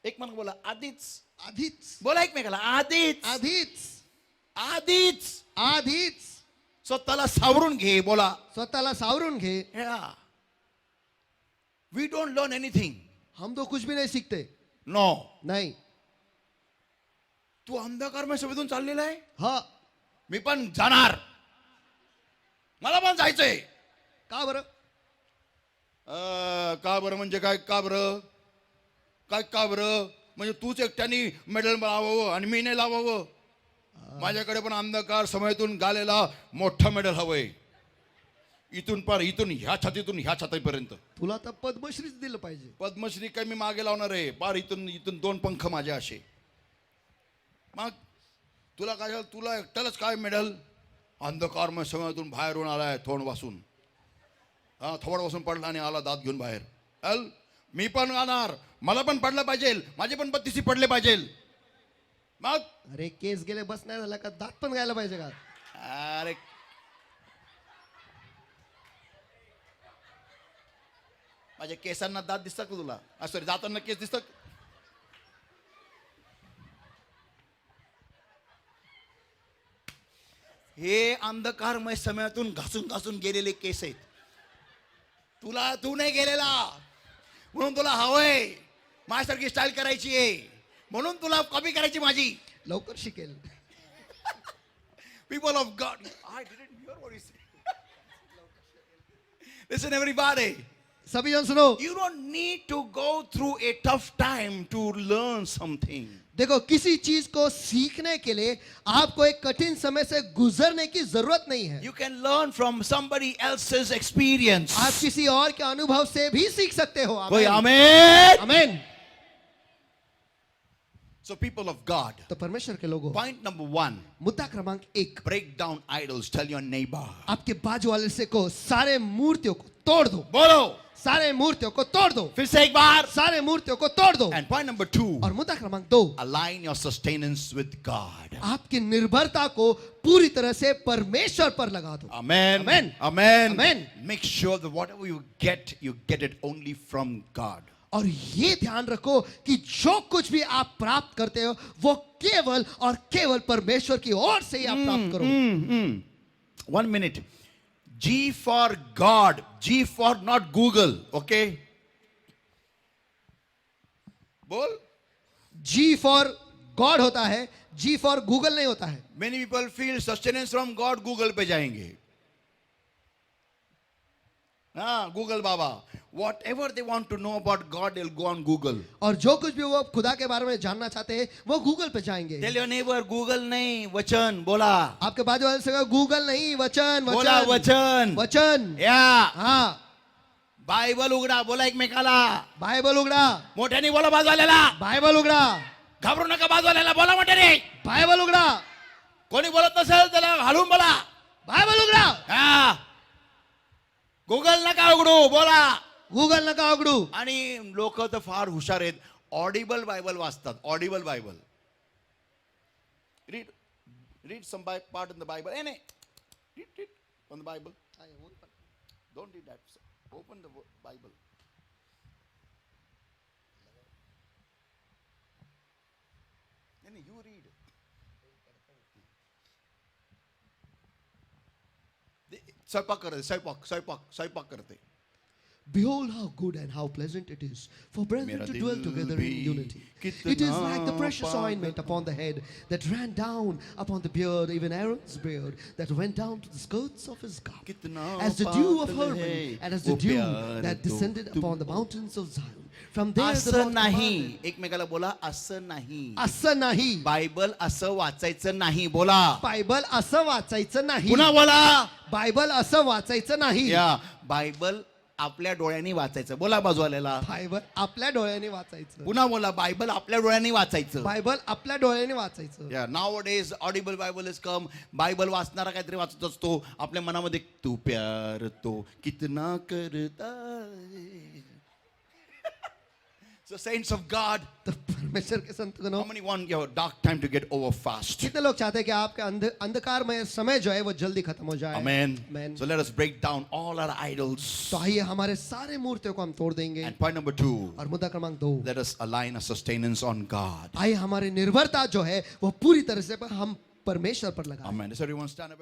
एक म्हणून बोला, आधीच आधीच, बोला एकमेकाला, आधीच आधीच, आधीच आधीच स्वतःला सावरून घे. बोला. स्वतःला सावरून घे. We don't learn anything. हम तो कुछ भी नहीं सीखते. नो. नहीं. तू अंधकारमय सभेतून चाललेला आहे. हाँ. मी पण जाणार, मला पण जायचंय. का बरं? का बरं म्हणजे काय? का बरं? काय का बरं म्हणजे तूच एकट्याने मेडल लावावं आणि मी नाही लावावं? माझ्याकडे पण अंधकार समयातून गालेला मोठा मेडल हवंय. इथून पार, इथून ह्या छातीपर्यंत. तुला तर पद्मश्रीच दिलं पाहिजे. पद्मश्री काय मी मागे लावणार आहे? पार इथून इथून 2 पंख माझे असे. मग तुला काय झालं? तुला एकट्यालाच काय मेडल? अंधकारमय समयातून बाहेर होऊन आलाय थोड वासून. हा, थोड वासून पडला आणि आला दात घेऊन बाहेर. मी पण गाणार, मला पण पडलं पाहिजे, माझे पण 32 पडले पाहिजे. मग अरे केस गेले बस नाही झाला का? दात पण गायला पाहिजे का? अरे माझ्या केसांना दात दिसतात का तुला? सॉरी, दातांना केस दिसतात? हे अंधकारमय समयातून घासून घासून गेलेले केस आहेत. तू नाही गेलेला म्हणून तुला हवंय माझ्यासारखी स्टाईल करायची आहे, म्हणून तुला कॉपी करायची माझी. लवकर शिकेल. People of God, I didn't hear what he said. Listen everybody. सभी जन सुनो. You don't need to go through a tough time to learn something. देखो, किसी चीज को सीखने के लिए आपको एक कठिन समय से गुजरने की जरूरत नहीं है. You can learn from somebody else's experience. आप किसी और के अनुभव से भी सीख सकते हो. कोई आमेन. आमेन. आमेन. So people of God, तो परमेश्वर के लोगों, point number 1, मुद्दा क्रमांक 1, break down idols. Tell your neighbor. आपके बाजू वाले से को सारे मूर्तियों को तोड़ दो. बोलो. सारे मूर्तियों को तोड़ दो. फिर से एक बार. सारे मूर्तियों को तोड़ दो. And point number 2, और मुद्दा क्रमांक 2, align your sustenance with God. आपकी निर्भरता को पूरी तरह से परमेश्वर पर लगा दो. Amen. Amen. Amen. Amen. Make sure that whatever you get it only from God. और ये ध्यान रखो कि जो कुछ भी आप प्राप्त करते हो वो केवल और केवल परमेश्वर की ओर से ही आप प्राप्त करो. 1 minute. G for God. G for not Google. Okay? बोल. G फॉर गॉड होता है, G फॉर गूगल नहीं होता है. Many people feel sustenance from God, Google पे जाएंगे. हाँ, Google Baba. Whatever they want to know about God, they'll go on Google. और जो कुछ भी वो खुदा के बारे में जानना चाहते हैं वो गूगल पे जाएंगे. Tell your neighbor, Google नहीं, वचन बोला. आपके बाजू वाले से कहो, गूगल नहीं, वचन बोला वचन वचन. वचन. या हाँ, बायबल उघडा, बोला एकमेकाला. बायबल उघडा, मोठ्याने बोला बाजूवाल्याला. बायबल उघडा, घाबरू नका बाजूवाल्याला, बोला मोठ्याने. बायबल उघडा, कोणी बोलत नसेल त्याला हलवून बोला. बायबल उघडा. हा, गुगल नका उघडू, बोला. गूगल नका उघडू. आणि लोक तर फार हुशार आहेत, ऑडिबल बायबल वाचतात. Audible Bible. Read some part in the Bible. नाही, read on the Bible. Don't read that. Open the Bible. You read. स्वयंपाक करते, स्वयंपाक करते. Behold how good and how pleasant it is for brethren मेरा to दिल dwell together in भी unity. कितना It is like the precious पागल ointment upon the head that ran down upon the beard, even Aaron's beard, that went down to the skirts of his garment, कितना as the dew of पागल Hermon, है and as the वो dew प्यार that तो descended तुम upon the mountains of Zion. From there the असं Lord नाही. commanded. एकमेकाला बोला, असं नाही. असं नाही. बायबल असं वाचायचं नाही, बोला. बायबल असं वाचायचं नाही. पुन्हा बोला. बायबल असं वाचायचं नाही. या बायबल आपल्या डोळ्यांनी वाचायचं, बोला बाजूवाल्याला. बायबल आपल्या डोळ्याने वाचायचं. पुन्हा बोला, बायबल आपल्या डोळ्यांनी वाचायचं. बायबल आपल्या डोळ्याने वाचायचं. या nowadays audible Bible is come. Bible वाचणारा काहीतरी वाचत असतो, आपल्या मनामध्ये तू प्यार तो कितना करता है. So saints of God, तर परमेश्वर के संतगणों, how many want your dark time to get over fast? कितने लोग चाहते हैं कि आपका अंधकारमय समय जो है वो जल्दी खत्म हो जाए. Amen. Amen. So let us break down all our idols. तो आइए हमारे सारे मूर्तियों को हम तोड़ देंगे. And point number 2, और मुद्दा क्रमांक 2, let us align our sustenance on God. आइए हमारी निर्भरता जो है वो पूरी तरह से हम परमेश्वर पर लगाएं. Amen. Does everyone stand up?